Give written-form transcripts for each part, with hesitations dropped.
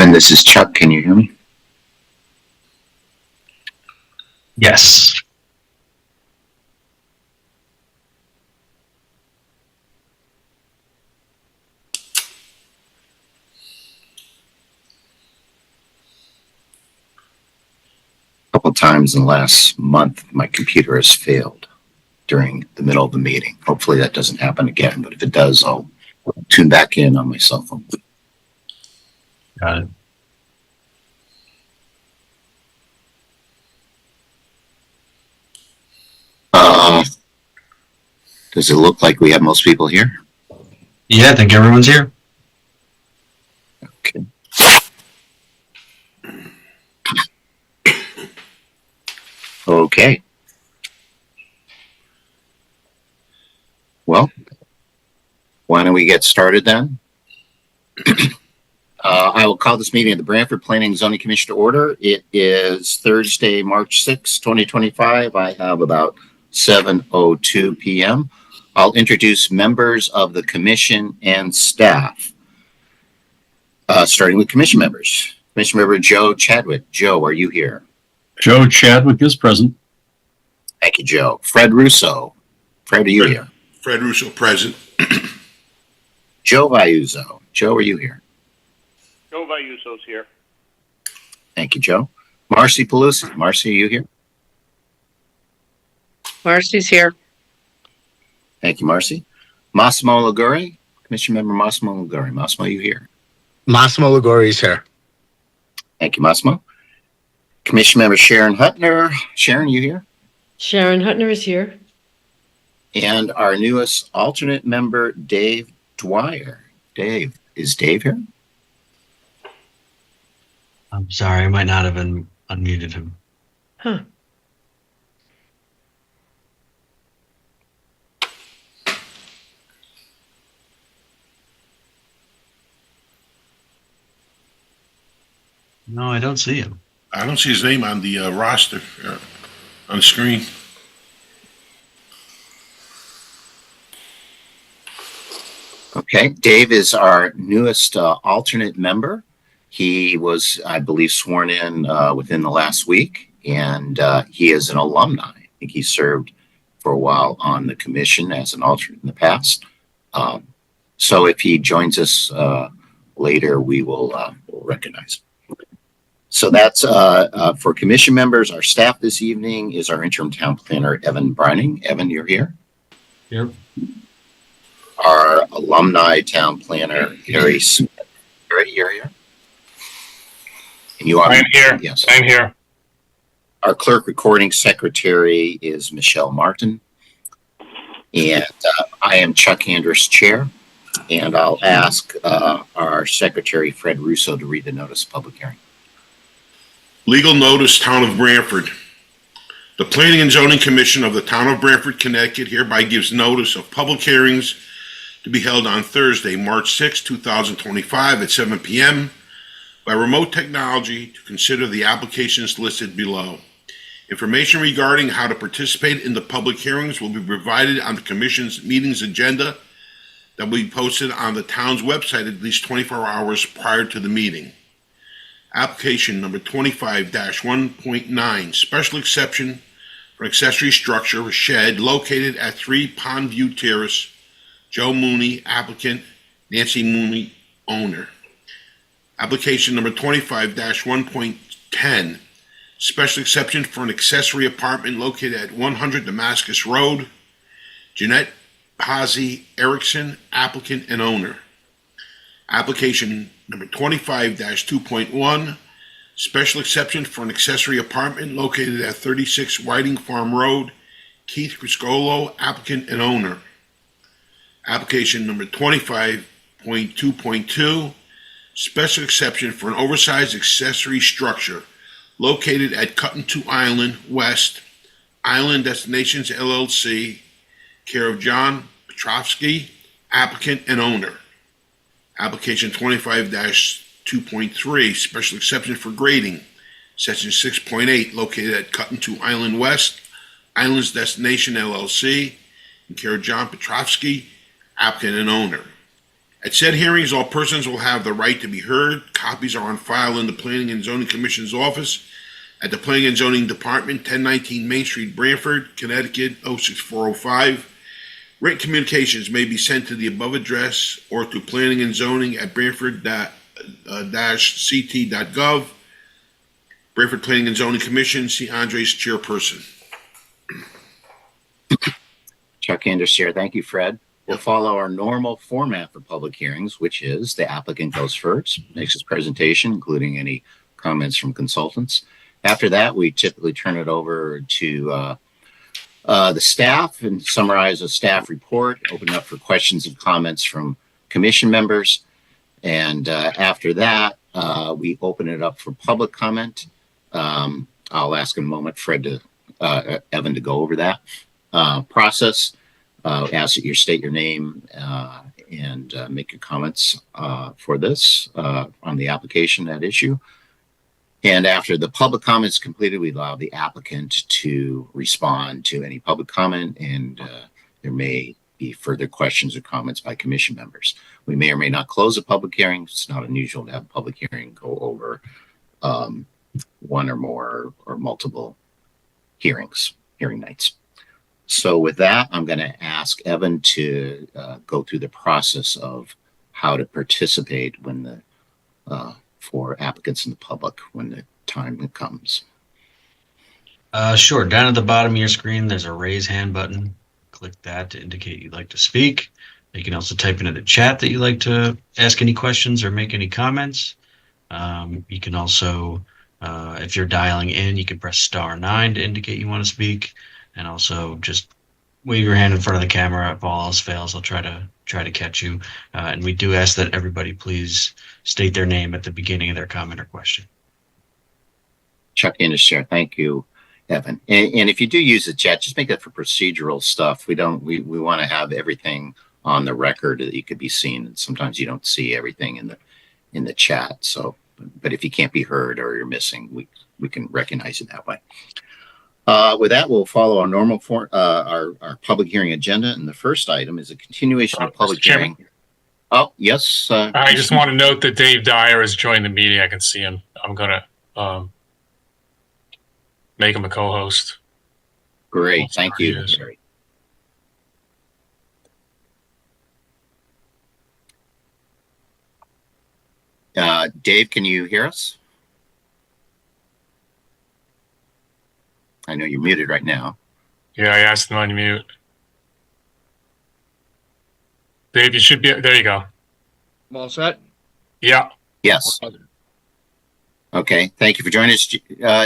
Evan, this is Chuck. Can you hear me? Yes. A couple times in the last month, my computer has failed during the middle of the meeting. Hopefully that doesn't happen again, but if it does, I'll tune back in on my cell phone. Got it. Does it look like we have most people here? Yeah, I think everyone's here. Okay. Okay. Well, why don't we get started then? I will call this meeting of the Branford Planning and Zoning Commission to order. It is Thursday, March 6, 2025. I have about 7:02 p.m. I'll introduce members of the commission and staff. Starting with commission members. Commission member Joe Chadwick. Joe, are you here? Joe Chadwick is present. Thank you, Joe. Fred Russo. Fred, are you here? Fred Russo, present. Joe Vayuzo. Joe, are you here? Joe Vayuzo's here. Thank you, Joe. Marcy Pelusi. Marcy, are you here? Marcy's here. Thank you, Marcy. Massimo Liguri. Commission member Massimo Liguri. Massimo, are you here? Massimo Liguri is here. Thank you, Massimo. Commission member Sharon Hutner. Sharon, you here? Sharon Hutner is here. And our newest alternate member, Dave Dwyer. Dave, is Dave here? I'm sorry, I might not have unmuted him. Huh. No, I don't see him. I don't see his name on the roster on the screen. Okay, Dave is our newest alternate member. He was, I believe, sworn in within the last week, and he is an alumni. I think he served for a while on the commission as an alternate in the past. So if he joins us later, we will recognize him. So that's for commission members. Our staff this evening is our interim town planner, Evan Brining. Evan, you're here. Here. Our alumni town planner, Harry Smith. Harry, you're here. And you are. I'm here. Yes. I'm here. Our clerk recording secretary is Michelle Martin. And I am Chuck Andrus, chair. And I'll ask our secretary, Fred Russo, to read the notice of public hearing. Legal notice, Town of Branford. The Planning and Zoning Commission of the Town of Branford, Connecticut hereby gives notice of public hearings to be held on Thursday, March 6, 2025 at 7 p.m. by remote technology to consider the applications listed below. Information regarding how to participate in the public hearings will be provided on the Commission's meetings agenda that will be posted on the town's website at least 24 hours prior to the meeting. Application number 25-1.9, special exception for accessory structure shed located at 3 Pondview Terrace. Joe Mooney, applicant. Nancy Mooney, owner. Application number 25-1.10, special exception for an accessory apartment located at 100 Damascus Road. Jeanette Hazy Erickson, applicant and owner. Application number 25-2.1, special exception for an accessory apartment located at 36 Whiting Farm Road. Keith Criscolo, applicant and owner. Application number 25.2.2, special exception for an oversized accessory structure located at Cutton-Two Island West, Island Destinations LLC, care of John Petrovsky, applicant and owner. Application 25-2.3, special exception for grading, section 6.8, located at Cutton-Two Island West, Islands Destination LLC, in care of John Petrovsky, applicant and owner. At said hearings, all persons will have the right to be heard. Copies are on file in the Planning and Zoning Commission's office at the Planning and Zoning Department, 1019 Main Street, Branford, Connecticut, 06405. Written communications may be sent to the above address or to planning and zoning at branford-ct.gov. Branford Planning and Zoning Commission, C. Andres, chairperson. Chuck Anders, Chair. Thank you, Fred. We'll follow our normal format for public hearings, which is the applicant goes first, makes his presentation, including any comments from consultants. After that, we typically turn it over to the staff and summarize a staff report, open up for questions and comments from commission members. And after that, we open it up for public comment. I'll ask in a moment Evan to go over that process. Ask that you state your name and make your comments for this on the application, that issue. And after the public comment is completed, we allow the applicant to respond to any public comment, and there may be further questions or comments by commission members. We may or may not close a public hearing. It's not unusual to have a public hearing go over one or more or multiple hearing nights. So with that, I'm going to ask Evan to go through the process of how to participate when for applicants in the public when the time comes. Sure. Down at the bottom of your screen, there's a raise hand button. Click that to indicate you'd like to speak. You can also type into the chat that you'd like to ask any questions or make any comments. You can also, if you're dialing in, you can press *9 to indicate you want to speak. And also just wave your hand in front of the camera. If all else fails, I'll try to catch you. And we do ask that everybody please state their name at the beginning of their comment or question. Chuck Anders, Chair. Thank you, Evan. And if you do use the chat, just make that for procedural stuff. We want to have everything on the record that you could be seen. And sometimes you don't see everything in the chat. So, but if you can't be heard or you're missing, we can recognize it that way. With that, we'll follow our normal our public hearing agenda, and the first item is a continuation of public hearing. Oh, yes. I just want to note that Dave Dyer has joined the meeting. I can see him. I'm going to make him a co-host. Great. Thank you. Dave, can you hear us? I know you're muted right now. Yeah, I asked him to unmute. Dave, you should be, there you go. I'm all set? Yeah. Yes. Okay. Thank you for joining us,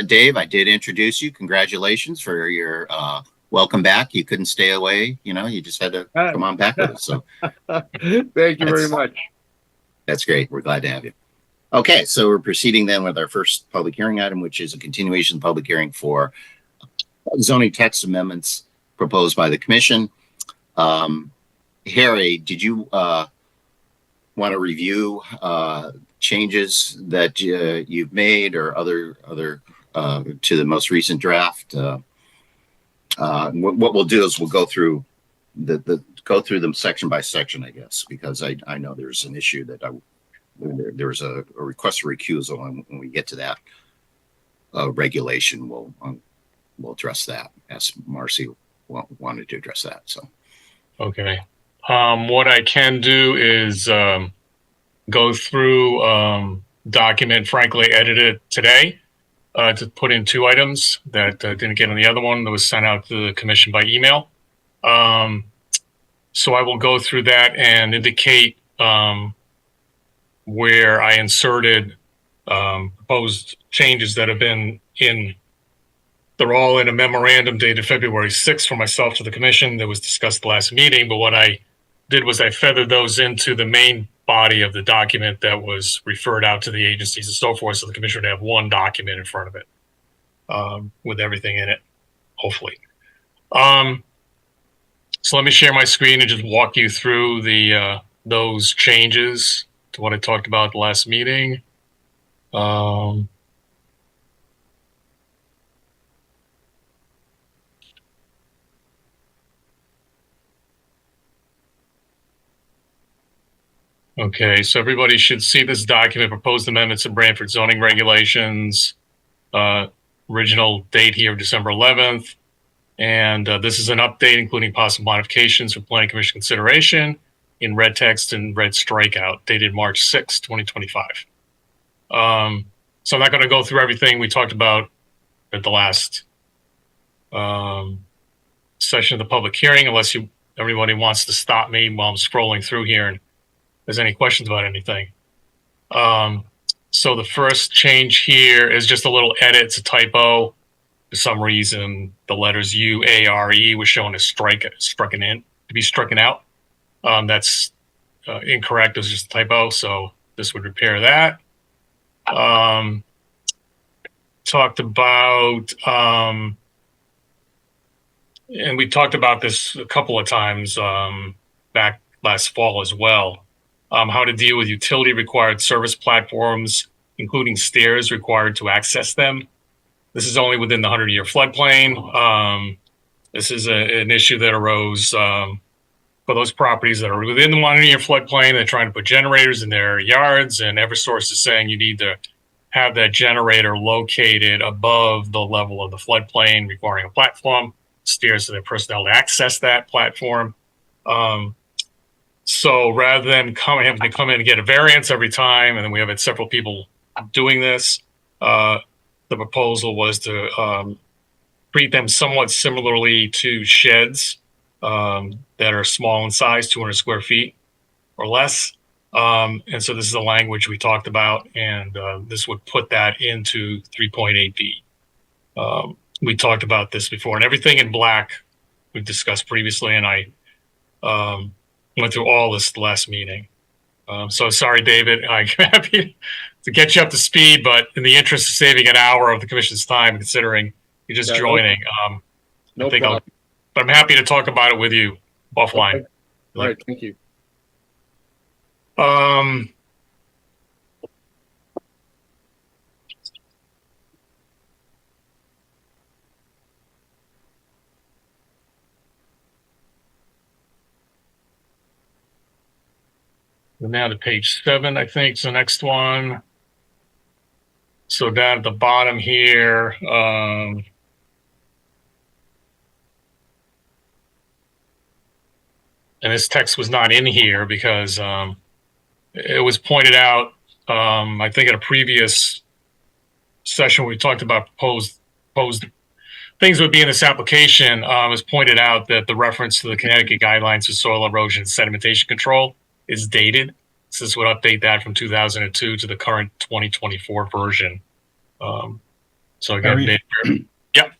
Dave. I did introduce you. Congratulations for your welcome back. You couldn't stay away. You just had to come on back with us. So Thank you very much. That's great. We're glad to have you. Okay. So we're proceeding then with our first public hearing item, which is a continuation public hearing for zoning text amendments proposed by the commission. Harry, did you want to review changes that you've made or other to the most recent draft? What we'll do is we'll go through go through them section by section, I guess, because I know there's an issue that there's a request for recusal, and when we get to that regulation, we'll address that, as Marcy wanted to address that. So, Okay. What I can do is go through document, frankly, edited today to put in 2 items that didn't get on the other one that was sent out to the commission by email. So I will go through that and indicate where I inserted proposed changes that have been in. They're all in a memorandum dated February 6th from myself to the commission that was discussed the last meeting. But what I did was I feathered those into the main body of the document that was referred out to the agencies and so forth. So the commission would have one document in front of it with everything in it, hopefully. So let me share my screen and just walk you through those changes to what I talked about at the last meeting. Okay, so everybody should see this document, proposed amendments to Branford zoning regulations. Original date here, December 11th. And this is an update, including possible modifications for planning commission consideration in red text and red strikeout, dated March 6, 2025. So I'm not going to go through everything we talked about at the last session of the public hearing, unless everybody wants to stop me while I'm scrolling through here and there's any questions about anything. So the first change here is just a little edit. It's a typo. For some reason, the letters U-A-R-E was shown as to be stricken out. That's incorrect. It was just a typo. So this would repair that. Talked about, and we talked about this a couple of times back last fall as well, how to deal with utility required service platforms, including stairs required to access them. This is only within the 100-year floodplain. This is an issue that arose for those properties that are within the 100-year floodplain. They're trying to put generators in their yards, and Eversource is saying you need to have that generator located above the level of the floodplain, requiring a platform, stairs for their personnel to access that platform. So rather than having to come in and get a variance every time, and then we have had several people doing this, the proposal was to treat them somewhat similarly to sheds that are small in size, 200 square feet or less. And so this is the language we talked about, and this would put that into 3.8B. We talked about this before, and everything in black we've discussed previously, and I went through all this last meeting. So sorry, David, I'm happy to get you up to speed, but in the interest of saving an hour of the commission's time, considering you're just joining, No problem. but I'm happy to talk about it with you offline. Okay. All right, thank you. We're now to page 7, I think, is the next one. So down at the bottom here, and this text was not in here because it was pointed out, I think, at a previous session we talked about proposed things would be in this application. It was pointed out that the reference to the Connecticut guidelines for soil erosion and sedimentation control is dated. So this would update that from 2002 to the current 2024 version. So again, Harry? Yep.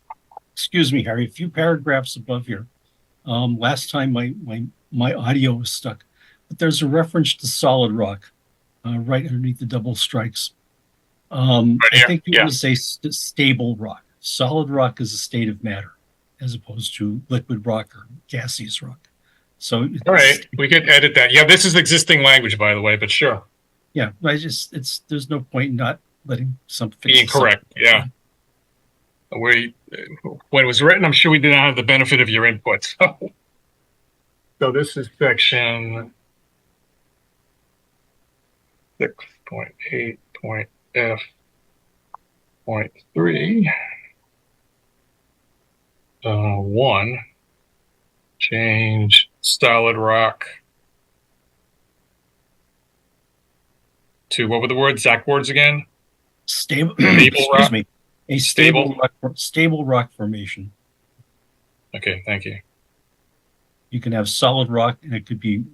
Excuse me, Harry, a few paragraphs above here. Last time my audio was stuck, but there's a reference to solid rock right underneath the double strikes. I think you want to say stable rock. Solid rock is a state of matter as opposed to liquid rock or gaseous rock. So all right, we could edit that. Yeah, this is existing language, by the way, but sure. Yeah, there's no point in not letting something being correct. Yeah. When it was written, I'm sure we did not have the benefit of your input. So this is section 6.8.f.3. 1. Change solid rock to, what were the words? Exact words again? Stable rock? Excuse me. A stable rock formation. Okay, thank you. You can have solid rock and it could be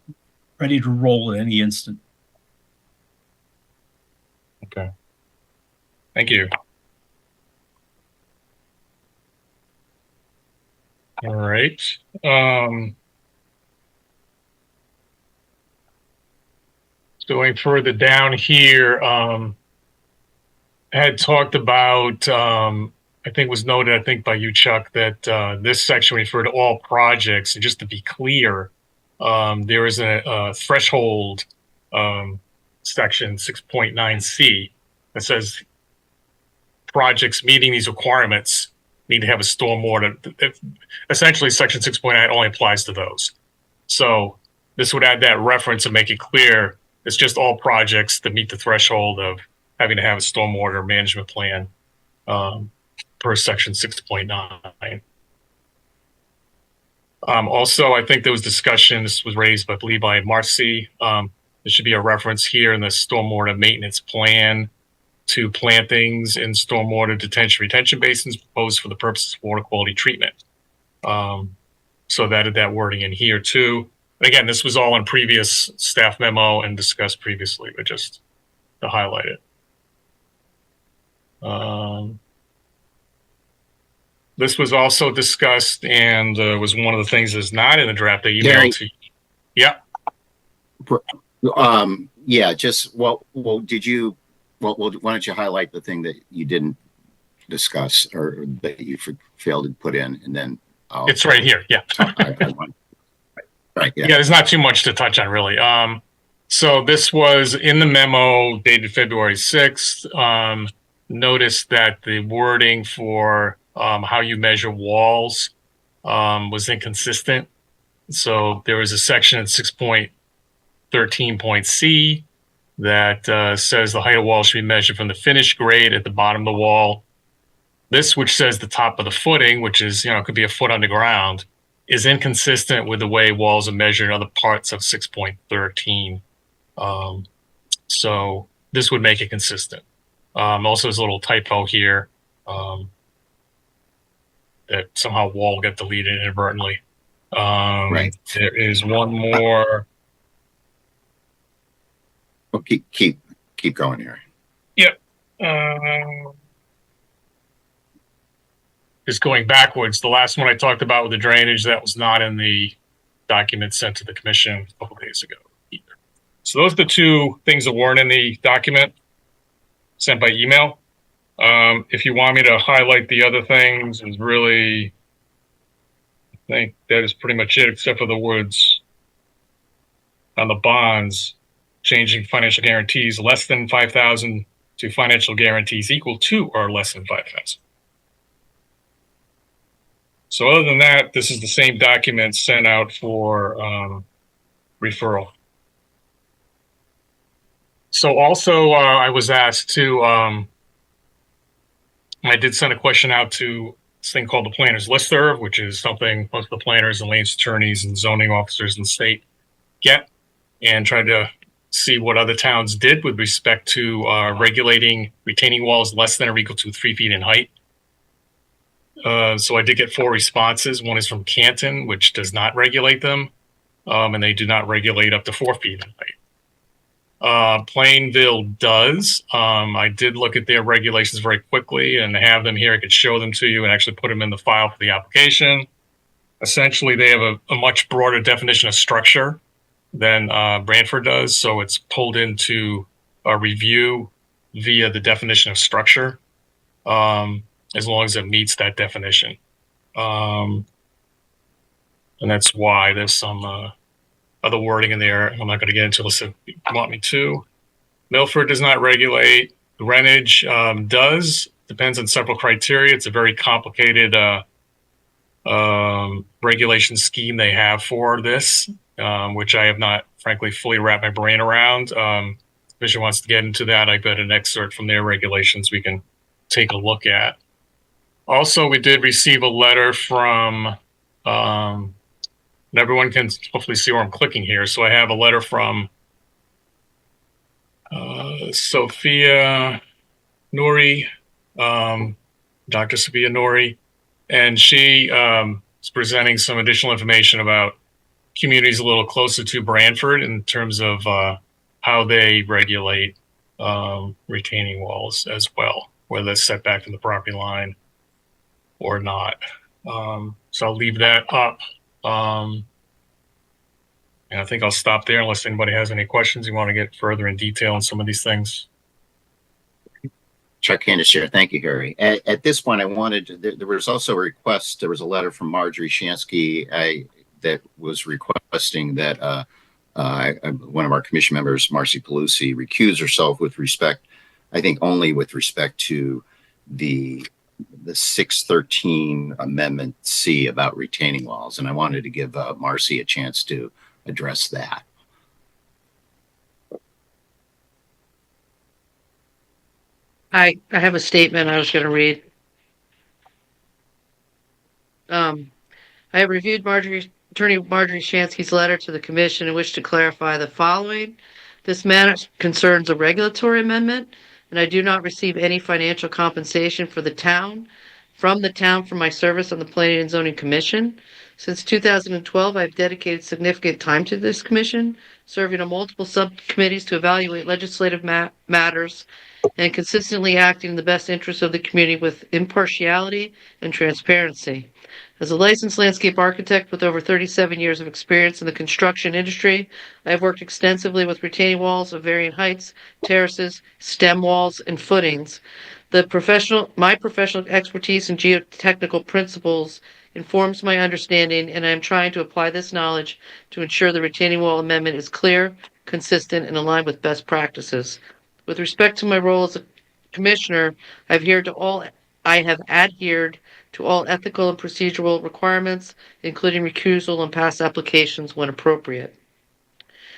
ready to roll at any instant. Okay. Thank you. All right. Going further down here, I had talked about, I think was noted, I think by you, Chuck, that this section referred to all projects. And just to be clear, there is a threshold section 6.9C that says projects meeting these requirements need to have a stormwater. Essentially, section 6.9 only applies to those. So this would add that reference and make it clear It's just all projects that meet the threshold of having to have a stormwater management plan per section 6.9. Also, I think there was discussion, this was raised, I believe, by Marcy. There should be a reference here in the stormwater maintenance plan to plantings in stormwater detention retention basins proposed for the purposes of water quality treatment. So that wording in here too. And again, this was all in previous staff memo and discussed previously, but just to highlight it. This was also discussed and was one of the things that's not in the draft. They emailed to you. Yeah. Yeah, just why don't you highlight the thing that you didn't discuss or that you failed to put in, and then it's right here. Yeah. Right. Yeah. Yeah. There's not too much to touch on really. So this was in the memo dated February 6th. Notice that the wording for how you measure walls was inconsistent. So there was a section in 6.13.c that says the height of wall should be measured from the finished grade at the bottom of the wall. This, which says the top of the footing, which is, could be a foot underground, is inconsistent with the way walls are measured in other parts of 6.13. So this would make it consistent. Also, there's a little typo here that somehow wall got deleted inadvertently. Right. There is one more. Well, keep going here. Yep. Just going backwards, the last one I talked about with the drainage, that was not in the document sent to the commission a couple days ago either. So those are the two things that weren't in the document sent by email. If you want me to highlight the other things, is really, I think that is pretty much it, except for the words on the bonds, changing financial guarantees less than 5,000 to financial guarantees equal to or less than 5,000. So other than that, this is the same document sent out for referral. So also I was asked to, I did send a question out to this thing called the Planners Listserv, which is something most of the planners and land attorneys and zoning officers in the state get, and tried to see what other towns did with respect to regulating retaining walls less than or equal to 3 feet in height. So I did get 4 responses. One is from Canton, which does not regulate them, and they do not regulate up to 4 feet in height. Plainville does. I did look at their regulations very quickly and have them here. I could show them to you and actually put them in the file for the application. Essentially, they have a much broader definition of structure than Branford does, so it's pulled into a review via the definition of structure. As long as it meets that definition. And that's why there's some other wording in there. I'm not going to get into this if you want me to. Milford does not regulate. Greenwich does. Depends on several criteria. It's a very complicated regulation scheme they have for this, which I have not, frankly, fully wrapped my brain around. If the commission wants to get into that, I've got an excerpt from their regulations we can take a look at. Also, we did receive a letter from, and everyone can hopefully see where I'm clicking here. So I have a letter from Sophia Nouri, Dr. Sophia Nouri, and she is presenting some additional information about communities a little closer to Branford in terms of how they regulate retaining walls as well, whether it's set back from the property line or not. So I'll leave that up. And I think I'll stop there unless anybody has any questions. You want to get further in detail on some of these things. Chuck Candace here. Thank you, Harry. At this point, I wanted to, there was also a request. There was a letter from Marjorie Shansky that was requesting that one of our commission members, Marcy Pelusi, recuse herself with respect, I think only with respect to the 613 Amendment C about retaining walls. And I wanted to give Marcy a chance to address that. I have a statement I was going to read. I have reviewed Attorney Marjorie Shansky's letter to the commission and wish to clarify the following. This matter concerns a regulatory amendment, and I do not receive any financial compensation from the town for my service on the Planning and Zoning Commission. Since 2012, I've dedicated significant time to this commission, serving on multiple subcommittees to evaluate legislative matters and consistently acting in the best interest of the community with impartiality and transparency. As a licensed landscape architect with over 37 years of experience in the construction industry, I have worked extensively with retaining walls of varying heights, terraces, stem walls, and footings. My professional expertise in geotechnical principles informs my understanding, and I am trying to apply this knowledge to ensure the retaining wall amendment is clear, consistent, and aligned with best practices. With respect to my role as a commissioner, I have adhered to all ethical and procedural requirements, including recusal and past applications when appropriate.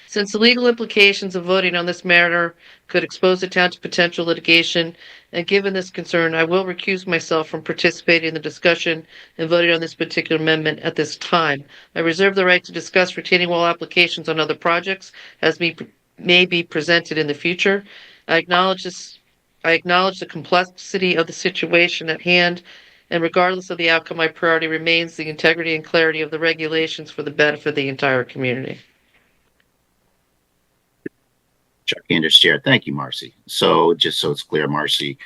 Since the legal implications of voting on this matter could expose the town to potential litigation, and given this concern, I will recuse myself from participating in the discussion and voting on this particular amendment at this time. I reserve the right to discuss retaining wall applications on other projects as may be presented in the future. I acknowledge the complexity of the situation at hand, and regardless of the outcome, my priority remains the integrity and clarity of the regulations for the benefit of the entire community. Chuck Anders Chair. Thank you, Marcy. So just so it's clear, Marcy,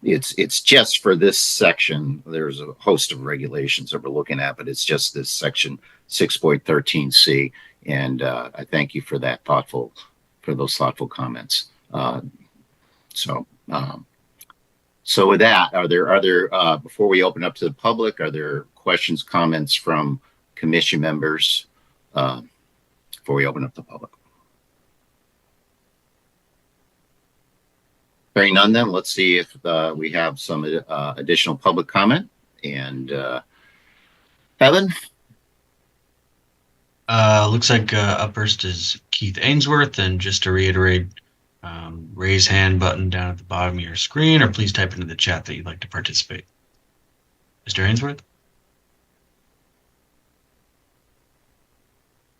it's just for this section. There's a host of regulations that we're looking at, but it's just this section 6.13C. And I thank you for those thoughtful comments. So with that, are there other, before we open up to the public, are there questions, comments from commission members before we open up the public? Hearing none, then let's see if we have some additional public comment. And Evan? Looks like up first is Keith Ainsworth. And just to reiterate, raise hand button down at the bottom of your screen, or please type into the chat that you'd like to participate. Mr. Ainsworth?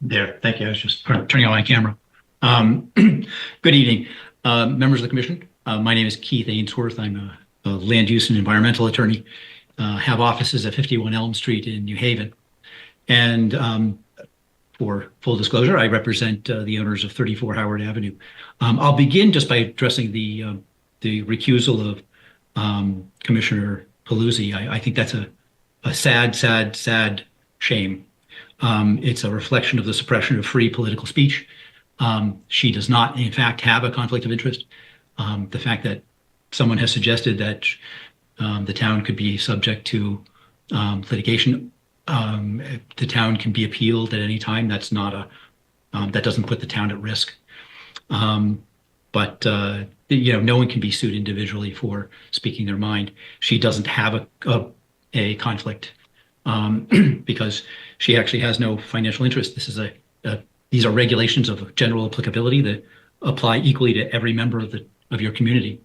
There, thank you. I was just turning on my camera. Good evening, members of the commission. My name is Keith Ainsworth. I'm a land use and environmental attorney. Have offices at 51 Elm Street in New Haven. And for full disclosure, I represent the owners of 34 Howard Avenue. I'll begin just by addressing the recusal of Commissioner Paluzzi. I think that's a sad shame. It's a reflection of the suppression of free political speech. She does not, in fact, have a conflict of interest. The fact that someone has suggested that the town could be subject to litigation, the town can be appealed at any time. That's not that doesn't put the town at risk. But no one can be sued individually for speaking their mind. She doesn't have a conflict because she actually has no financial interest. These are regulations of general applicability that apply equally to every member of your community.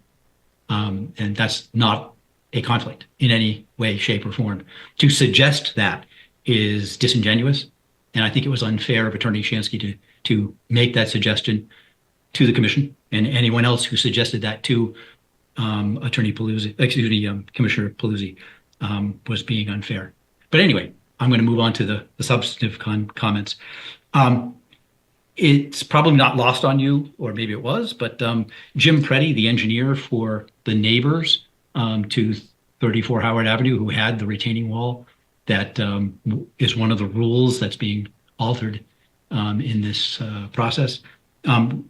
And that's not a conflict in any way, shape, or form. To suggest that is disingenuous. And I think it was unfair of Attorney Shansky to make that suggestion to the commission, and anyone else who suggested that to Commissioner Paluzzi was being unfair. But anyway, I'm going to move on to the substantive comments. It's probably not lost on you, or maybe it was, but Jim Preddy, the engineer for the neighbors to 34 Howard Avenue, who had the retaining wall, that is one of the rules that's being altered in this process,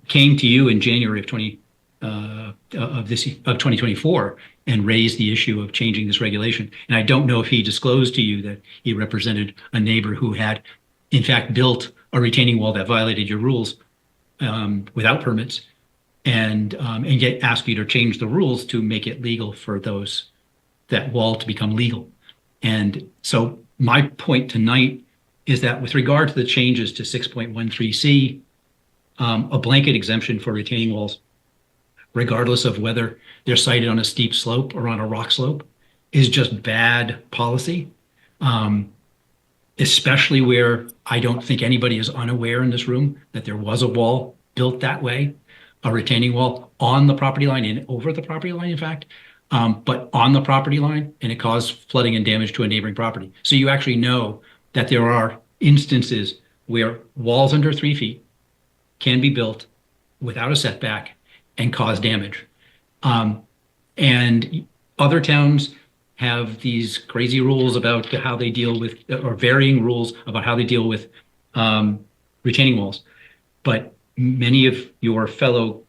came to you in January of 2024 and raised the issue of changing this regulation. And I don't know if he disclosed to you that he represented a neighbor who had, in fact, built a retaining wall that violated your rules without permits, and yet asked you to change the rules to make it legal for that wall to become legal. And so my point tonight is that with regard to the changes to 6.13C, a blanket exemption for retaining walls regardless of whether they're sited on a steep slope or on a rock slope, is just bad policy. Especially where I don't think anybody is unaware in this room that there was a wall built that way, a retaining wall on the property line and over the property line, in fact, but on the property line, and it caused flooding and damage to a neighboring property. So you actually know that there are instances where walls under 3 feet can be built without a setback and cause damage. And other towns have these crazy rules about how they deal with, or varying rules about how they deal with retaining walls. But many of your fellow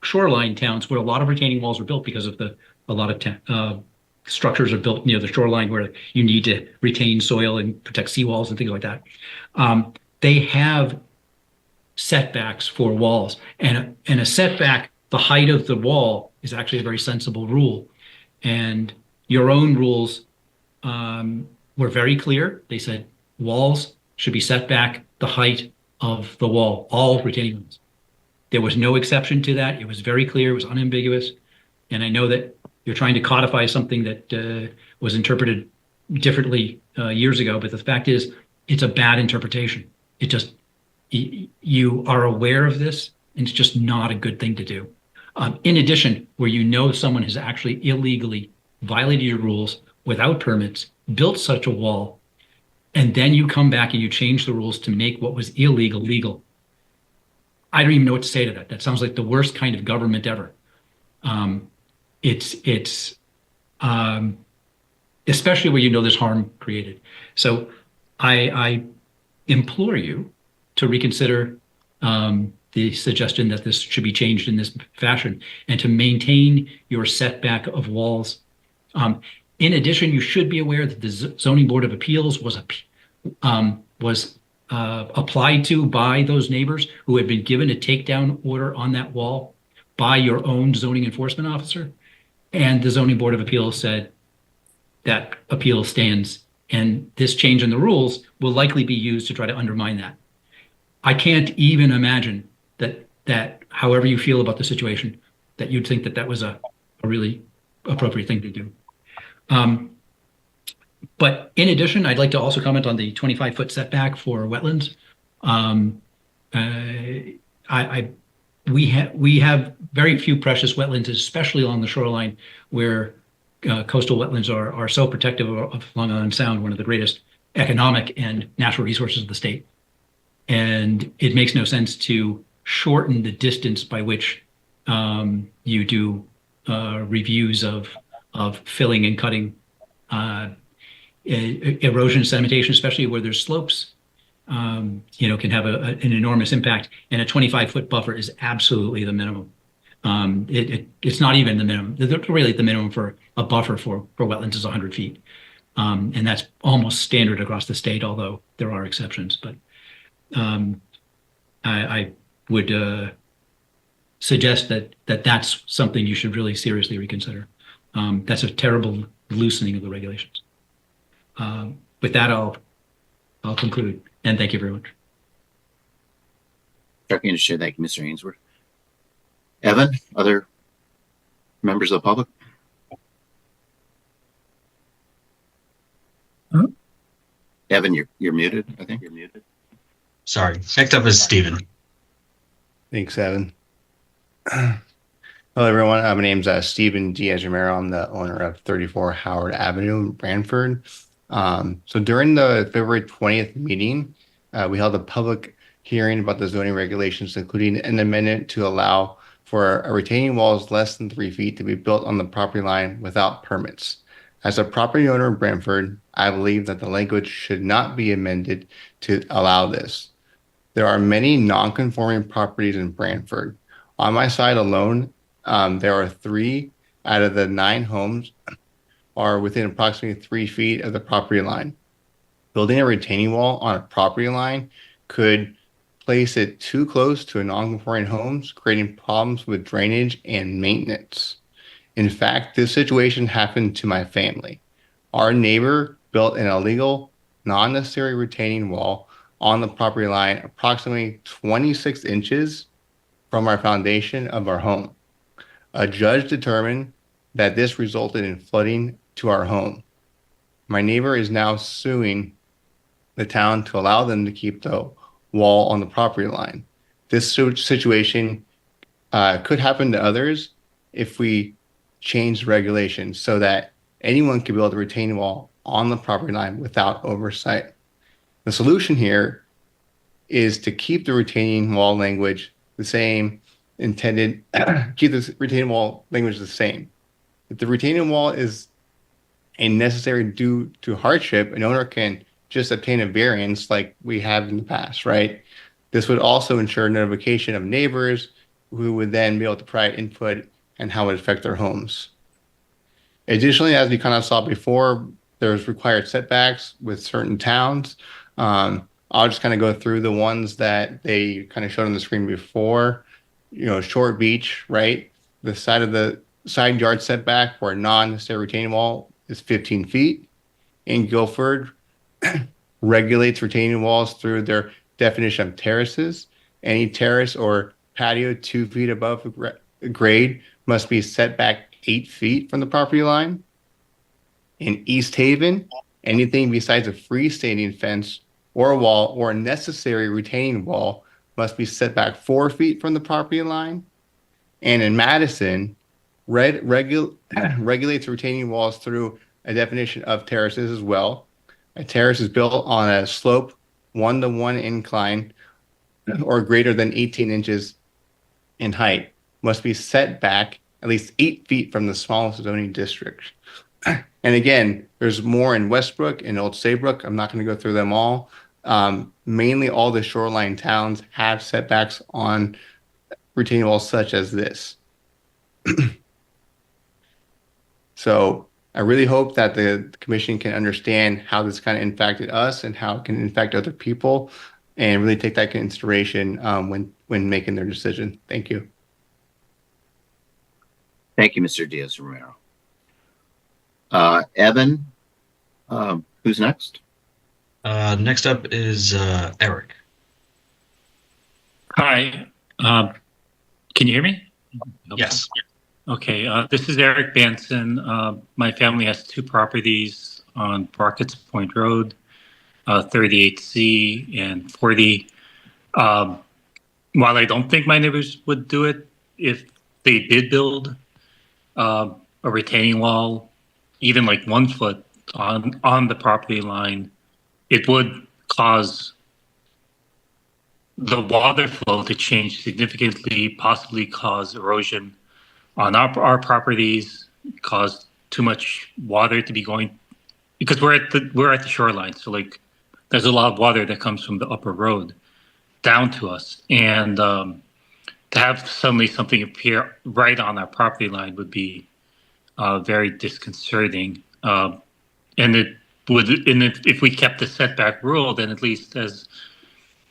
shoreline towns where a lot of retaining walls are built because of a lot of structures are built near the shoreline where you need to retain soil and protect seawalls and things like that. They have setbacks for walls, and a setback, the height of the wall, is actually a very sensible rule. And your own rules were very clear. They said walls should be set back the height of the wall, all retaining walls. There was no exception to that. It was very clear. It was unambiguous. And I know that you're trying to codify something that was interpreted differently years ago, but the fact is, it's a bad interpretation. It just, you are aware of this, and it's just not a good thing to do. In addition, where you know someone has actually illegally violated your rules without permits, built such a wall, and then you come back and you change the rules to make what was illegal legal. I don't even know what to say to that. That sounds like the worst kind of government ever. It's especially where you know there's harm created. So I implore you to reconsider the suggestion that this should be changed in this fashion and to maintain your setback of walls. In addition, you should be aware that the Zoning Board of Appeals was applied to by those neighbors who had been given a takedown order on that wall by your own zoning enforcement officer. And the Zoning Board of Appeals said that appeal stands, and this change in the rules will likely be used to try to undermine that. I can't even imagine that however you feel about the situation, that you'd think that that was a really appropriate thing to do. But in addition, I'd like to also comment on the 25-foot setback for wetlands. We have very few precious wetlands, especially along the shoreline, where coastal wetlands are so protective of Long Island Sound, one of the greatest economic and natural resources of the state. And it makes no sense to shorten the distance by which you do reviews of filling and cutting. Erosion sedimentation, especially where there's slopes, can have an enormous impact. And a 25-foot buffer is absolutely the minimum. It's not even the minimum. Really, the minimum for a buffer for wetlands is 100 feet. And that's almost standard across the state, although there are exceptions. But I would suggest that that's something you should really seriously reconsider. That's a terrible loosening of the regulations. With that, I'll conclude, and thank you very much. Thank you, Mr. Ainsworth. Evan, other members of the public? Huh? Evan, you're muted. I think you're muted. Sorry. Next up is Stephen. Thanks, Evan. Hello, everyone. My name's Stephen Diaz-Romero. I'm the owner of 34 Howard Avenue in Branford. So during the February 20th meeting, we held a public hearing about the zoning regulations, including an amendment to allow for a retaining walls less than 3 feet to be built on the property line without permits. As a property owner in Branford, I believe that the language should not be amended to allow this. There are many non-conforming properties in Branford. On my side alone, there are 3 out of the 9 homes are within approximately 3 feet of the property line. Building a retaining wall on a property line could place it too close to a non-conforming homes, creating problems with drainage and maintenance. In fact, this situation happened to my family. Our neighbor built an illegal, non-necessary retaining wall on the property line approximately 26 inches from our foundation of our home. A judge determined that this resulted in flooding to our home. My neighbor is now suing the town to allow them to keep the wall on the property line. This situation could happen to others if we change regulations so that anyone can build a retaining wall on the property line without oversight. The solution here is to keep the retaining wall language the same, keep the retaining wall language the same. If the retaining wall is a necessary due to hardship, an owner can just obtain a variance like we have in the past, right? This would also ensure notification of neighbors who would then be able to provide input and how it would affect their homes. Additionally, as we kind of saw before, there's required setbacks with certain towns. I'll just kind of go through the ones that they kind of showed on the screen before. Short Beach, right? The side yard setback for a non-necessary retaining wall is 15 feet. In Guilford, regulates retaining walls through their definition of terraces. Any terrace or patio 2 feet above grade must be set back 8 feet from the property line. In East Haven, anything besides a freestanding fence or a wall or a necessary retaining wall must be set back 4 feet from the property line. And in Madison, regulates retaining walls through a definition of terraces as well. A terrace is built on a slope 1-to-1 incline or greater than 18 inches in height, must be set back at least 8 feet from the smallest zoning district. And again, there's more in Westbrook and Old Saybrook. I'm not going to go through them all. Mainly all the shoreline towns have setbacks on retaining walls such as this. So I really hope that the commission can understand how this kind of impacted us and how it can impact other people, and really take that into consideration when making their decision. Thank you. Thank you, Mr. Diaz-Romero. Evan, who's next? Next up is Eric. Hi. Can you hear me? Yes. Okay. This is Eric Benson. My family has 2 properties on Barkett's Point Road, 38C and 40. While I don't think my neighbors would do it, if they did build a retaining wall, even like 1 foot on the property line, it would cause the water flow to change significantly, possibly cause erosion on our properties, cause too much water to be going, because we're at the shoreline. So like there's a lot of water that comes from the upper road down to us. And to have suddenly something appear right on our property line would be very disconcerting. And if we kept the setback rule, then at least, as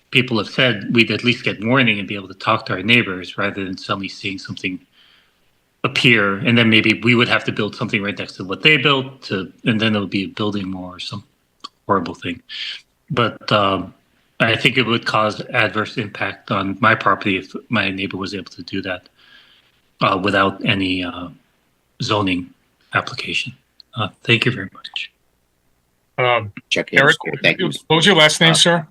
people have said, we'd at least get warning and be able to talk to our neighbors rather than suddenly seeing something appear, and then maybe we would have to build something right next to what they built, and then it would be a building more or some horrible thing. But I think it would cause adverse impact on my property if my neighbor was able to do that without any zoning application. Thank you very much. Check in. Eric, Thank you. what was your last name, sir?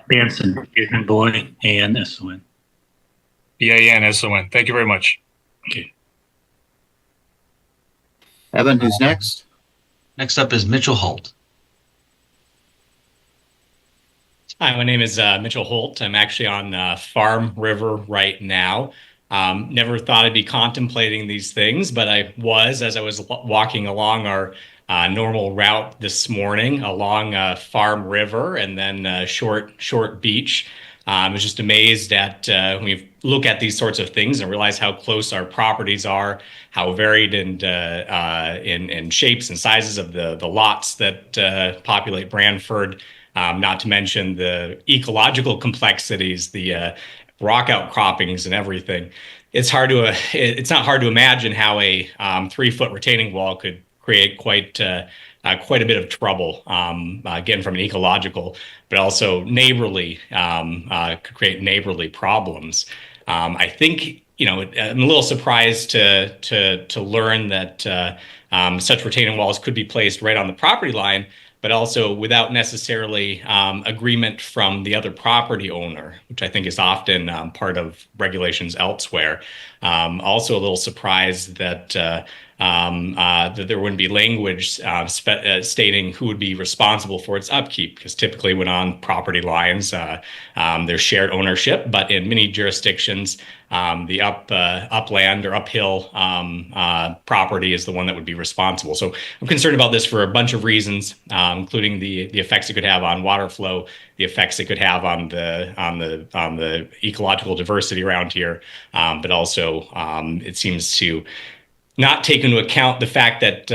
Benson, boy, A-N-S-O-N. B-A-N-S-O-N. Thank you very much. Okay. Evan, who's next? Next up is Mitchell Holt. Hi, my name is Mitchell Holt. I'm actually on Farm River right now. Never thought I'd be contemplating these things, but I was as I was walking along our normal route this morning along Farm River and then Short Beach. I was just amazed at when we look at these sorts of things and realize how close our properties are, how varied and in shapes and sizes of the lots that populate Branford. Not to mention the ecological complexities, the rock outcroppings and everything. It's not hard to imagine how a 3-foot retaining wall could create quite a bit of trouble, again, from an ecological, but also neighborly, could create neighborly problems. I think I'm a little surprised to learn that such retaining walls could be placed right on the property line, but also without necessarily agreement from the other property owner, which I think is often part of regulations elsewhere. Also, a little surprised that that there wouldn't be language stating who would be responsible for its upkeep, because typically when on property lines, there's shared ownership, but in many jurisdictions, the upland or uphill property is the one that would be responsible. So I'm concerned about this for a bunch of reasons, including the effects it could have on water flow, the effects it could have on the ecological diversity around here, but also it seems to not take into account the fact that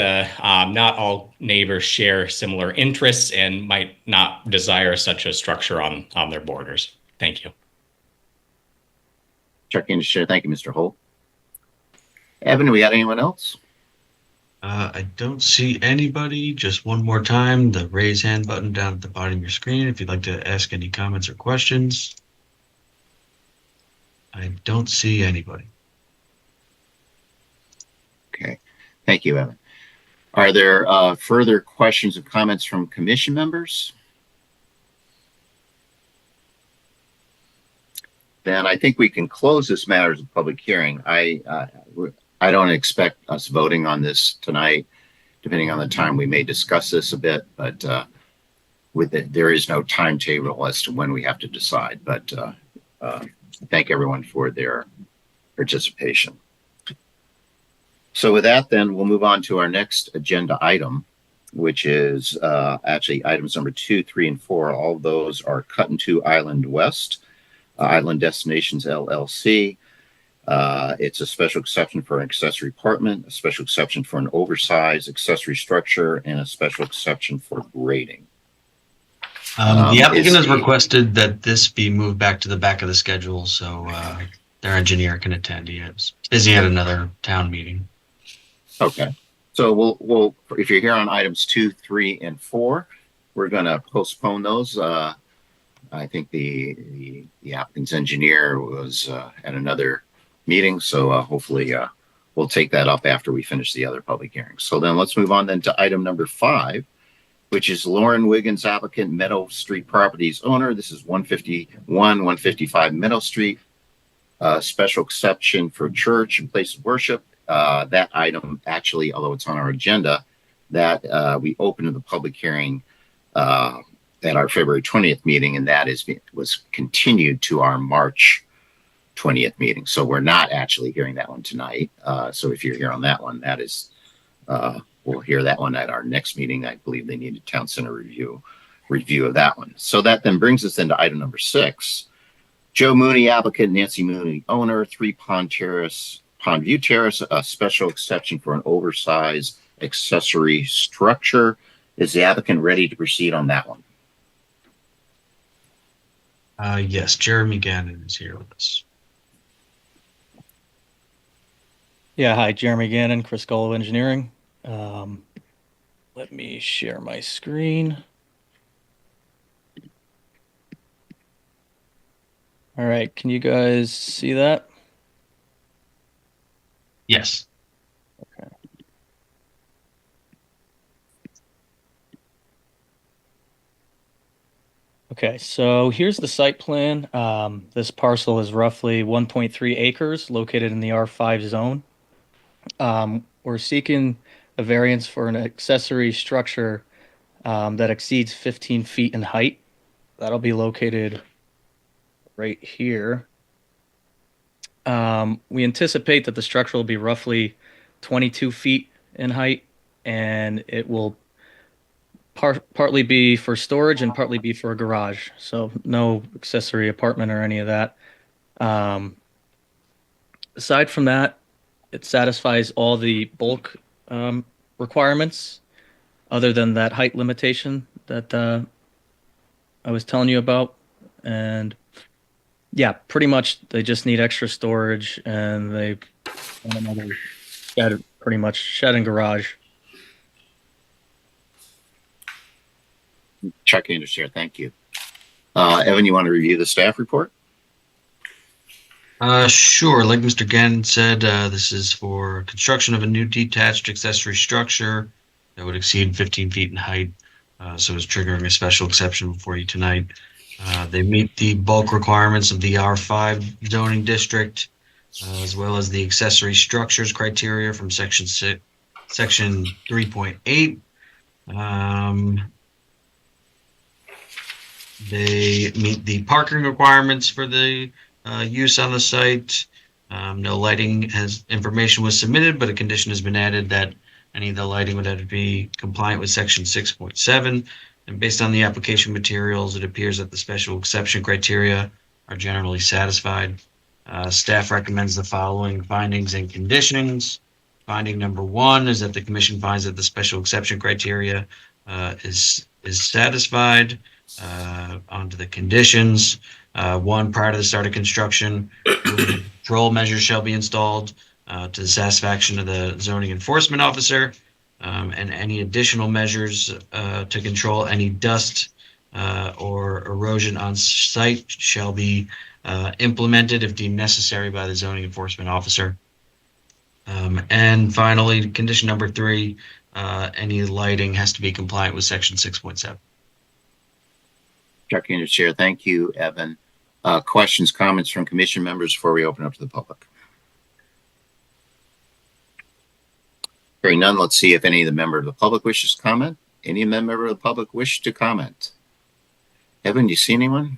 not all neighbors share similar interests and might not desire such a structure on their borders. Thank you. Checking to share. Thank you, Mr. Holt. Evan, we got anyone else? I don't see anybody. Just one more time, the raise hand button down at the bottom of your screen if you'd like to ask any comments or questions. I don't see anybody. Okay. Thank you, Evan. Are there further questions or comments from commission members? Then I think we can close this matter as a public hearing. I don't expect us voting on this tonight. Depending on the time, we may discuss this a bit, but there is no timetable as to when we have to decide. But thank everyone for their participation. So with that, then we'll move on to our next agenda item, which is actually items number 2, 3, and 4. All of those are Cut into Island West, Island Destinations LLC. It's a special exception for an accessory apartment, a special exception for an oversized accessory structure, and a special exception for grading. The applicant has requested that this be moved back to the back of the schedule so their engineer can attend. He is busy at another town meeting. Okay. So we'll if you're here on items 2, 3, and 4, we're going to postpone those. I think the applicant's engineer was at another meeting, so hopefully we'll take that up after we finish the other public hearings. So then let's move on then to item number 5, which is Lauren Wiggins, applicant, Meadow Street Properties owner. This is 155 Meadow Street, special exception for church and place of worship. That item actually, although it's on our agenda, that we opened the public hearing at our February 20th meeting, and that was continued to our March 20th meeting. So we're not actually hearing that one tonight. So if you're here on that one, that is, we'll hear that one at our next meeting. I believe they need a town center review of that one. So that then brings us into item number 6. Joe Mooney, applicant, Nancy Mooney, owner, 3 Pondview Terrace, a special exception for an oversized accessory structure. Is the applicant ready to proceed on that one? Yes, Jeremy Gannon is here with us. Yeah, hi, Jeremy Gannon, Chris Gullo Engineering. Let me share my screen. All right, can you guys see that? Yes. Okay. Okay, so here's the site plan. This parcel is roughly 1.3 acres located in the R5 zone. We're seeking a variance for an accessory structure that exceeds 15 feet in height. That'll be located right here. We anticipate that the structure will be roughly 22 feet in height, and it will partly be for storage and partly be for a garage. So no accessory apartment or any of that. Aside from that, it satisfies all the bulk requirements other than that height limitation that I was telling you about. And yeah, pretty much they just need extra storage, and they want another shed, pretty much shed and garage. Chuck Anderson, thank you. Evan, you want to review the staff report? Sure. Like Mr. Gann said, this is for construction of a new detached accessory structure that would exceed 15 feet in height. So it's triggering a special exception before you tonight. They meet the bulk requirements of the R5 zoning district, as well as the accessory structures criteria from section 3.8. They meet the parking requirements for the use on the site. No lighting information was submitted, but a condition has been added that any of the lighting would have to be compliant with section 6.7. And based on the application materials, it appears that the special exception criteria are generally satisfied. Staff recommends the following findings and conditions. Finding number 1 is that the commission finds that the special exception criteria is satisfied. Onto the conditions. 1, prior to the start of construction, control measures shall be installed to the satisfaction of the zoning enforcement officer, and any additional measures to control any dust or erosion on site shall be implemented if deemed necessary by the zoning enforcement officer. And finally, condition number 3, any lighting has to be compliant with section 6.7. Chuck, your chair. Thank you, Evan. Questions, comments from commission members before we open up to the public? Hearing none, let's see if any of the member of the public wishes to comment. Any member of the public wish to comment? Evan, do you see anyone?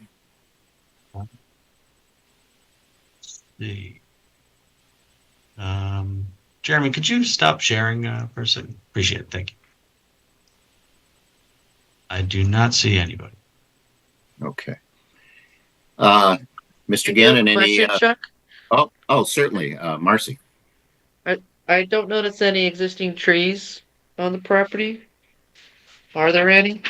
Jeremy, could you stop sharing for a second? Appreciate it. Thank you. I do not see anybody. Okay. Mr. Gannon, any question, Chuck? Oh, certainly. Marcy. I don't notice any existing trees on the property. Are there any?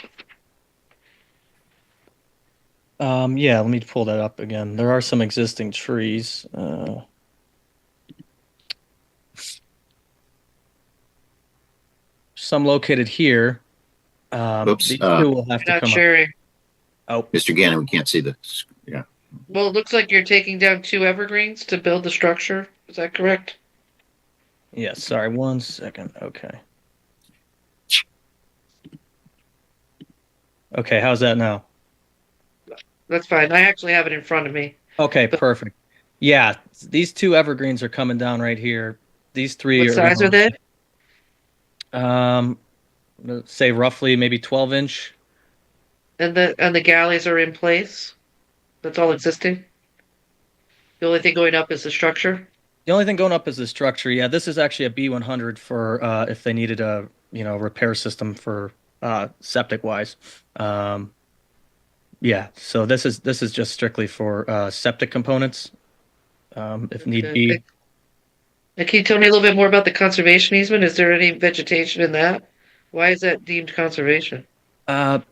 Yeah, let me pull that up again. There are some existing trees. Some located here. Oops. These two will have to Not come sure. up. Oh, Mr. Gannon, we can't see the. Yeah. Well, it looks like you're taking down 2 evergreens to build the structure. Is that correct? yeah, sorry, 1 second. Okay. Okay, how's that now? That's fine. I actually have it in front of me. Okay, perfect. Yeah, these 2 evergreens are coming down right here. These 3 What size are they? Let's say roughly maybe 12-inch. And the galleys are in place? That's all existing? The only thing going up is the structure? The only thing going up is the structure. Yeah, this is actually a B100 for if they needed a repair system for septic wise. Yeah, so this is just strictly for septic components, if need be. And can you tell me a little bit more about the conservation easement? Is there any vegetation in that? Why is that deemed conservation? I'd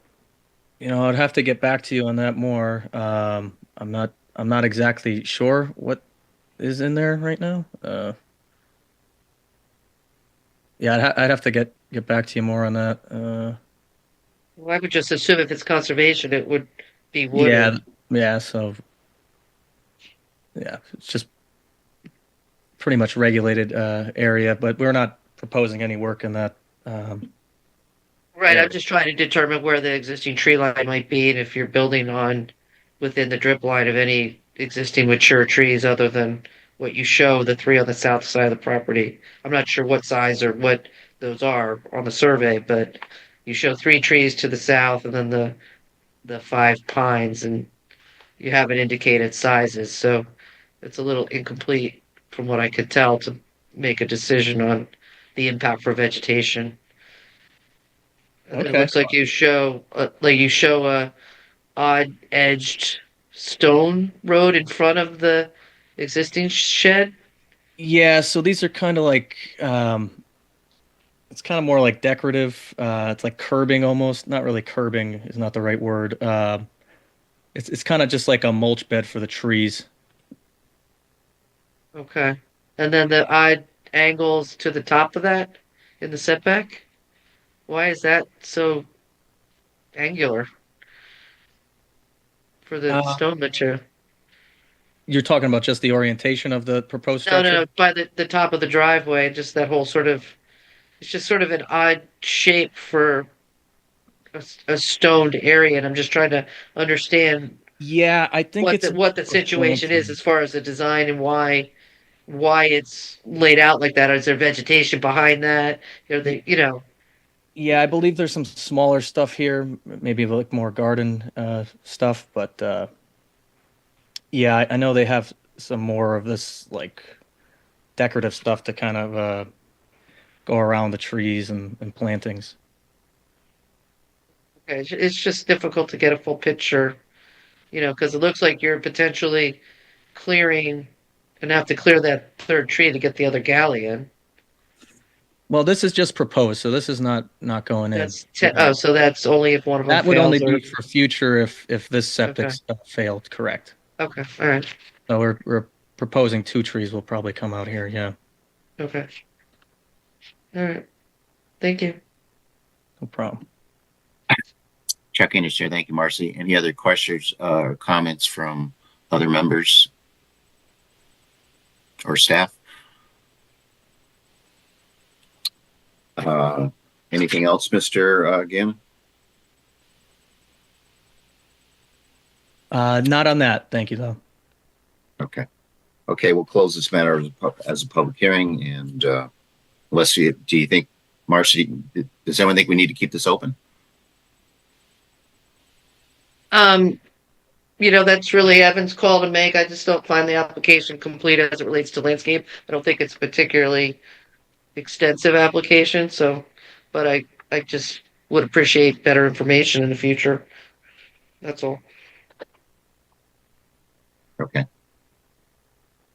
have to get back to you on that more. I'm not exactly sure what is in there right now. Yeah, I'd have to get back to you more on that. Well, I would just assume if it's conservation, it would be wooded. Yeah. So, yeah, it's just pretty much regulated area, but we're not proposing any work in that. Right. Yeah. I'm just trying to determine where the existing tree line might be, and if you're building on within the drip line of any existing mature trees other than what you show, the 3 on the south side of the property. I'm not sure what size or what those are on the survey, but you show 3 trees to the south and then the 5 pines, and you haven't indicated sizes, so it's a little incomplete from what I could tell to make a decision on the impact for vegetation. And then it Okay. looks like you show a odd edged stone road in front of the existing shed. Yeah, so these are kind of like it's kind of more like decorative. It's like curbing almost. Not really curbing is not the right word. It's kind of just like a mulch bed for the trees. Okay. And then the odd angles to the top of that in the setback. Why is that so angular for the Uh, stone material? You're talking about just the orientation of the proposed No, structure? no, by the top of the driveway, just that whole sort of, it's just sort of an odd shape for a stoned area, and I'm just trying to understand Yeah, I think it's what the for situation is planting. as far as the design and why it's laid out like that. Is there vegetation behind that? Yeah, I believe there's some smaller stuff here, maybe like more garden stuff, but yeah, I know they have some more of this like decorative stuff to kind of go around the trees and plantings. Okay, it's just difficult to get a full picture, because it looks like you're potentially clearing and have to clear that third tree to get the other galley in. Well, this is just proposed, so this is not going in. So that's only if one of them That would only fails, or be for future if this septic okay, stuff failed, correct? okay, all right, So we're proposing 2 trees will probably come out here, yeah, okay, all right. Thank you. no problem. Chuck Ennis Chair. Thank you, Marcy. Any other questions or comments from other members or staff? Anything else, Mr. Gannon? Not on that, thank you though. Okay. Okay, we'll close this matter as a public hearing. And do you think, Marcy, does anyone think we need to keep this open? That's really Evan's call to make. I just don't find the application complete as it relates to landscape. I don't think it's a particularly extensive application, but I just would appreciate better information in the future. That's all. Okay.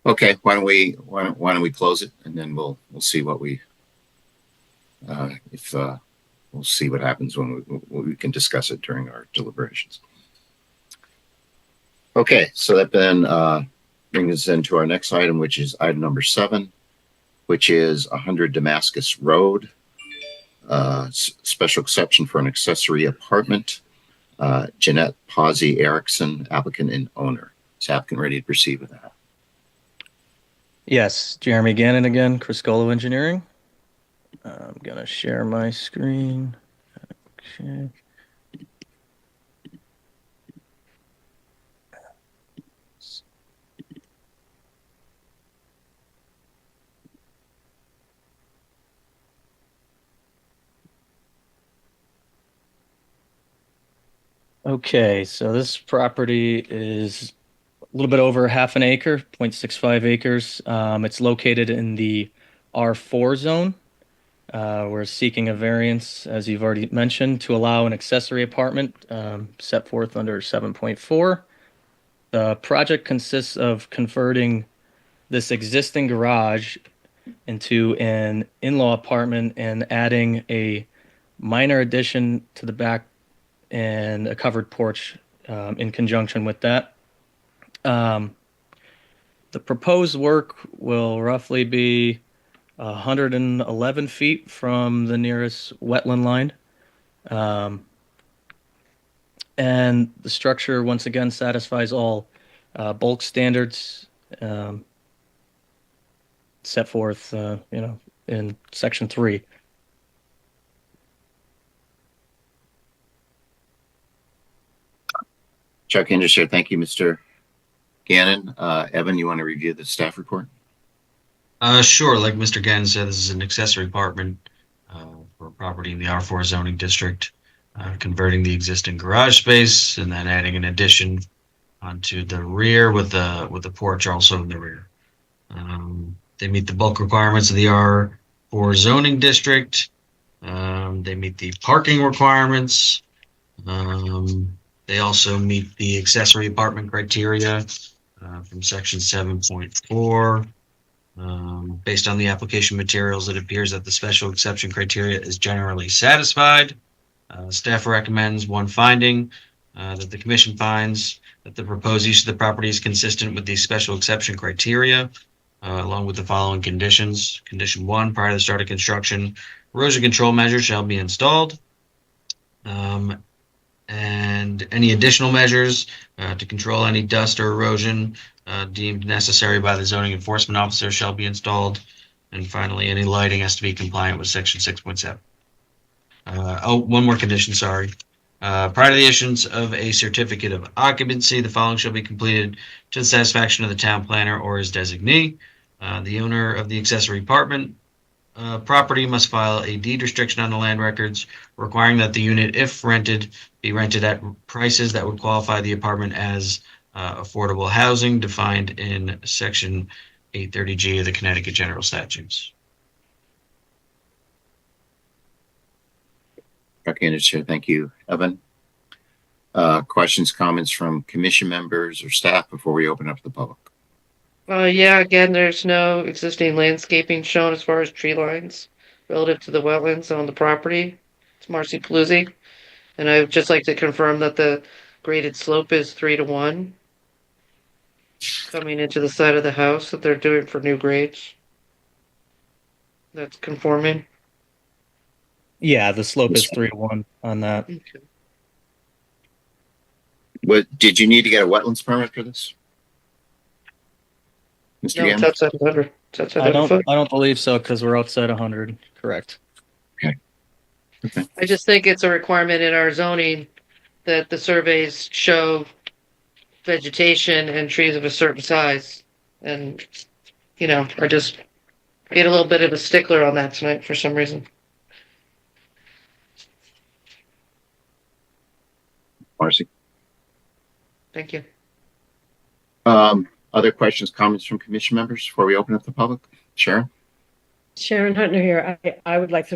Okay, why don't we close it, and then we'll see what we'll see what happens when we can discuss it during our deliberations. Okay, so that then brings us into our next item, which is item number 7, which is 100 Damascus Road, special exception for an accessory apartment. Jeanette Pazzi Erickson, applicant and owner. Is applicant ready to proceed with that? Yes, Jeremy Gannon again, Criscolo Engineering. I'm gonna share my screen. Okay. Okay, so this property is a little bit over half an acre, 0.65 acres. It's located in the R4 zone. We're seeking a variance, as you've already mentioned, to allow an accessory apartment set forth under 7.4. The project consists of converting this existing garage into an in-law apartment and adding a minor addition to the back and a covered porch in conjunction with that. The proposed work will roughly be 111 feet from the nearest wetland line. And the structure, once again, satisfies all bulk standards set forth, in Section 3. Chuck Ennis Chair. Thank you, Mr. Gannon. Evan, you want to review the staff report? Sure. Like Mr. Gannon said, this is an accessory apartment for a property in the R4 zoning district, converting the existing garage space and then adding an addition onto the rear with the porch also in the rear. They meet the bulk requirements of the R4 zoning district. They meet the parking requirements. They also meet the accessory apartment criteria from section 7.4. Based on the application materials, it appears that the special exception criteria is generally satisfied. Staff recommends one finding, that the commission finds that the proposed use of the property is consistent with the special exception criteria, along with the following conditions. Condition 1, prior to the start of construction, erosion control measures shall be installed. And any additional measures to control any dust or erosion deemed necessary by the zoning enforcement officer shall be installed. And finally, any lighting has to be compliant with section 6.7. One more condition, sorry. Prior to the issuance of a certificate of occupancy, the following shall be completed to the satisfaction of the town planner or his designee. The owner of the accessory apartment property must file a deed restriction on the land records requiring that the unit, if rented, be rented at prices that would qualify the apartment as affordable housing defined in section 830G of the Connecticut General Statutes. Recommended, Chair. Thank you, Evan. Questions, comments from commission members or staff before we open up to the public? Yeah, again, there's no existing landscaping shown as far as tree lines relative to the wetlands on the property. It's Marcy Paluzzi. And I would just like to confirm that the graded slope is 3-to-1 coming into the side of the house that they're doing for new grades. That's conforming. Yeah, the slope is 3-1 on that. Okay. What, did you need to get a wetlands permit for this? Mr. No, Gannon? it's outside 100. It's outside 100 foot. I don't believe so because we're outside 100. Correct. Okay. I just think it's a requirement in our zoning that the surveys show vegetation and trees of a certain size. And, I just get a little bit of a stickler on that tonight for some reason. Marcy? Thank you. Other questions, comments from commission members before we open up the public? Sharon? Sharon Huntner here. I would like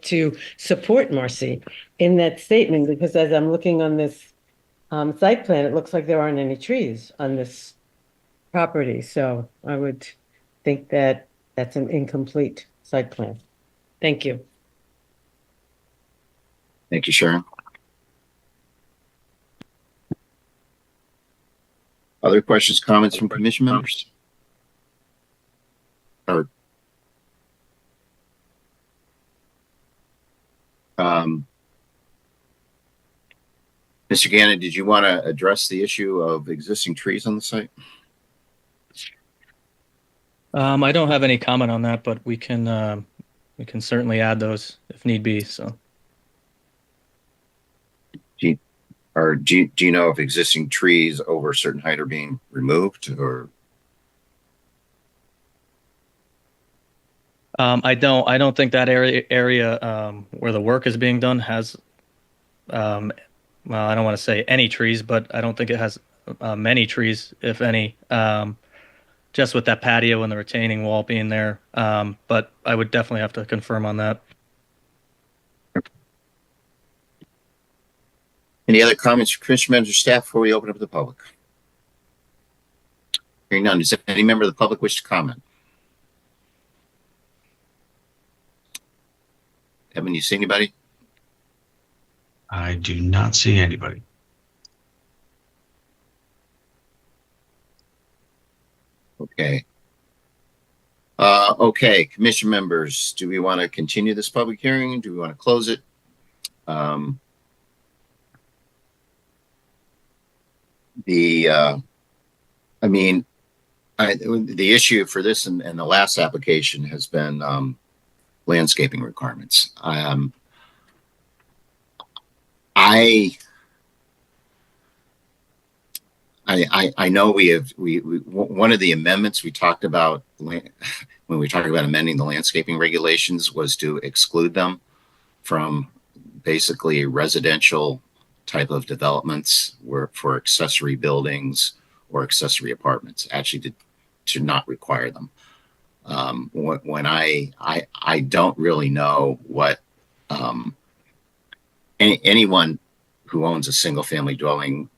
to support Marcy in that statement, because as I'm looking on this site plan, it looks like there aren't any trees on this property. So I would think that that's an incomplete site plan. Thank you. Thank you, Sharon. Other questions, comments from commission members? Or Mr. Gannon, did you want to address the issue of existing trees on the site? I don't have any comment on that, but we can certainly add those if need be. So. Do you know if existing trees over a certain height are being removed, or? I don't think that area where the work is being done has, well, I don't want to say any trees, but I don't think it has many trees, if any, just with that patio and the retaining wall being there. But I would definitely have to confirm on that. Any other comments from commission members or staff before we open up to the public? Hearing none, does any member of the public wish to comment? Evan, you see anybody? I do not see anybody. Okay. Okay, commission members, do we want to continue this public hearing? Do we want to close it? The issue for this and the last application has been landscaping requirements. I know we one of the amendments we talked about when we talked about amending the landscaping regulations was to exclude them from basically residential type of developments for accessory buildings or accessory apartments, actually to not require them. When I don't really know what anyone who owns a single family dwelling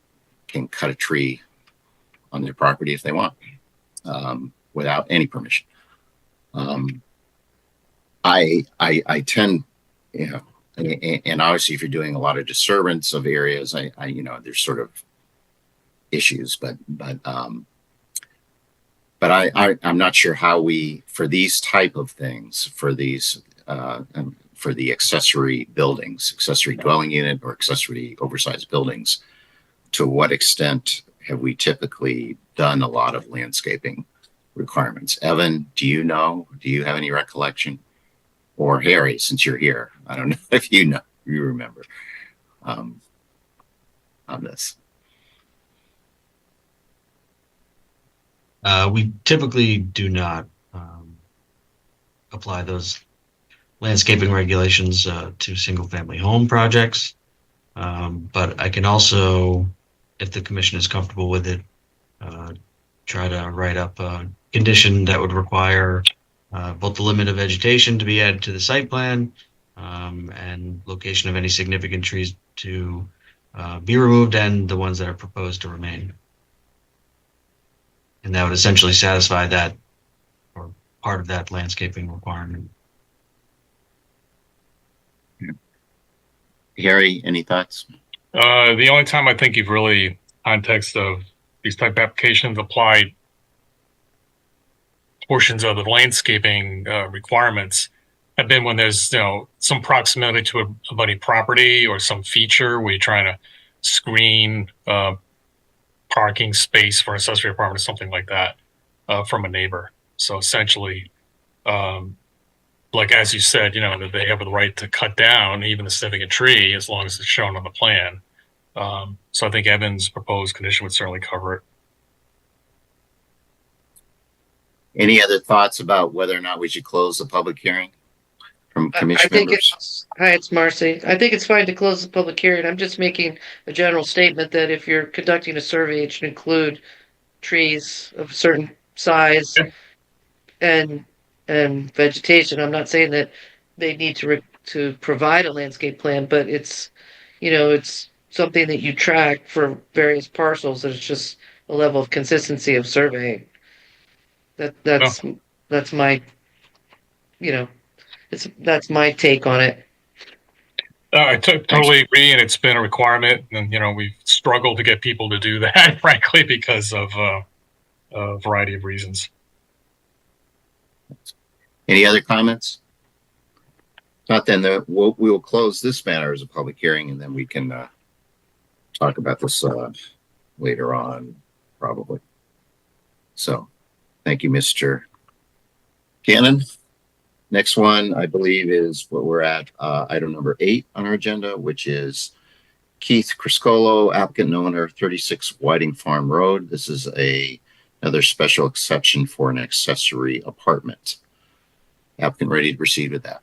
can cut a tree on their property if they want, without any permission. I tend, and obviously if you're doing a lot of disturbance of areas, there's sort of issues, but I'm not sure how we, for these type of things, for these, for the accessory buildings, accessory dwelling unit or accessory oversized buildings, to what extent have we typically done a lot of landscaping requirements. Evan, do you know? Do you have any recollection? Or Harry, since you're here, I don't know if you know, you remember on this. We typically do not apply those landscaping regulations to single-family home projects. But I can also, if the commission is comfortable with it, try to write up a condition that would require both the limit of vegetation to be added to the site plan and location of any significant trees to be removed and the ones that are proposed to remain. And that would essentially satisfy that or part of that landscaping requirement. Harry, any thoughts? The only time I think you've really, context of these type of applications, applied portions of the landscaping requirements have been when there's some proximity to a budding property or some feature where you're trying to screen parking space for an accessory apartment or something like that from a neighbor. So essentially, like as you said, that they have the right to cut down even a significant tree as long as it's shown on the plan. So I think Evan's proposed condition would certainly cover it. Any other thoughts about whether or not we should close the public hearing from commission members? Hi, it's Marcy. I think it's fine to close the public hearing. I'm just making a general statement that if you're conducting a survey, it should include trees of a certain size and vegetation. I'm not saying that they need to provide a landscape plan, but it's something that you track for various parcels. And it's just a level of consistency of surveying. That's my that's my take on it. I totally agree, and it's been a requirement, and we've struggled to get people to do that, frankly, because of a variety of reasons. Any other comments? Not then. We will close this matter as a public hearing, and then we can talk about this later on, probably. So, thank you, Mr. Cannon. Next one, I believe, is what we're at, item number 8 on our agenda, which is Keith Criscolo, applicant and owner, 36 Whiting Farm Road. This is another special exception for an accessory apartment. Applicant ready to proceed with that.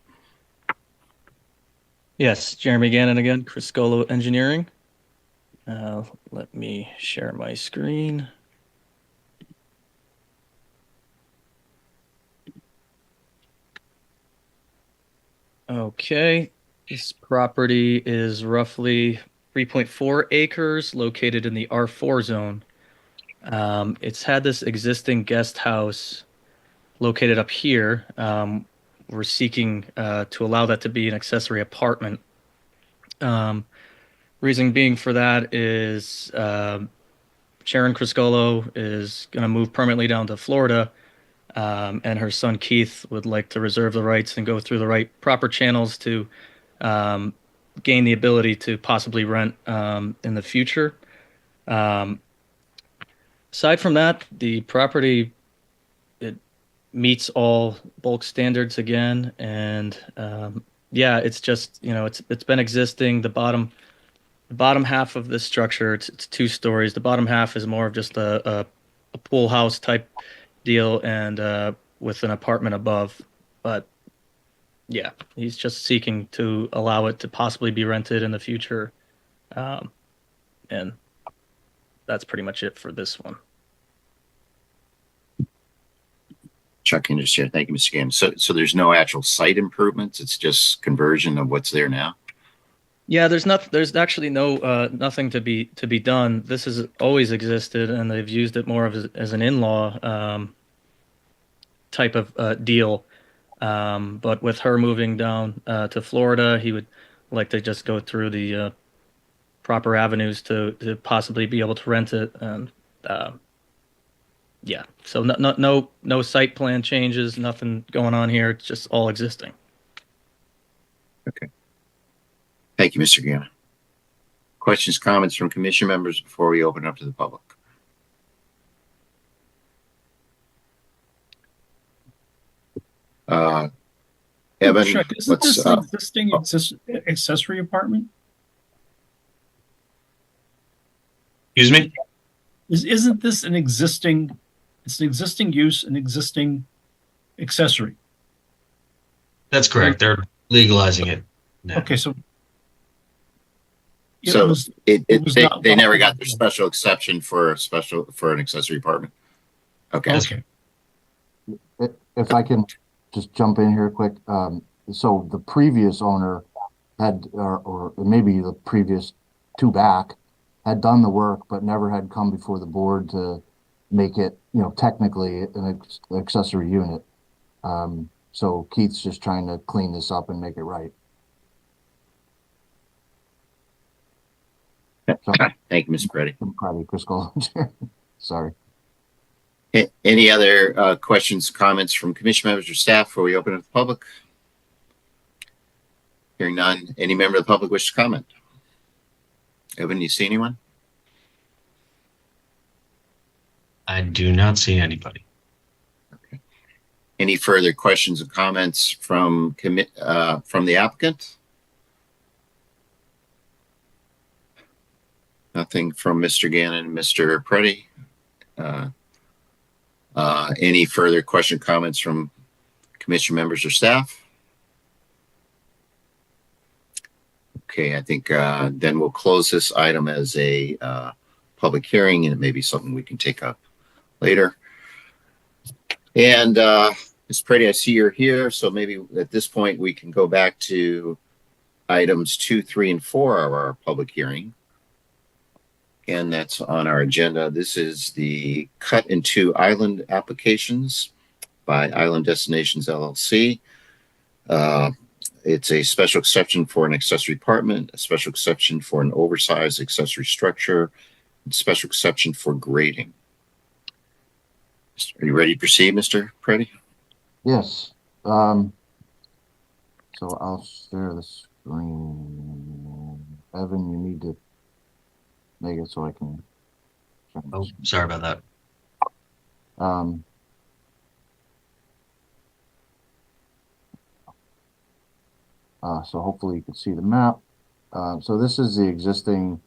Yes, Jeremy Gannon again, Criscolo Engineering. Let me share my screen. Okay, this property is roughly 3.4 acres located in the R4 zone. It's had this existing guest house located up here. We're seeking to allow that to be an accessory apartment. Reason being for that is Sharon Criscolo is going to move permanently down to Florida, and her son Keith would like to reserve the rights and go through the proper channels to gain the ability to possibly rent in the future. Aside from that, the property, it meets all bulk standards again, and yeah, it's just it's been existing. The bottom half of this structure, it's 2 stories. The bottom half is more of just a pool house type deal, and with an apartment above. But yeah, he's just seeking to allow it to possibly be rented in the future, and that's pretty much it for this one. Chuck can just share. Thank you, Mr. Gannon. So there's no actual site improvements. It's just conversion of what's there now. Yeah, there's actually nothing to be done. This has always existed, and they've used it more as an in-law type of deal. But with her moving down to Florida, he would like to just go through the proper avenues to possibly be able to rent it. And yeah, so no site plan changes, nothing going on here. It's just all existing. Okay. Thank you, Mr. Gannon. Questions, comments from commission members before we open up to the public? Evan, Chuck, isn't this an existing accessory apartment? Excuse me? Isn't this an existing, it's an existing use, an existing accessory? That's correct. They're legalizing it now. Okay, so. It So was, they never got their special exception for an accessory apartment. Okay. Okay. If I can just jump in here quick. So the previous owner had, or maybe the previous two back, had done the work, but never had come before the board to make it, technically an accessory unit. So Keith's just trying to clean this up and make it right. So, thank you, Mr. Preddy. Chris Collins. Sorry. Any other questions, comments from commission members or staff before we open it to the public? Hearing none. Any member of the public wish to comment? Evan, you see anyone? I do not see anybody. Okay. Any further questions or comments from the applicant? Nothing from Mr. Gannon and Mr. Preddy. Any further question, comments from commission members or staff? Okay, I think then we'll close this item as a public hearing, and it may be something we can take up later. And Ms. Preddy, I see you're here, so maybe at this point we can go back to items 2, 3, and 4 of our public hearing. And that's on our agenda. This is the cut into island applications by Island Destinations LLC. It's a special exception for an accessory apartment, a special exception for an oversized accessory structure, and special exception for grading. Are you ready to proceed, Mr. Preddy? Yes. So I'll share the screen. Evan, you need to make it so I can. Oh, sorry about that. So hopefully you can see the map. So this is the existing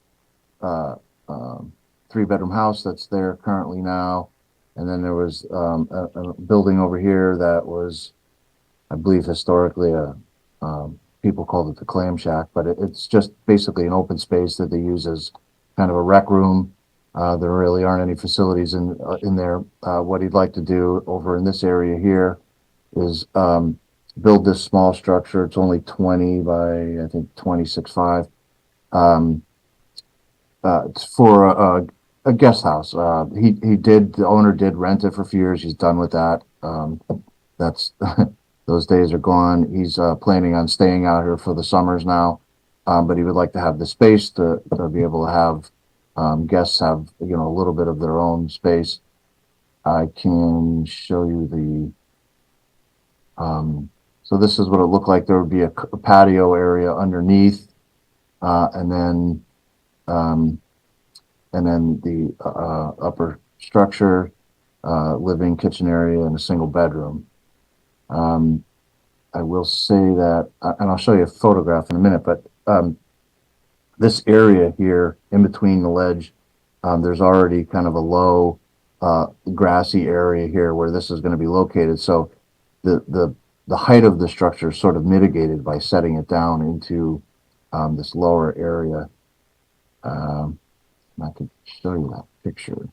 3-bedroom house that's there currently now. And then there was a building over here that was, I believe, historically people called it the clam shack, but it's just basically an open space that they use as kind of a rec room. There really aren't any facilities in there. What he'd like to do over in this area here is build this small structure. It's only 20 by, I think, 26.5. It's for a guest house. The owner did rent it for a few years. He's done with that. That's those days are gone. He's planning on staying out here for the summers now. But he would like to have the space to be able to have guests have, a little bit of their own space. I can show you the, so this is what it looked like. There would be a patio area underneath, and then the upper structure, living, kitchen area, and a single bedroom. I will say that, and I'll show you a photograph in a minute, but this area here in between the ledge, there's already kind of a low grassy area here where this is going to be located. So the height of the structure is sort of mitigated by setting it down into this lower area. I can show you that picture.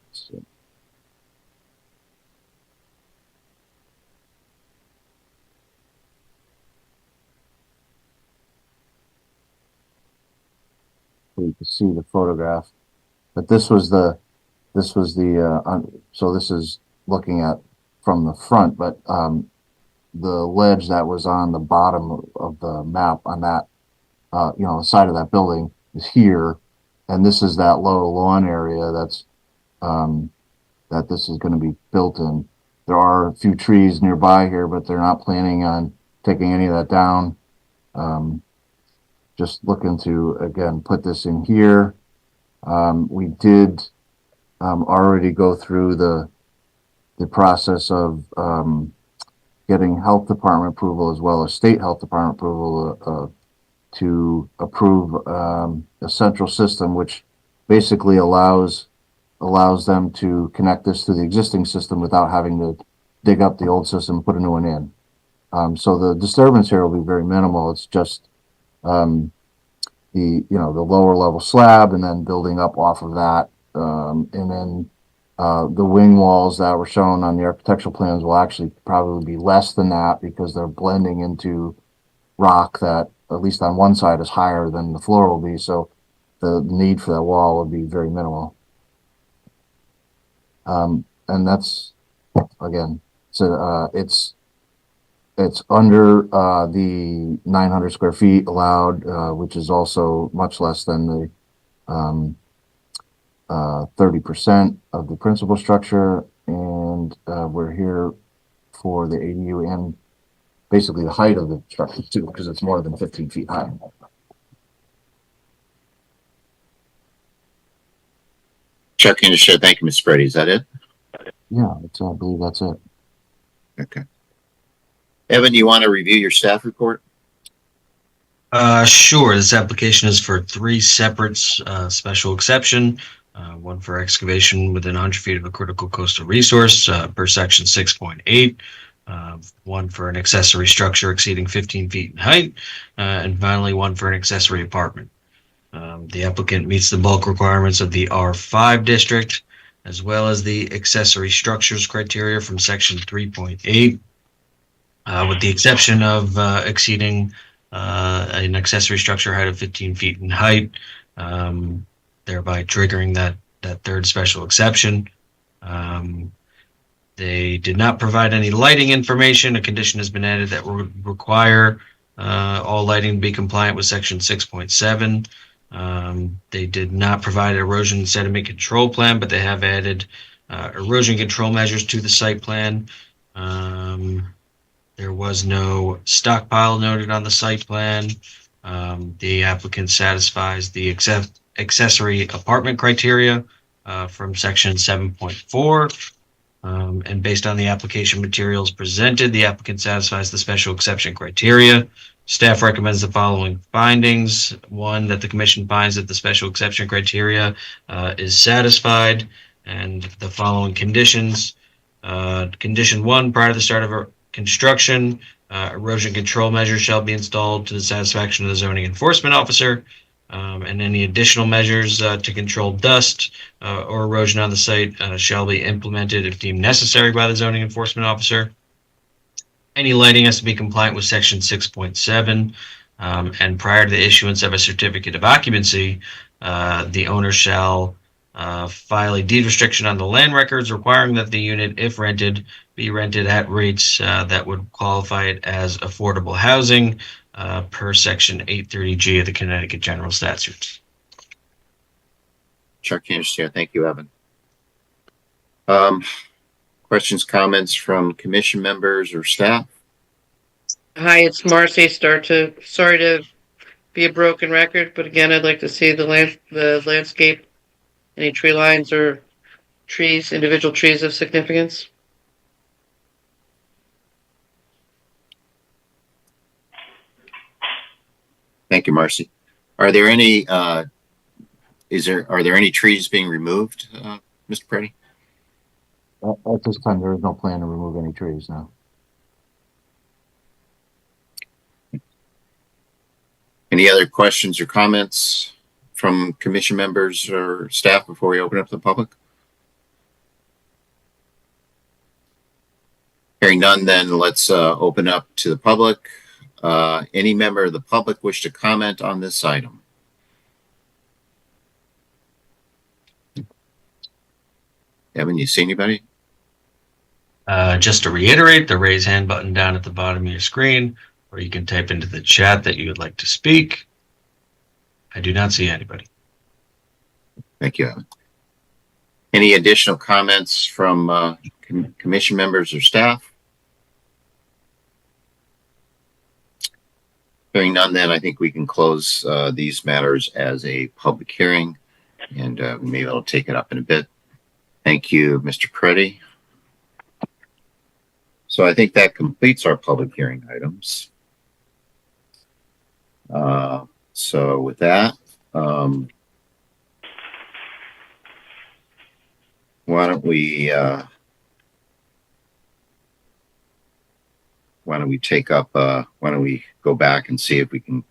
Let's see. So you can see the photograph, but this was the so this is looking at from the front, but the ledge that was on the bottom of the map on that the side of that building is here, and this is that low lawn area that's that this is going to be built in. There are a few trees nearby here, but they're not planning on taking any of that down. Just looking to, again, put this in here. We did already go through the the process of getting health department approval as well as state health department approval to approve a central system, which basically allows them to connect this to the existing system without having to dig up the old system and put a new one in. So the disturbance here will be very minimal. It's just the lower level slab and then building up off of that. And then the wing walls that were shown on the architectural plans will actually probably be less than that because they're blending into rock that, at least on one side, is higher than the floor will be. So the need for that wall would be very minimal. And that's, again, so it's under the 900 square feet allowed, which is also much less than the 30% of the principal structure. And we're here for the ADU and basically the height of the structure too, because it's more than 15 feet high. Chuck Anderson, thank you, Mr. Brady. Is that it? Yeah, I believe that's it. Okay. Evan, you want to review your staff report? Sure. This application is for 3 separate special exception. One for excavation within 100 feet of a critical coastal resource per section 6.8. One for an accessory structure exceeding 15 feet in height. And finally, one for an accessory apartment. The applicant meets the bulk requirements of the R5 district, as well as the accessory structures criteria from section 3.8. With the exception of exceeding an accessory structure height of 15 feet in height, thereby triggering that third special exception. They did not provide any lighting information. A condition has been added that would require all lighting to be compliant with section 6.7. They did not provide an erosion and sediment control plan, but they have added erosion control measures to the site plan. There was no stockpile noted on the site plan. The applicant satisfies the accessory apartment criteria from section 7.4. And based on the application materials presented, the applicant satisfies the special exception criteria. Staff recommends the following findings. 1, that the commission finds that the special exception criteria is satisfied, and the following conditions. Condition 1, prior to the start of construction, erosion control measures shall be installed to the satisfaction of the zoning enforcement officer, and any additional measures to control dust or erosion on the site shall be implemented if deemed necessary by the zoning enforcement officer. Any lighting has to be compliant with section 6.7, and prior to the issuance of a certificate of occupancy, the owner shall file a deed restriction on the land records requiring that the unit, if rented, be rented at rates that would qualify it as affordable housing per section 830G of the Connecticut General Statutes. Chuck Anderson, thank you, Evan. Questions, comments from commission members or staff? Hi, it's Marcy. Sorry to be a broken record, but again, I'd like to see the landscape, any tree lines or trees, individual trees of significance. Thank you, Marcy. Are there any trees being removed, Mr. Preddy? At this time, there is no plan to remove any trees now. Any other questions or comments from commission members or staff before we open up to the public? Hearing none, then let's open up to the public. Any member of the public wish to comment on this item? Evan, you see anybody? Just to reiterate, the raise hand button down at the bottom of your screen, or you can type into the chat that you would like to speak. I do not see anybody. Thank you, Evan. Any additional comments from commission members or staff? Hearing none, then I think we can close these matters as a public hearing, and maybe I'll take it up in a bit. Thank you, Mr. Preddy. So I think that completes our public hearing items. So with that, why don't we take up, why don't we go back and see if we can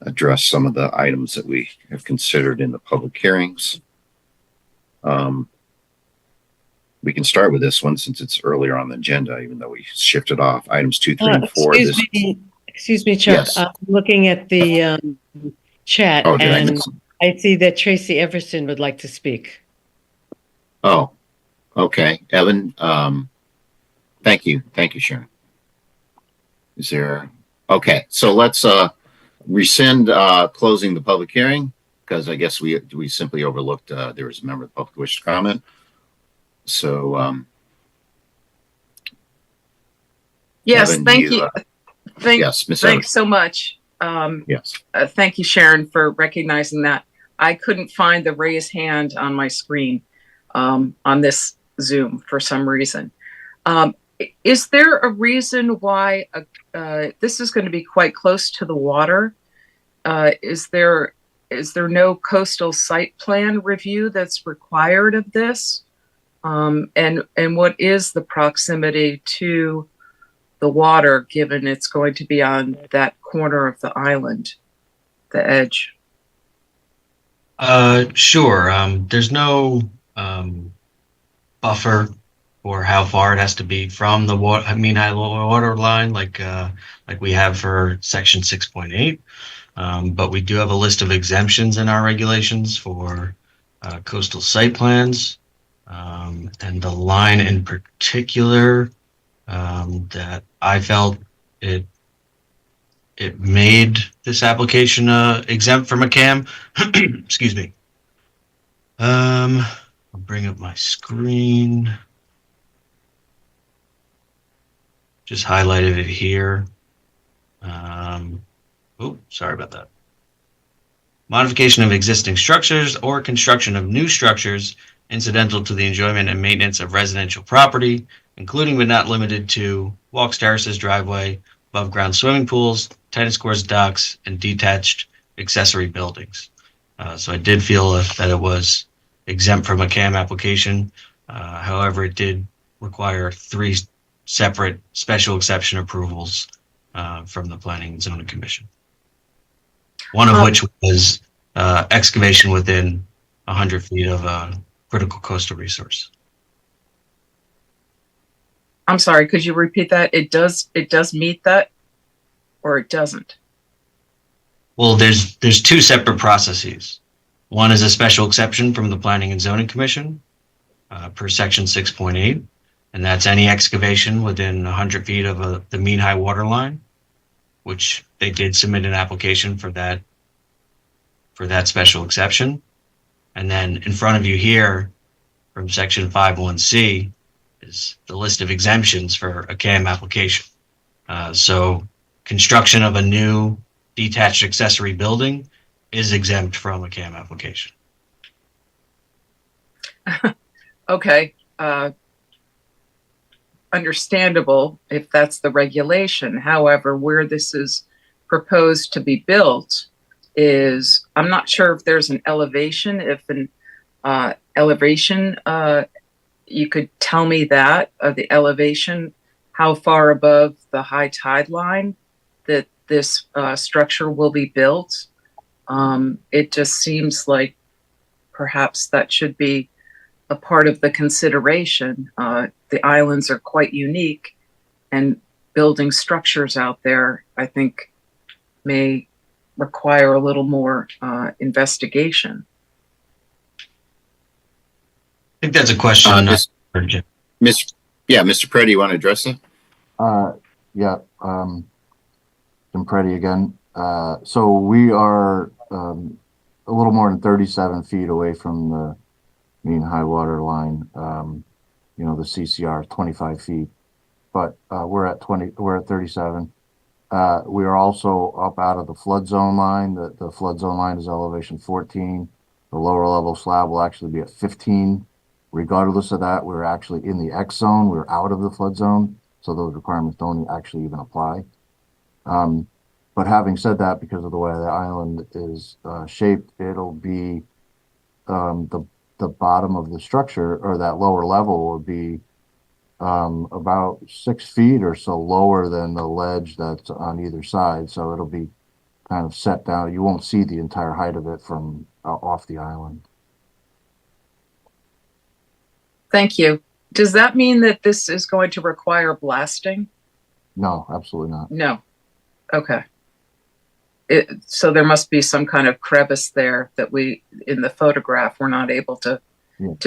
address some of the items that we have considered in the public hearings. We can start with this one since it's earlier on the agenda, even though we shifted off items 2, 3, and 4. Excuse me, Chuck. Yes. I'm looking at the chat Oh, did I and miss? I see that Tracy Everson would like to speak. Oh, okay. Evan, thank you. Thank you, Sharon. Is there, okay, so let's rescind closing the public hearing because I guess we simply overlooked there was a member of the public who wished to comment. So yes, Evan, thank you. Yes, Ms. Evans. Thanks so much. Yes. Thank you, Sharon, for recognizing that. I couldn't find the raise hand on my screen on this Zoom for some reason. Is there a reason why this is going to be quite close to the water? Is there no coastal site plan review that's required of this? And what is the proximity to the water, given it's going to be on that corner of the island, the edge? Sure. There's no buffer for how far it has to be from the high water line, like we have for section 6.8. But we do have a list of exemptions in our regulations for coastal site plans. And the line in particular that I felt it made this application exempt from a CAM. Excuse me. I'll bring up my screen. Just highlighted it here. Oh, sorry about that. Modification of existing structures or construction of new structures incidental to the enjoyment and maintenance of residential property, including but not limited to walks, terraces, driveway, above ground swimming pools, tennis courts, docks, and detached accessory buildings. So I did feel that it was exempt from a CAM application. However, it did require 3 separate special exception approvals from the Planning and Zoning Commission. One of which was excavation within 100 feet of a critical coastal resource. I'm sorry, could you repeat that? It does meet that, or it doesn't? Well, there's 2 separate processes. One is a special exception from the Planning and Zoning Commission per section 6.8, and that's any excavation within 100 feet of the mean high water line, which they did submit an application for that special exception. And then in front of you here from section 5.1c is the list of exemptions for a CAM application. So construction of a new detached accessory building is exempt from a CAM application. Okay. Understandable if that's the regulation. However, where this is proposed to be built is, I'm not sure if there's an elevation. If an elevation, you could tell me that, the elevation, how far above the high tide line that this structure will be built. It just seems like perhaps that should be a part of the consideration. The islands are quite unique, and building structures out there, I think, may require a little more investigation. I think that's a question. Mr. Preddy, you want to address it? Yeah, Jim Preddy again. So we are a little more than 37 feet away from the mean high water line. You know, the CCR is 25 feet, but we're at 37. We are also up out of the flood zone line. The flood zone line is elevation 14. The lower level slab will actually be at 15. Regardless of that, we're actually in the X zone. We're out of the flood zone. so those requirements don't actually even apply. But having said that, because of the way the island is shaped, it'll be the bottom of the structure, or that lower level will be about 6 feet or so lower than the ledge that's on either side. So it'll be kind of set down. You won't see the entire height of it from off the island. Thank you. Does that mean that this is going to require blasting? No, absolutely not. No. Okay. So there must be some kind of crevice there that we, in the photograph, we're not able to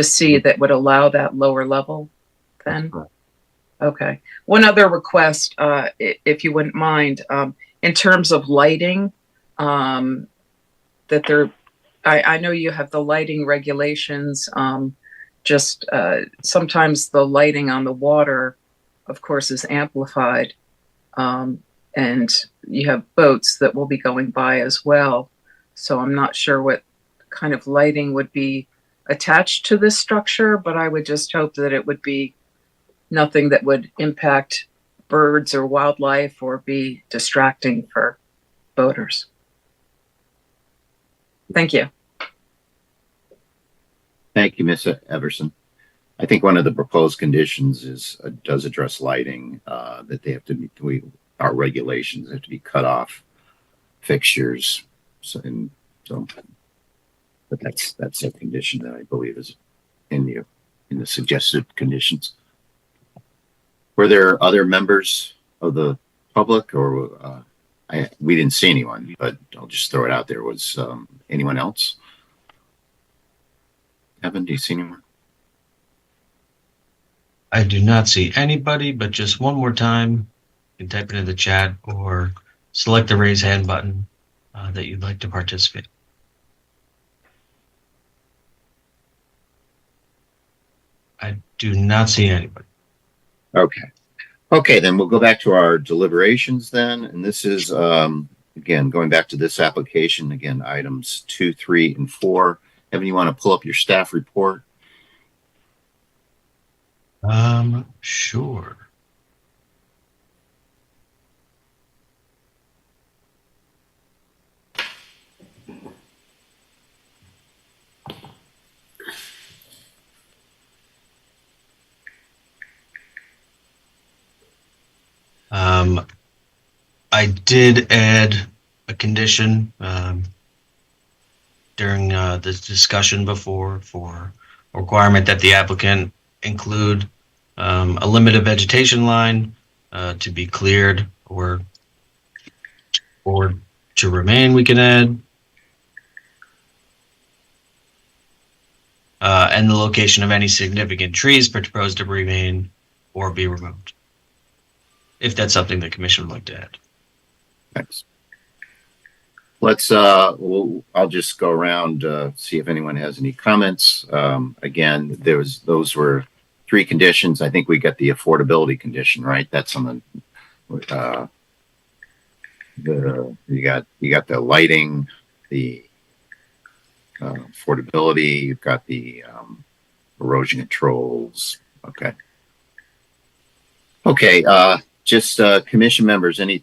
see that would allow that lower level then? Okay. One other request, if you wouldn't mind, in terms of lighting, I know you have the lighting regulations, just sometimes the lighting on the water, of course, is amplified. And you have boats that will be going by as well. So I'm not sure what kind of lighting would be attached to this structure, but I would just hope that it would be nothing that would impact birds or wildlife or be distracting for boaters. Thank you. Thank you, Ms. Everson. I think one of the proposed conditions is does address lighting, that they have to be, our regulations have to be cut off fixtures. So, but that's a condition that I believe is in the suggested conditions. Were there other members of the public, or we didn't see anyone, but I'll just throw it out there. Was anyone else? Evan, do you see anyone? I do not see anybody, but just one more time, you can type it in the chat or select the raise hand button that you'd like to participate. I do not see anybody. Okay. Okay, then we'll go back to our deliberations then. And this is, again, going back to this application, again, items 2, 3, and 4. Evan, you want to pull up your staff report? Sure. I did add a condition during the discussion before for a requirement that the applicant include a limited vegetation line to be cleared or to remain. We can add and the location of any significant trees proposed to remain or be removed, if that's something the commission would like to add. Thanks. Let's, I'll just go around, see if anyone has any comments. Again, those were 3 conditions. I think we got the affordability condition, right? That's on you got the lighting, the affordability, you've got the erosion controls. Okay. Okay. Just commission members, any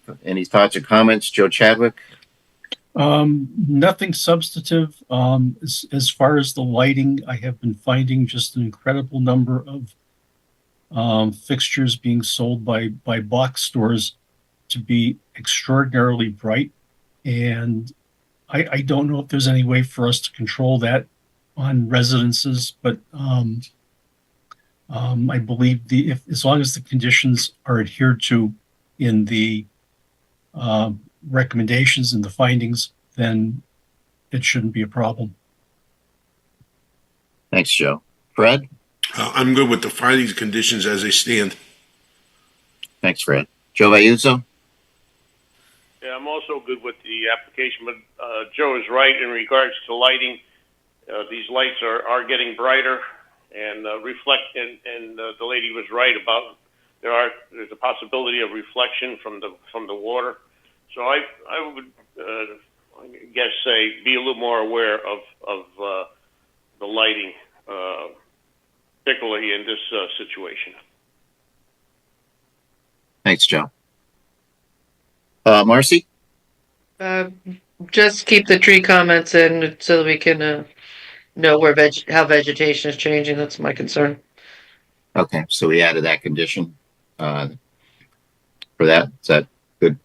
thoughts or comments? Joe Chadwick? Nothing substantive. As far as the lighting, I have been finding just an incredible number of fixtures being sold by box stores to be extraordinarily bright. And I don't know if there's any way for us to control that on residences, but I believe as long as the conditions are adhered to in the recommendations and the findings, then it shouldn't be a problem. Thanks, Joe. Fred? I'm good with the findings and conditions as they stand. Thanks, Fred. Joe Vayuzo? Yeah, I'm also good with the application, but Joe is right in regards to lighting. These lights are getting brighter and reflect, and the lady was right about there's a possibility of reflection from the water. So I would I guess say be a little more aware of the lighting, particularly in this situation. Thanks, Joe. Marcy? Just keep the tree comments in so that we can know how vegetation is changing. That's my concern. Okay, so we added that condition for that. Is that good?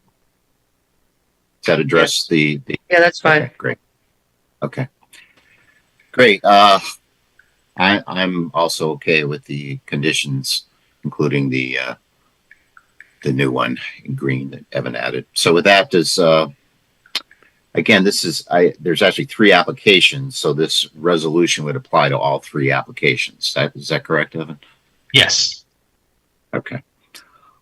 Does that address the? Yeah, that's fine. Okay, great. Okay, great. I'm also okay with the conditions, including the new one in green that Evan added. So with that, again, there's actually 3 applications, so this resolution would apply to all 3 applications. Is that correct, Evan? Yes. Okay.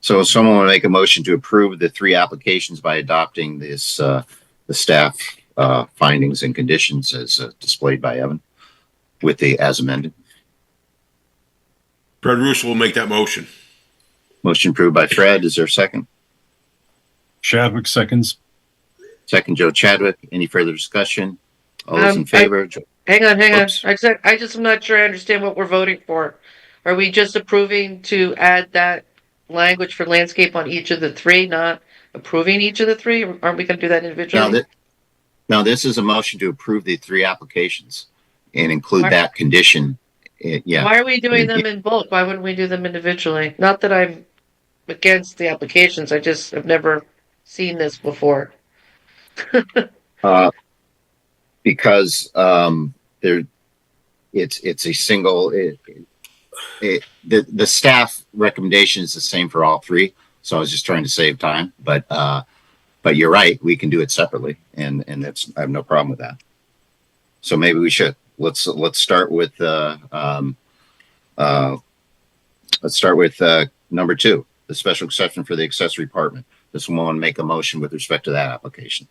So someone will make a motion to approve the 3 applications by adopting this the staff findings and conditions as displayed by Evan with the as amended. Fred Russo will make that motion. Motion approved by Fred. Is there a second? Chadwick seconds. Second, Joe Chadwick. Any further discussion? All those in favor? Hang on. Oops. I just am not sure I understand what we're voting for. Are we just approving to add that language for landscape on each of the 3, not approving each of the 3? Aren't we going to do that individually? Now, this is a motion to approve the 3 applications and include that condition. Yeah. Why are we doing them in bulk? Why wouldn't we do them individually? Not that I'm against the applications. I just have never seen this before. Because it's a single. The staff recommendation is the same for all 3. So I was just trying to save time, but you're right. We can do it separately, and I have no problem with that. So maybe we should let's start with number 2, the special exception for the accessory apartment. This one will make a motion with respect to that application.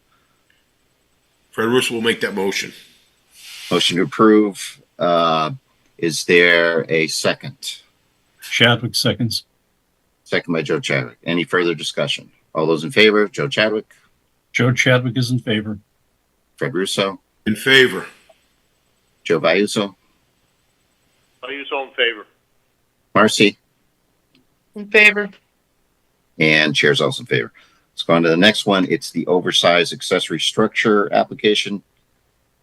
Fred Russo will make that motion. Motion to approve. Is there a second? Chadwick seconds. Second by Joe Chadwick. Any further discussion? All those in favor? Joe Chadwick. Joe Chadwick is in favor. Fred Russo. In favor. Joe Vayuso. Vayuso in favor. Marcy. In favor. And chair's also in favor. Let's go on to the next one. It's the oversized accessory structure application.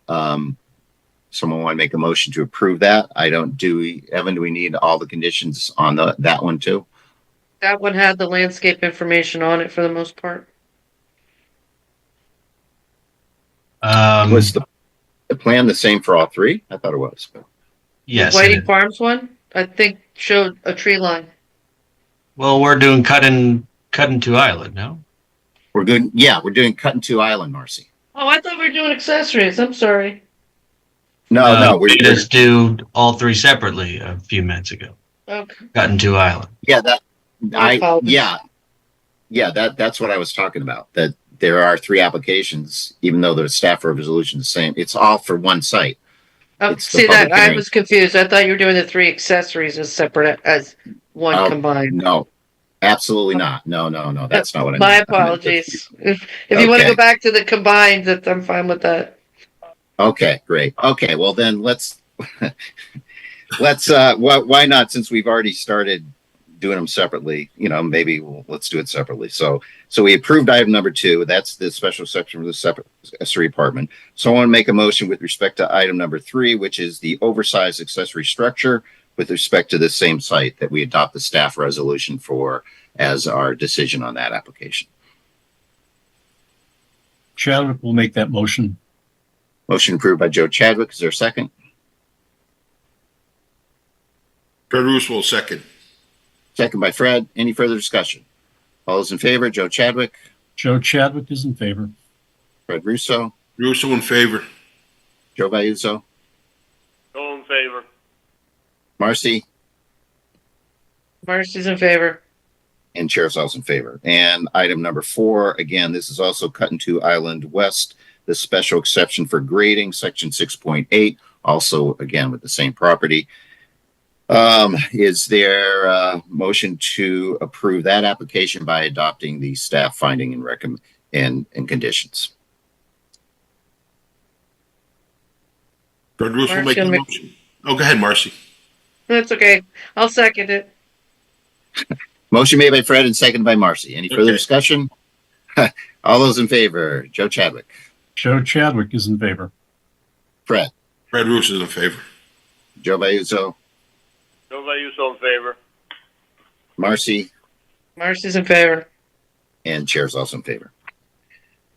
Someone want to make a motion to approve that? Evan, do we need all the conditions on that one too? That one had the landscape information on it for the most part. Was the plan the same for all 3? I thought it was. Yes. Whiting Farms one, I think, showed a tree line. Well, we're doing cut to island, no? We're good. Yeah, we're doing cut into island, Marcy. Oh, I thought we were doing accessories. I'm sorry. No, we just do all 3 separately a few minutes ago. Okay. Cut to island. Yeah, that's what I was talking about. That there are 3 applications, even though the staff resolution is the same. It's all for one site. See that I was confused. I thought you were doing the 3 accessories as separate as one combined. No, absolutely not. No. That's not what I meant. My apologies. If you want to go back to the combined, I'm fine with that. Okay, great. Okay, well then let's why not, since we've already started doing them separately, maybe let's do it separately. So we approved item number 2. That's the special section for the separate accessory apartment. So I want to make a motion with respect to item number 3, which is the oversized accessory structure with respect to the same site that we adopt the staff resolution for as our decision on that application. Chadwick will make that motion. Motion approved by Joe Chadwick. Is there a second? Fred Russo will second. Second by Fred. Any further discussion? All those in favor? Joe Chadwick. Joe Chadwick is in favor. Fred Russo. Russo in favor. Joe Vayuso. Joe in favor. Marcy. Marcy's in favor. And chair's also in favor. And item number 4, again, this is also cut into Island West, the special exception for grading, section 6.8, also again with the same property. Is there a motion to approve that application by adopting the staff finding and recommend and conditions? Fred Russo will make the motion. Oh, go ahead, Marcy. That's okay. I'll second it. Motion made by Fred and seconded by Marcy. Any further discussion? All those in favor, Joe Chadwick. Joe Chadwick is in favor. Fred. Fred Roos is in favor. Joe Vayuso. Joe Vayuso in favor. Marcy. Marcy's in favor. And chair's also in favor.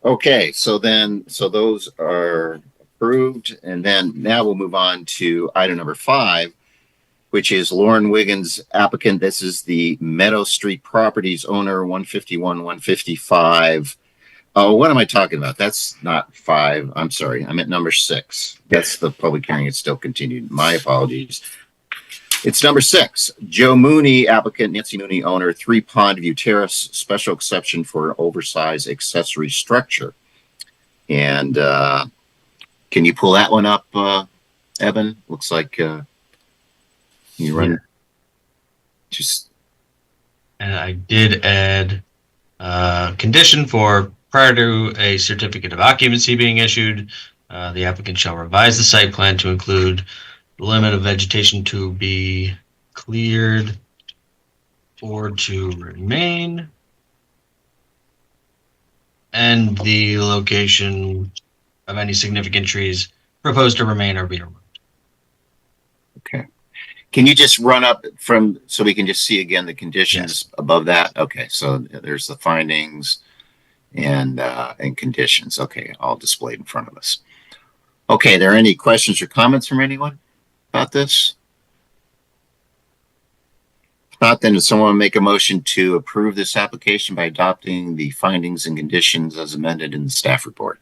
Okay, so those are approved. And then now we'll move on to item number 5, which is Lauren Wiggins applicant. This is the Meadow Street Properties owner, 151, 155. Oh, what am I talking about? That's not 5. I'm sorry. I'm at number 6. That's the public hearing. It's still continued. My apologies. It's number 6. Joe Mooney, applicant, Nancy Mooney, owner, 3 Pondview Terrace, special exception for an oversized accessory structure. And can you pull that one up, Evan? Looks like you run. Just. And I did add condition for prior to a certificate of occupancy being issued, the applicant shall revise the site plan to include the limit of vegetation to be cleared or to remain, and the location of any significant trees proposed to remain or be removed. Okay. Can you just run up from, so we can just see again the conditions above that? Okay, so there's the findings and conditions. Okay, all displayed in front of us. Okay, are there any questions or comments from anyone about this? If not, then does someone make a motion to approve this application by adopting the findings and conditions as amended in the staff report?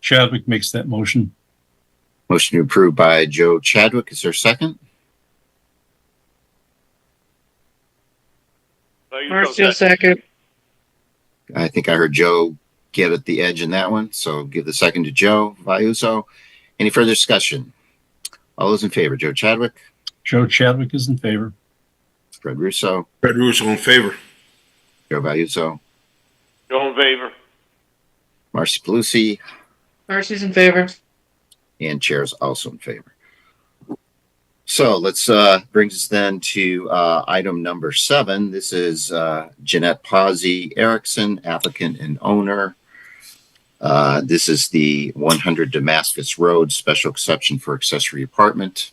Chadwick makes that motion. Motion to approve by Joe Chadwick. Is there a second? Marcy, second. I think I heard Joe get at the edge in that one, so give the second to Joe Vayuso. Any further discussion? All those in favor, Joe Chadwick. Joe Chadwick is in favor. Fred Russo. Fred Russo in favor. Joe Vayuso. Joe in favor. Marcy Pelusi. Marcy's in favor. And chair's also in favor. So let's brings us then to item number 7. This is Jeanette Pazzi Erickson, applicant and owner. This is the 100 Damascus Road special exception for accessory apartment.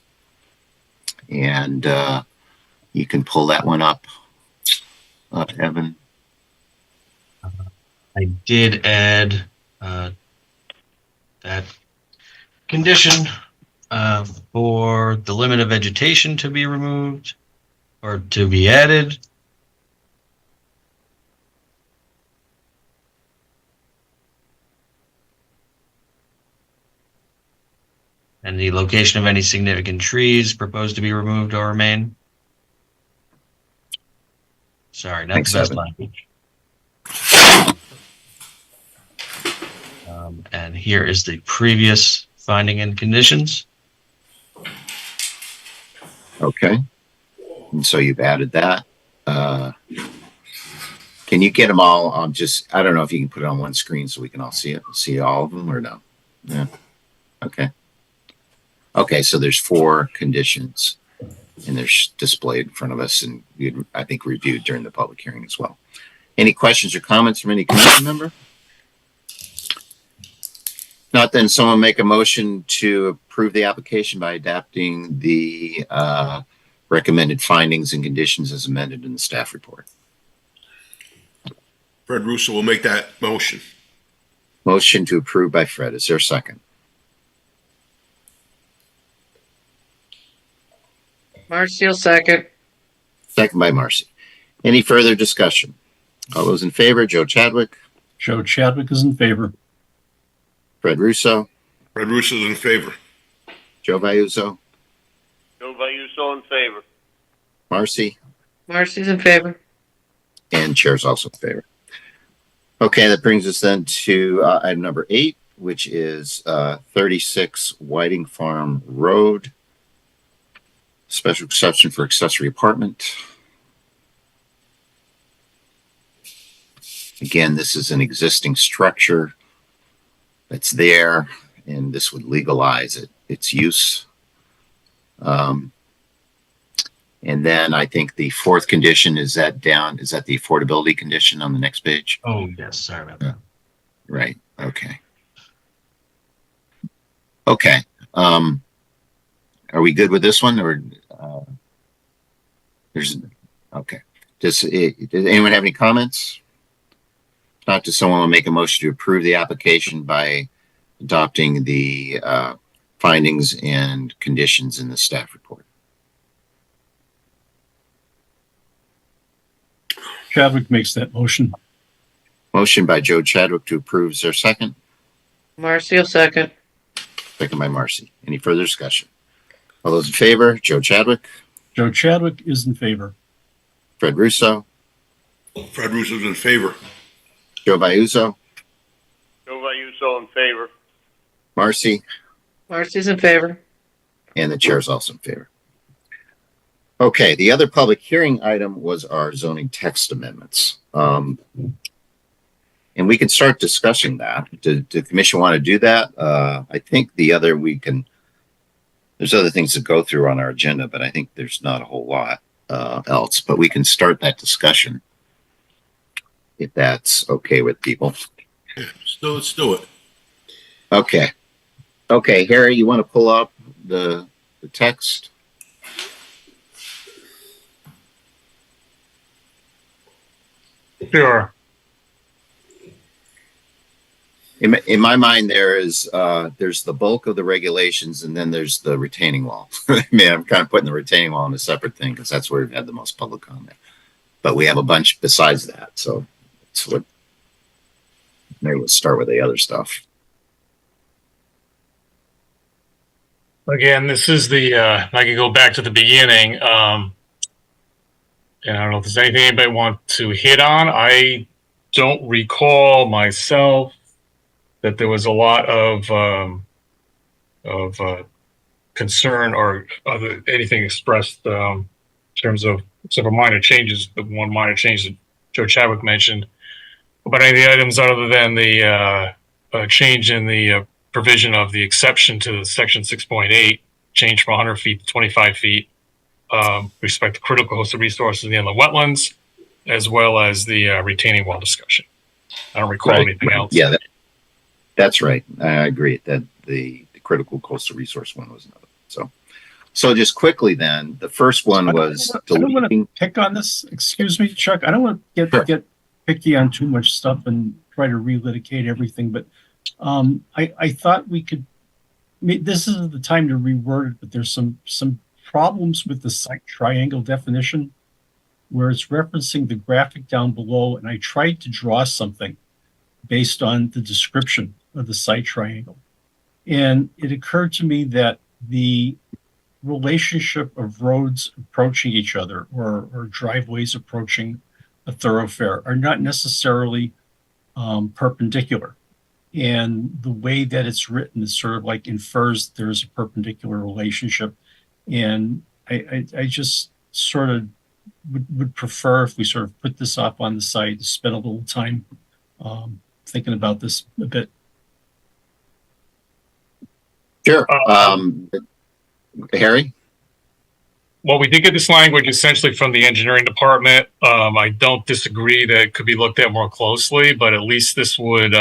And you can pull that one up, Evan. I did add that condition for the limit of vegetation to be removed or to be added. And the location of any significant trees proposed to be removed or remain. Sorry, not the best language. And here is the previous finding and conditions. Okay. And so you've added that. Can you get them all on just, I don't know if you can put it on one screen so we can all see it, see all of them or no? Yeah. Okay. Okay, so there's 4 conditions and they're displayed in front of us and we I think reviewed during the public hearing as well. Any questions or comments from any commission member? Not then someone make a motion to approve the application by adapting the recommended findings and conditions as amended in the staff report. Fred Russo will make that motion. Motion to approve by Fred. Is there a second? Marcy, second. Second by Marcy. Any further discussion? All those in favor, Joe Chadwick. Joe Chadwick is in favor. Fred Russo. Fred Russo is in favor. Joe Vayuso. Joe Vayuso in favor. Marcy. Marcy's in favor. And chair's also in favor. Okay, that brings us then to item number 8, which is 36 Whiting Farm Road. Special exception for accessory apartment. Again, this is an existing structure that's there, and this would legalize its use. And then I think the fourth condition is that the affordability condition on the next page? Oh, yes. Sorry about that. Right. Okay. Okay. Are we good with this one, or okay? Does anyone have any comments? If not, does someone want to make a motion to approve the application by adopting the findings and conditions in the staff report? Chadwick makes that motion. Motion by Joe Chadwick to approve. Is there a second? Marcy will second. Second by Marcy. Any further discussion? All those in favor? Joe Chadwick. Joe Chadwick is in favor. Fred Russo. Fred Russo's in favor. Joe Vayuso. Joe Vayuso in favor. Marcy. Marcy's in favor. And the chair is also in favor. Okay, the other public hearing item was our zoning text amendments. And we can start discussing that. Does the commission want to do that? I think there's other things to go through on our agenda, but I think there's not a whole lot else. But we can start that discussion if that's okay with people. Yeah, let's do it. Okay. Okay, Harry, you want to pull up the text? Sure. In my mind, there's the bulk of the regulations, and then there's the retaining wall. I mean, I'm kind of putting the retaining wall in a separate thing because that's where we've had the most public comment. But we have a bunch besides that, so maybe we'll start with the other stuff. Again, this is I can go back to the beginning. And I don't know if there's anything anybody want to hit on. I don't recall myself that there was a lot of concern or anything expressed in terms of, except for minor changes, the one minor change that Joe Chadwick mentioned, about any of the items other than the change in the provision of the exception to section 6.8, change from 100 feet to 25 feet, respect to critical coastal resources in the inland wetlands, as well as the retaining wall discussion. I don't recall anything else. Yeah, that's right. I agree that the critical coastal resource one was another. So just quickly then, the first one was I don't want to pick on this. Excuse me, Chuck. I don't want to get picky on too much stuff and try to relitigate everything, but I thought we could. This isn't the time to reword it, but there's some problems with the site triangle definition where it's referencing the graphic down below, and I tried to draw something based on the description of the site triangle. And it occurred to me that the relationship of roads approaching each other or driveways approaching a thoroughfare are not necessarily perpendicular. And the way that it's written is sort of like infers there's a perpendicular relationship. And I just sort of would prefer if we sort of put this up on the site, spend a little time thinking about this a bit. Sure. Harry? Well, we did get this language essentially from the engineering department. I don't disagree that it could be looked at more closely, but at least this would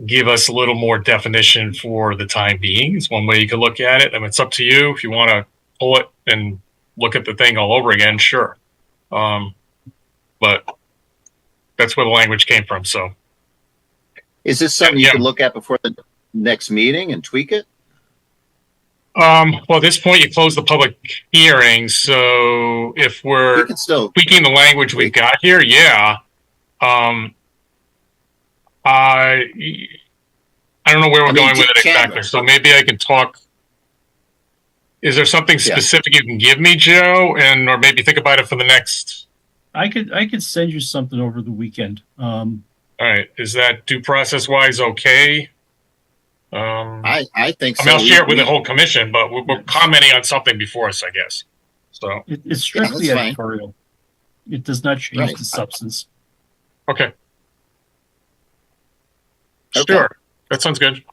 give us a little more definition for the time being. It's one way you could look at it. I mean, it's up to you. If you want to pull it and look at the thing all over again, sure. But that's where the language came from. So, is this something you can look at before the next meeting and tweak it? Well, at this point, you close the public hearing. So if we're tweaking the language we've got here, yeah. I don't know where we're going with it exactly. So maybe I can talk. Is there something specific you can give me, Joe, or maybe think about it for the next? I could send you something over the weekend. All right. Is that due process wise okay? I think so. I mean, I'll share it with the whole commission, but we're commenting on something before us, I guess. So it's strictly editorial. It does not change the substance. Okay. Sure. That sounds good.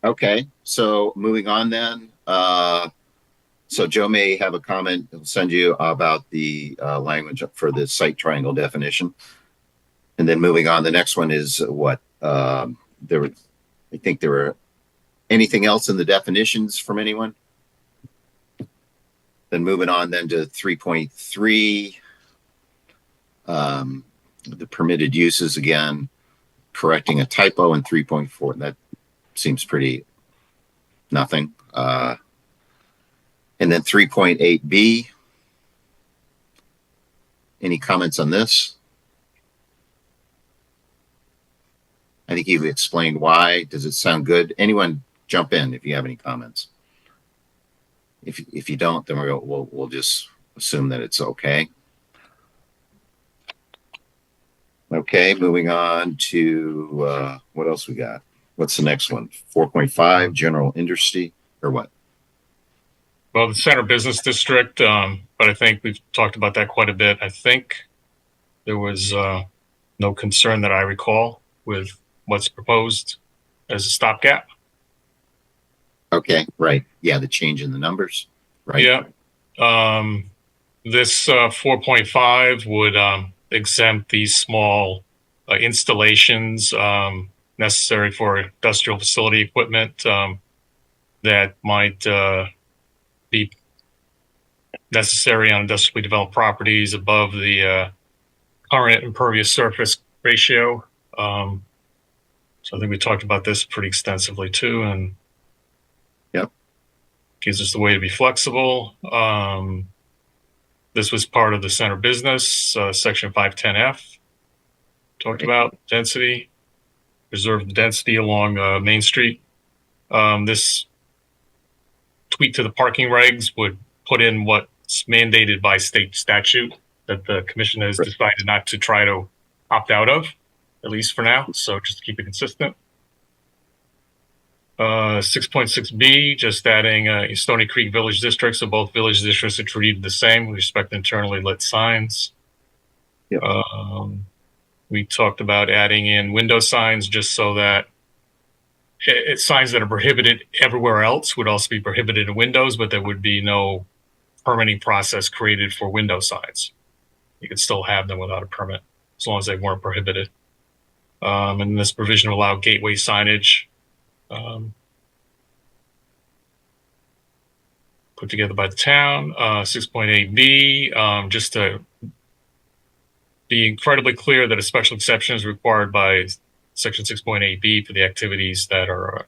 Okay. So moving on then, So Joe may have a comment. He'll send you about the language for the site triangle definition. And then moving on, the next one is what? I think there were anything else in the definitions from anyone? Then moving on then to 3.3, the permitted uses again, correcting a typo in 3.4. That seems pretty nothing. And then 3.8b. Any comments on this? I think you've explained why. Does it sound good? Anyone jump in if you have any comments. If you don't, then we'll just assume that it's okay. Okay, moving on to what else we got? What's the next one? 4.5, general industry, or what? Well, the center business district, but I think we've talked about that quite a bit. I think there was no concern that I recall with what's proposed as a stopgap. Okay, right. Yeah, the change in the numbers, right? Yeah. This 4.5 would exempt these small installations necessary for industrial facility equipment that might be necessary on industrially developed properties above the current impervious surface ratio. So I think we talked about this pretty extensively too, and gives us the way to be flexible. This was part of the center business, section 510F. Talked about density, preserve the density along Main Street. This tweak to the parking regs would put in what's mandated by state statute that the commission has decided not to try to opt out of, at least for now. So just to keep it consistent. 6.6b, just adding Stony Creek Village District, so both village districts are treated the same with respect to internally lit signs. Yep. We talked about adding in window signs just so that signs that are prohibited everywhere else would also be prohibited in windows, but there would be no permitting process created for window signs. You could still have them without a permit as long as they weren't prohibited. And this provision will allow gateway signage put together by the town. 6.8b, just to be incredibly clear that a special exception is required by section 6.8b for the activities that are,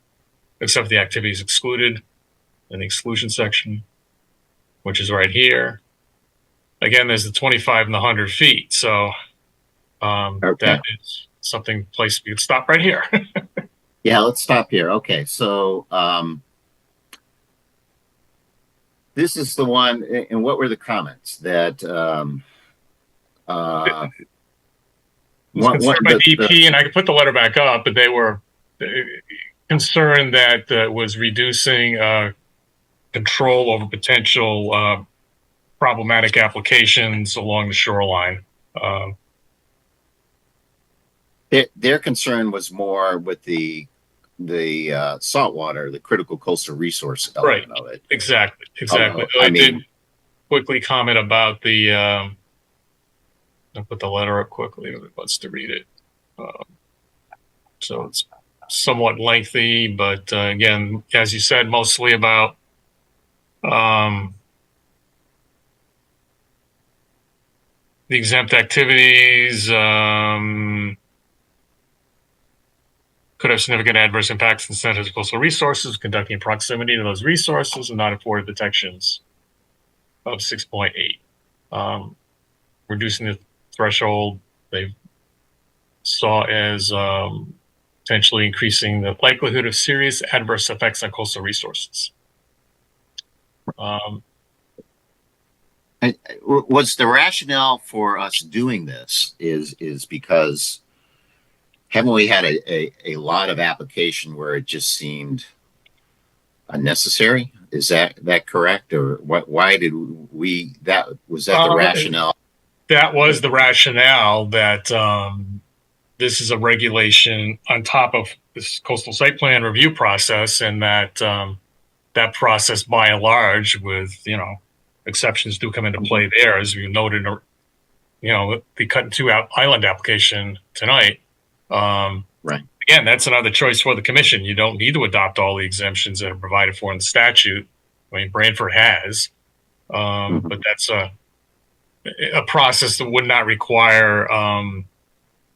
except for the activities excluded in the exclusion section, which is right here. Again, there's the 25 and the 100 feet. So that is something place we could stop right here. Yeah, let's stop here. Okay, so this is the one, and what were the comments that it was concerned by DP, and I could put the letter back up, but they were concerned that it was reducing control over potential problematic applications along the shoreline. Their concern was more with the saltwater, the critical coastal resource element of it. Exactly. I did quickly comment about the. I'll put the letter up quickly if it wants to read it. So it's somewhat lengthy, but again, as you said, mostly about the exempt activities. Could have significant adverse impacts on sensitive coastal resources, conducting in proximity to those resources and not afforded protections of 6.8. Reducing the threshold they saw as potentially increasing the likelihood of serious adverse effects on coastal resources. Was the rationale for us doing this is because haven't we had a lot of application where it just seemed unnecessary? Is that correct? Or why did we, was that the rationale? That was the rationale that this is a regulation on top of this coastal site plan review process, and that that process by and large, with, exceptions do come into play there, as we noted, the cut and two island application tonight. Right. Again, that's another choice for the commission. You don't need to adopt all the exemptions that are provided for in the statute. I mean, Branford has, but that's a process that would not require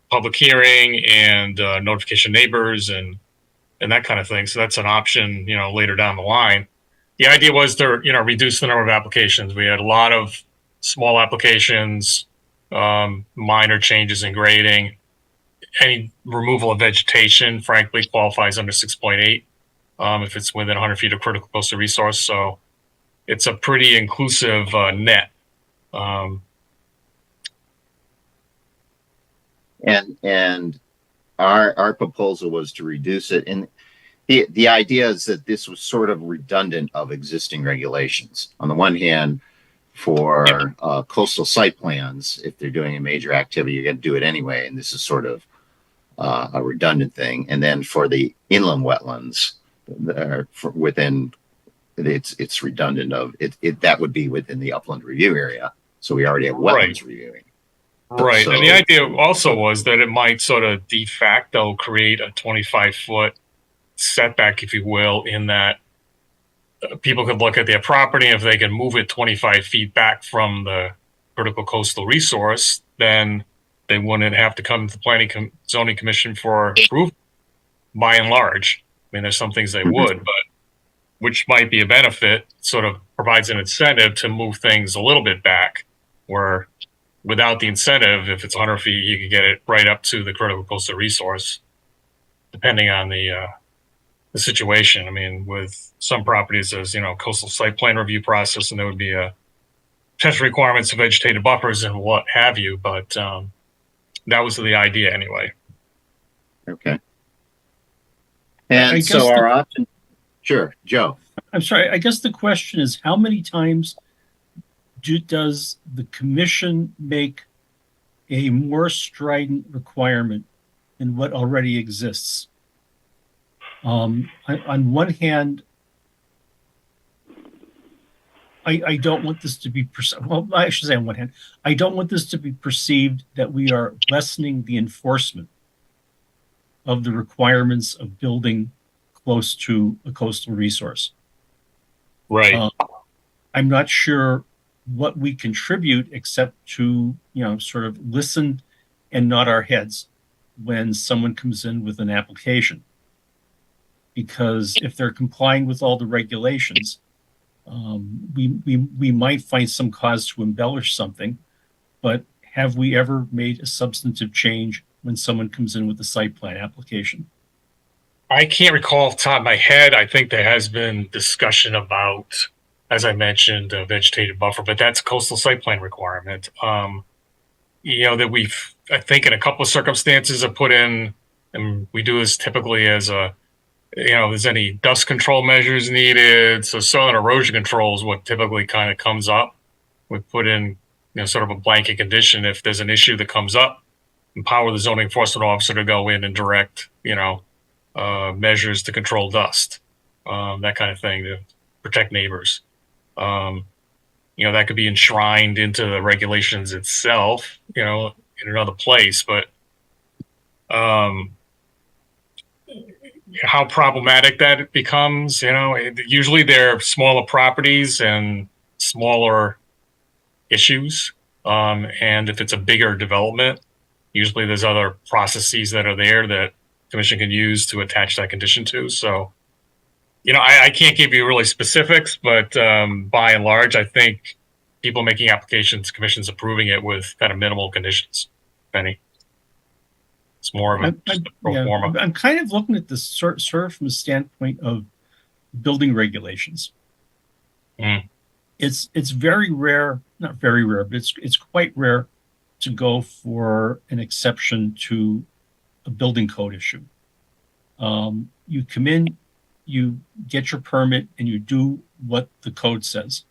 public hearing and notification neighbors and that kind of thing. So that's an option, later down the line. The idea was to, reduce the number of applications. We had a lot of small applications, minor changes in grading. Any removal of vegetation, frankly, qualifies under 6.8 if it's within 100 feet of critical coastal resource. So it's a pretty inclusive net. And our proposal was to reduce it. And the idea is that this was sort of redundant of existing regulations. On the one hand, for coastal site plans, if they're doing a major activity, you're going to do it anyway. And this is sort of a redundant thing. And then for the inland wetlands, within it's redundant of it that would be within the upland review area. So we already have wetlands reviewing. Right. So, and the idea also was that it might sort of de facto create a 25-foot setback, if you will, in that people could look at their property. If they can move it 25 feet back from the critical coastal resource, then they wouldn't have to come to the Planning Zoning Commission for approval, by and large. I mean, there's some things they would, but which might be a benefit, sort of provides an incentive to move things a little bit back, where without the incentive, if it's 100 feet, you can get it right up to the critical coastal resource, depending on the situation. I mean, with some properties, there's, coastal site plan review process, and there would be potential requirements of vegetative buffers and what have you, but that was the idea anyway. Okay. And so our option, sure, Joe. I'm sorry. I guess the question is, how many times does the commission make a more strident requirement than what already exists? On one hand, I don't want this to be well, I should say on one hand, I don't want this to be perceived that we are lessening the enforcement of the requirements of building close to a coastal resource. Right. I'm not sure what we contribute except to, sort of listen and nod our heads when someone comes in with an application. Because if they're complying with all the regulations, we might find some cause to embellish something, but have we ever made a substantive change when someone comes in with a site plan application? I can't recall off the top of my head. I think there has been discussion about, as I mentioned, a vegetative buffer, but that's a coastal site plan requirement. That we've, I think in a couple of circumstances, have put in, and we do this typically as if there's any dust control measures needed. So soil and erosion control is what typically kind of comes up. We put in, sort of a blanket condition. If there's an issue that comes up, empower the zoning enforcement officer to go in and direct, measures to control dust, that kind of thing, to protect neighbors. That could be enshrined into the regulations itself, in another place, but how problematic that becomes, usually they're smaller properties and smaller issues. And if it's a bigger development, usually there's other processes that are there that commission can use to attach that condition to. So, I can't give you really specifics, but by and large, I think people making applications, commission's approving it with kind of minimal conditions, if any. It's more of a pro forma. I'm kind of looking at this sort of from the standpoint of building regulations. It's very rare, not very rare, but it's quite rare to go for an exception to a building code issue. You come in, you get your permit, and you do what the code says.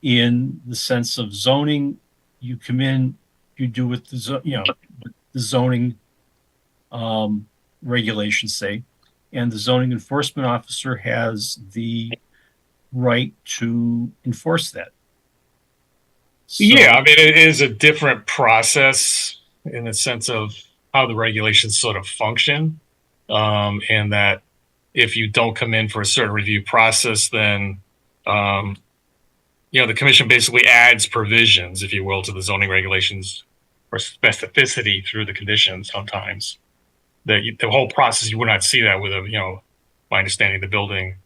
In the sense of zoning, you come in, you do what the zoning regulations say, and the zoning enforcement officer has the right to enforce that. So, Yeah, I mean, it is a different process in the sense of how the regulations sort of function, and that if you don't come in for a certain review process, then the commission basically adds provisions, if you will, to the zoning regulations for specificity through the conditions. Sometimes the whole process, you would not see that with my understanding, the building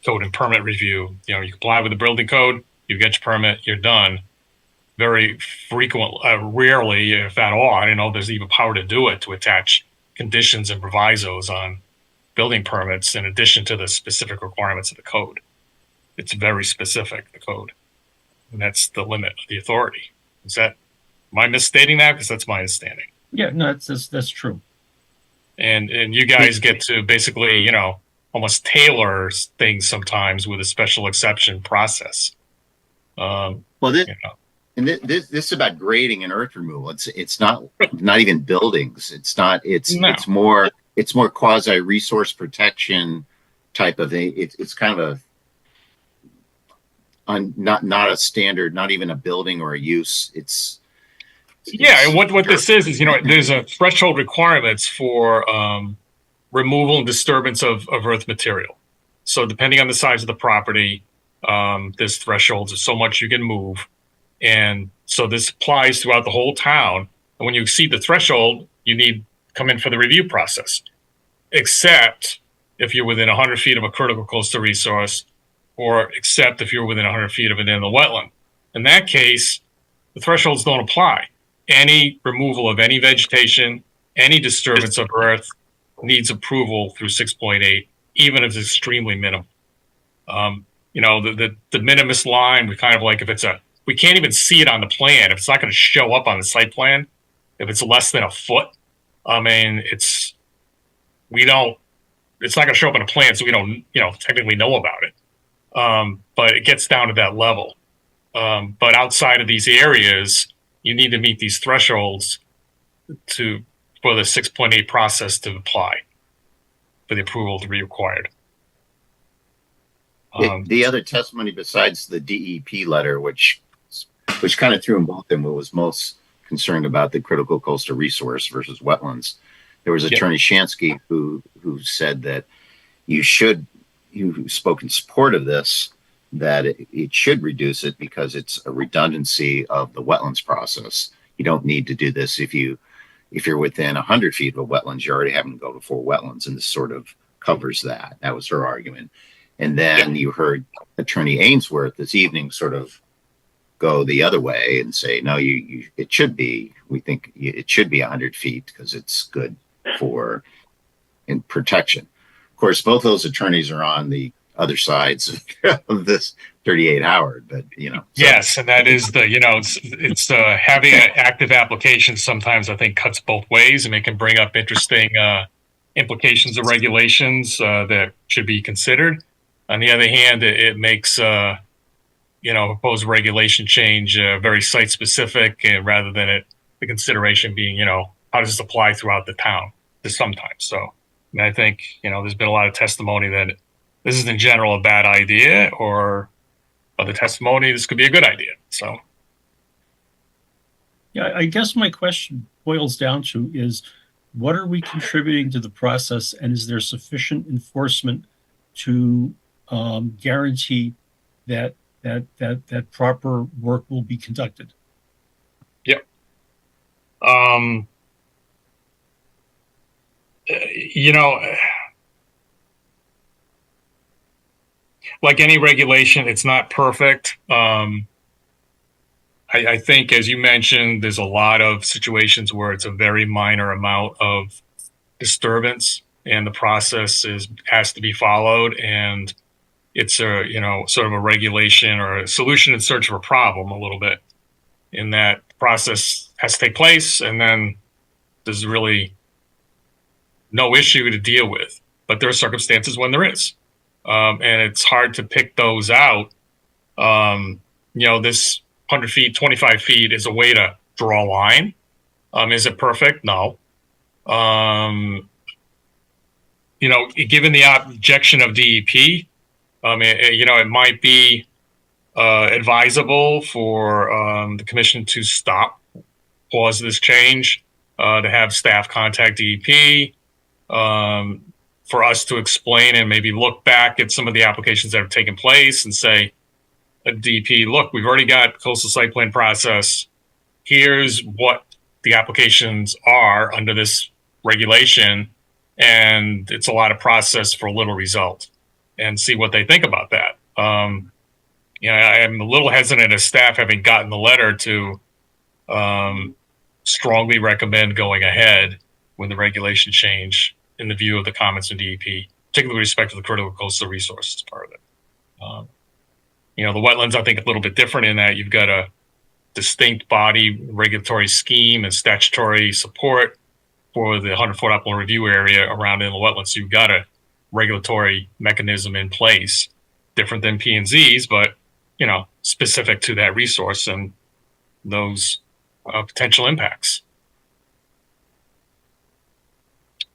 code and permit review. You comply with the building code, you get your permit, you're done. Very frequent, rarely, if at all, I don't know there's even power to do it, to attach conditions and provisos on building permits in addition to the specific requirements of the code. It's very specific, the code, and that's the limit of the authority. Am I misstating that? Because that's my understanding. Yeah, no, that's true. And you guys get to basically, almost tailor things sometimes with a special exception process. And this is about grading and earth removal. It's not even buildings. It's more quasi resource protection type of thing. It's kind of not a standard, not even a building or a use. And what this is there's a threshold requirements for removal and disturbance of earth material. So depending on the size of the property, there's thresholds of so much you can move. And so this applies throughout the whole town. And when you exceed the threshold, you need to come in for the review process, except if you're within 100 feet of a critical coastal resource, or except if you're within 100 feet of an inland wetland. In that case, the thresholds don't apply. Any removal of any vegetation, any disturbance of earth needs approval through 6.8, even if it's extremely minimal. The minimus line, we kind of like, we can't even see it on the plan. If it's not going to show up on the site plan, if it's less than a foot, I mean, it's not going to show up on a plan, so we don't, technically know about it. But it gets down to that level. But outside of these areas, you need to meet these thresholds for the 6.8 process to apply, for the approval to be required. The other testimony besides the DEP letter, which kind of threw them both in, what was most concerned about the critical coastal resource versus wetlands. There was Attorney Shansky who said that you spoke in support of this, that it should reduce it because it's a redundancy of the wetlands process. You don't need to do this if you're within 100 feet of a wetlands, you're already having to go to 4 wetlands, and this sort of covers that. That was her argument. And then you heard Attorney Ainsworth this evening sort of go the other way and say, no, we think it should be 100 feet because it's good for protection. Of course, both those attorneys are on the other sides of this 38 Howard, but yes, and that is it's having an active application sometimes I think cuts both ways, and it can bring up interesting implications of regulations that should be considered. On the other hand, it makes proposed regulation change very site specific, rather than the consideration being how does this apply throughout the town sometimes. So I think there's been a lot of testimony that this is in general a bad idea, or other testimony this could be a good idea. So yeah, I guess my question boils down to is, what are we contributing to the process, and is there sufficient enforcement to guarantee that proper work will be conducted? Yep. Like any regulation, it's not perfect. I think, as you mentioned, there's a lot of situations where it's a very minor amount of disturbance, and the process has to be followed, and it's a sort of a regulation or a solution in search of a problem a little bit. In that process has to take place, and then there's really no issue to deal with. But there are circumstances when there is. And it's hard to pick those out. This 100 feet, 25 feet is a way to draw a line. Is it perfect? No. Given the objection of DEP, It might be advisable for the commission to pause this change, to have staff contact DEP, for us to explain and maybe look back at some of the applications that have taken place and say, DEP, look, we've already got coastal site plan process. Here's what the applications are under this regulation, and it's a lot of process for little result, and see what they think about that. I am a little hesitant as staff, having gotten the letter, to strongly recommend going ahead with the regulation change in the view of the comments from DEP, particularly with respect to the critical coastal resources part of it. The wetlands, I think, a little bit different in that you've got a distinct body regulatory scheme and statutory support for the 100-foot upland review area around inland wetlands. So you've got a regulatory mechanism in place, different than P&Zs, but specific to that resource and those potential impacts.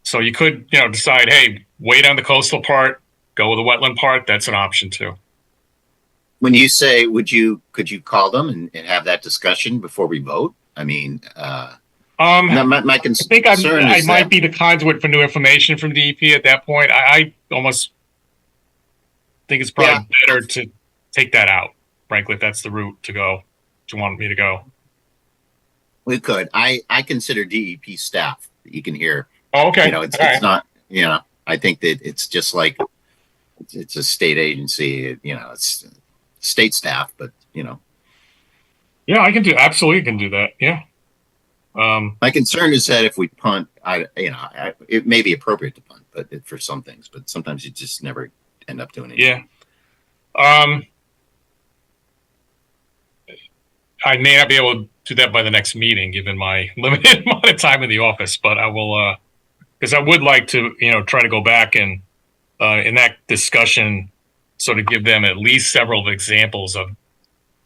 So you could, decide, hey, wait on the coastal part, go with the wetland part. That's an option too. When you say, could you call them and have that discussion before we vote? I mean, my concern I think I is might be the conduit for new information from DEP at that point. I almost think it's probably better to take that out, frankly, if that's the route to go, to want me to go. We could. I consider DEP staff. You can hear. Oh, okay. It's not. I think that it's just like it's a state agency. It's state staff, but Yeah, I can absolutely can do that. Yeah. My concern is that if we punt, it may be appropriate to punt, but for some things, but sometimes you just never end up doing it. Yeah. I may not be able to do that by the next meeting, given my limited amount of time in the office, but I will, because I would like to, try to go back and in that discussion, sort of give them at least several examples of,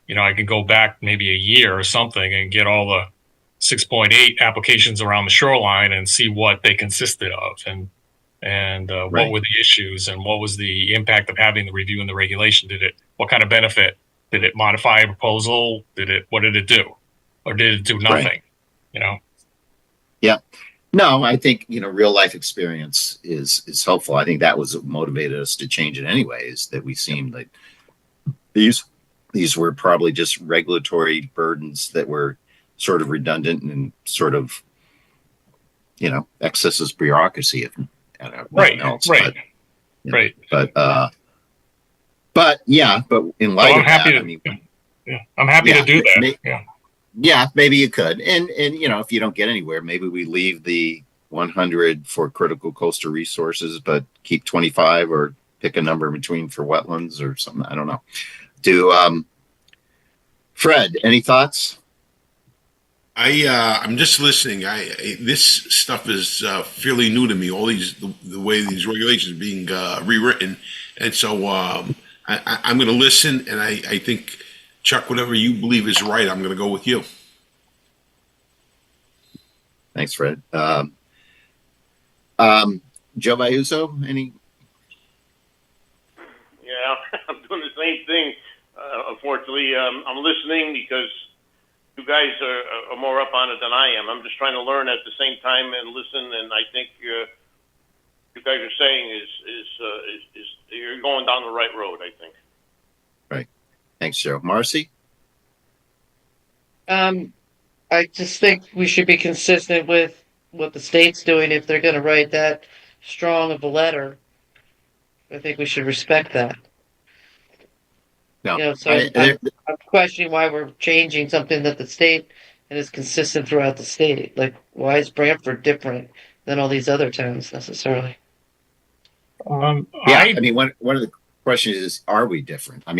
I can go back maybe a year or something and get all the 6.8 applications around the shoreline and see what they consisted of, and what were the issues, and what was the impact of having the review and the regulation. What kind of benefit? Did it modify a proposal? What did it do? Or did it do nothing? Yeah. No, I think, real life experience is helpful. I think that was what motivated us to change it anyways, that we seemed like these were probably just regulatory burdens that were sort of redundant and sort of, excesses bureaucracy. Right. Else, right. But in light of that, I'm happy to do that. Yeah, maybe you could. And if you don't get anywhere, maybe we leave the 100 for critical coastal resources, but keep 25 or pick a number in between for wetlands or something. I don't know. Fred, any thoughts? I'm just listening. This stuff is fairly new to me. All the way these regulations are being rewritten, and so I'm going to listen. And I think, Chuck, whatever you believe is right, I'm going to go with you. Thanks, Fred. Joe Vayuso, any? Yeah, I'm doing the same thing. Unfortunately, I'm listening because you guys are more up on it than I am. I'm just trying to learn at the same time and listen. And I think you guys are saying is you're going down the right road, I think. Right. Thanks, Joe. Marcy? I just think we should be consistent with what the state's doing if they're going to write that strong of a letter. I think we should respect that. No, I'm questioning why we're changing something that the state and is consistent throughout the state. Like, why is Branford different than all these other towns necessarily? One of the questions is, are we different? I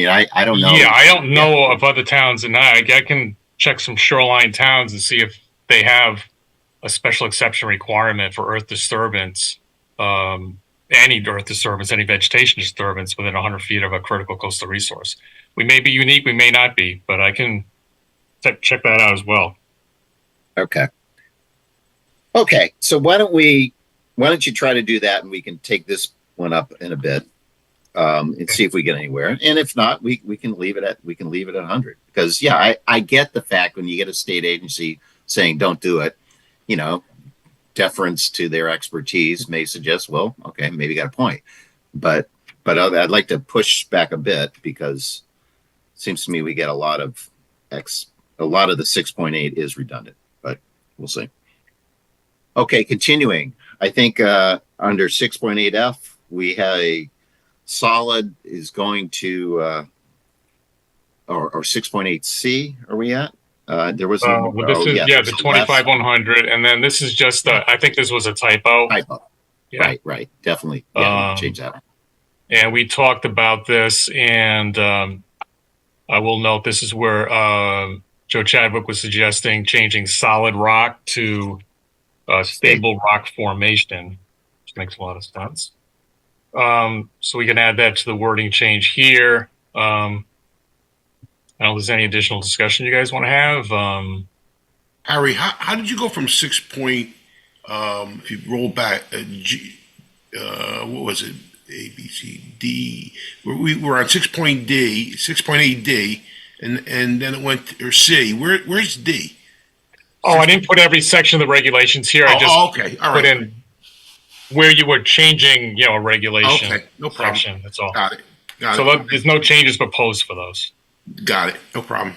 don't know. Yeah, I don't know of other towns, and I can check some shoreline towns and see if they have a special exception requirement for earth disturbance, any earth disturbance, any vegetation disturbance within 100 feet of a critical coastal resource. We may be unique, we may not be, but I can check that out as well. Okay. So why don't you try to do that, and we can take this one up in a bit. and see if we get anywhere. And if not, we can leave it at 100. Because yeah, I get the fact when you get a state agency saying don't do it, you know, deference to their expertise may suggest, well, okay, maybe got a point. But I'd like to push back a bit because it seems to me we get a lot of the 6.8 is redundant, but we'll see. Okay, continuing. I think under 6.8F, we have a solid is going to, or 6.8C, are we at? There was the 25,100, and then this is just I think this was a typo. Yeah. Right, definitely. Yeah, change that one. And we talked about this, and I will note this is where Joe Chadwick was suggesting changing solid rock to stable rock formation, which makes a lot of sense. So we can add that to the wording change here. I don't know if there's any additional discussion you guys want to have. Harry, how did you go from 6 point, if you roll back, what was it? A, B, C, D. We were on 6.8D, and then it went, or C. Where's D? Oh, I didn't put every section of the regulations here. I just okay. All right. Put in where you were changing, a regulation. Okay, no problem. Section, that's all. Got it. There's no changes proposed for those. Got it. No problem.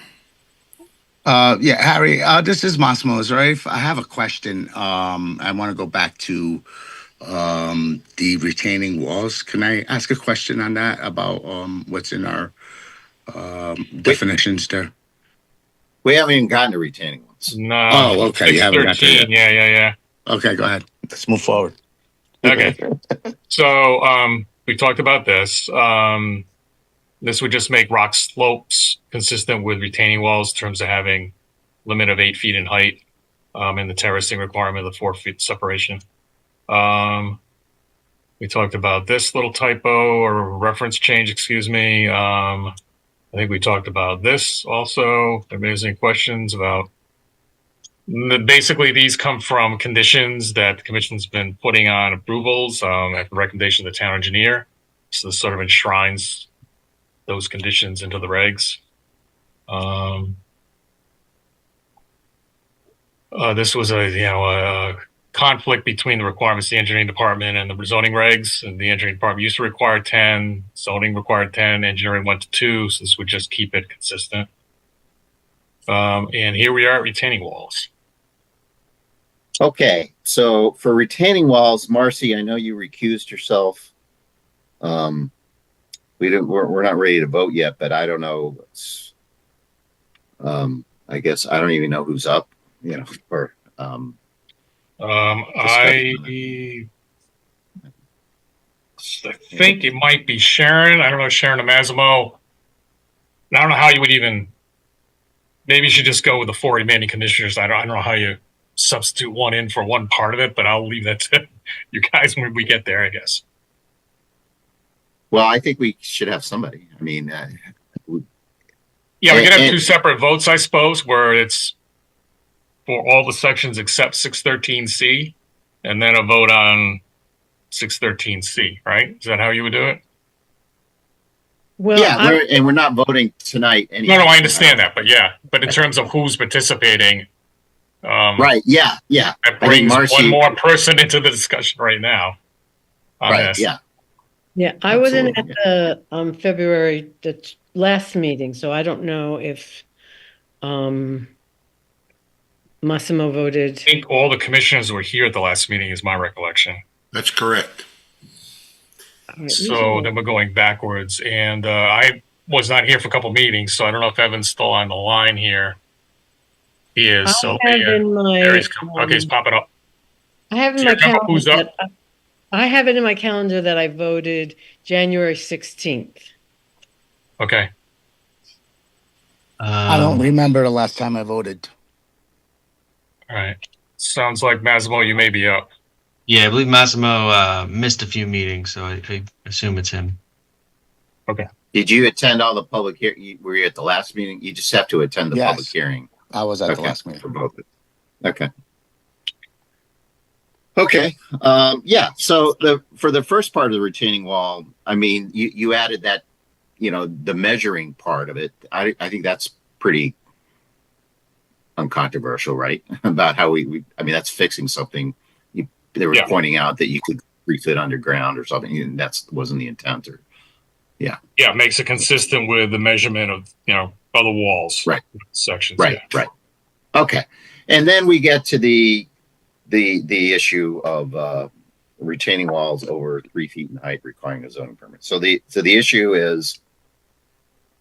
Yeah, Harry, this is Massimo Zarif. I have a question. I want to go back to the retaining walls. Can I ask a question on that about what's in our definitions there? We haven't even gotten to retaining walls. No. Oh, okay. You haven't got to yet. Yeah. Okay, go ahead. Let's move forward. Okay. So we talked about this. This would just make rock slopes consistent with retaining walls in terms of having limit of 8 feet in height and the terracing requirement of 4 feet separation. We talked about this little typo or reference change, excuse me. I think we talked about this also. If anybody has any questions about, basically these come from conditions that the commission's been putting on approvals at the recommendation of the town engineer. So this sort of enshrines those conditions into the regs. This was a conflict between the requirements of the engineering department and the zoning regs. And the engineering department used to require 10, zoning required 10, engineering went to 2. So this would just keep it consistent. And here we are at retaining walls. Okay, so for retaining walls, Marcy, I know you recused yourself. We're not ready to vote yet, but I don't know. I guess I don't even know who's up, for I think it might be Sharon. I don't know, Sharon Amazimo. I don't know how you would even. Maybe you should just go with the 4 remaining commissioners. I don't know how you substitute one in for one part of it, but I'll leave that to you guys when we get there, I guess. Well, I think we should have somebody. I mean, we can have 2 separate votes, I suppose, where it's for all the sections except 613C, and then a vote on 613C, right? Is that how you would do it? Well, yeah, we're not voting tonight anyway. No, I understand that, but in terms of who's participating, right? Yeah. That brings one more person into the discussion right now. Right. This. Yeah, I wasn't at the February the last meeting, so I don't know if Massimo voted. I think all the commissioners were here at the last meeting, is my recollection. That's correct. Right, so then we're going backwards, and I was not here for a couple meetings, so I don't know if Evan's still on the line here. He is. He's popping up. I have in my calendar. I have it in my calendar that I voted January 16th. Okay. I don't remember the last time I voted. All right. Sounds like Massimo, you may be up. Yeah, I believe Massimo missed a few meetings, so I assume it's him. Okay. Did you attend all the public hearing? Were you at the last meeting? You just have to attend the public hearing. I was at the last meeting. For both. Okay. Okay. Yeah. So for the first part of the retaining wall, I mean, you added that, the measuring part of it. I think that's pretty uncontroversial, right? About how I mean, that's fixing something. They were pointing out that you could refit underground or something, and that wasn't the intent. Or yeah. Yeah, it makes it consistent with the measurement of other walls. Right. Sections. Right. Yeah. Right. Okay. And then we get to the issue of retaining walls over 3 feet in height requiring a zoning permit. So the issue is,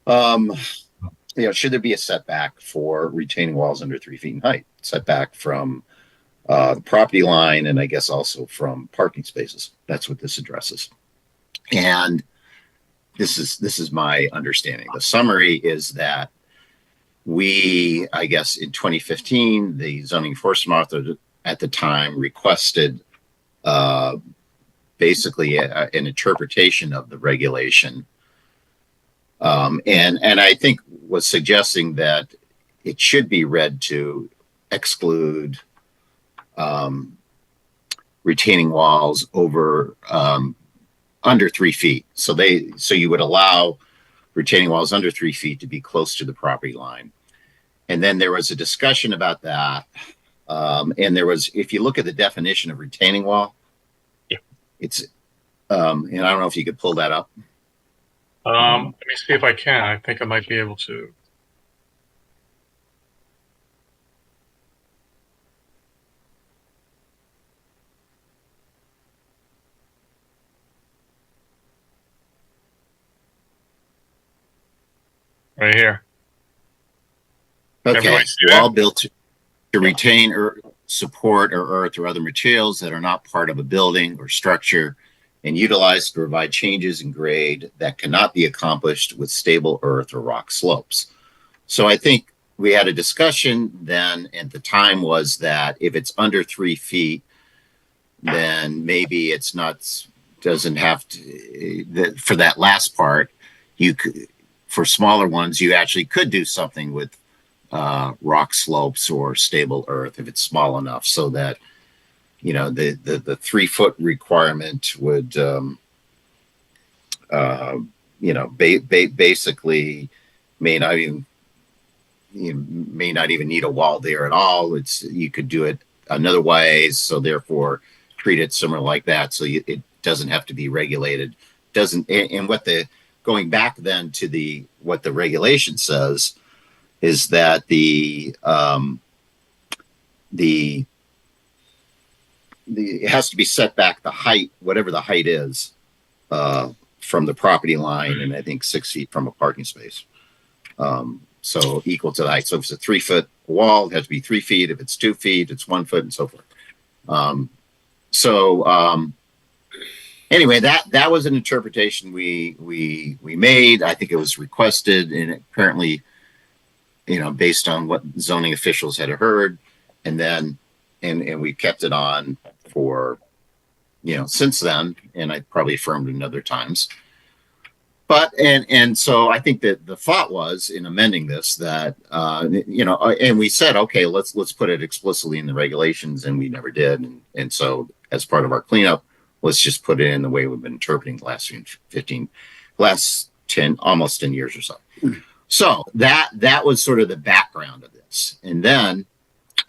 should there be a setback for retaining walls under 3 feet in height? Setback from the property line, and I guess also from parking spaces. That's what this addresses. And this is my understanding. The summary is that I guess in 2015, the zoning enforcement authority at the time requested basically an interpretation of the regulation, and I think was suggesting that it should be read to exclude retaining walls over under 3 feet. So you would allow retaining walls under 3 feet to be close to the property line. And then there was a discussion about that. And there was, if you look at the definition of retaining wall, it's, and I don't know if you could pull that up. Let me see if I can. I think I might be able to. Right here. Okay, wall built to retain or support or earth or other materials that are not part of a building or structure and utilized to provide changes in grade that cannot be accomplished with stable earth or rock slopes. So I think we had a discussion then at the time was that if it's under 3 feet, then maybe it's not, doesn't have to, for that last part, you could, for smaller ones, you actually could do something with rock slopes or stable earth if it's small enough so that, the 3 foot requirement would, basically may not even, may not even need a wall there at all. You could do it another way. So therefore treat it similar like that. So it doesn't have to be regulated. Going back then to what the regulation says is that it has to be set back the height, whatever the height is, from the property line, and I think 6 feet from a parking space. So equal to the height. So if it's a 3 foot wall, it has to be 3 feet. If it's 2 feet, it's 1 foot, and so forth. Anyway, that was an interpretation we made. I think it was requested, and apparently, based on what zoning officials had heard, and then and we kept it on for since then, and I probably affirmed it other times. But and so I think that the thought was in amending this that and we said, okay, let's put it explicitly in the regulations, and we never did, and so as part of our cleanup, let's just put it in the way we've been interpreting the last 10 almost 10 years or so. So that was sort of the background of this, and then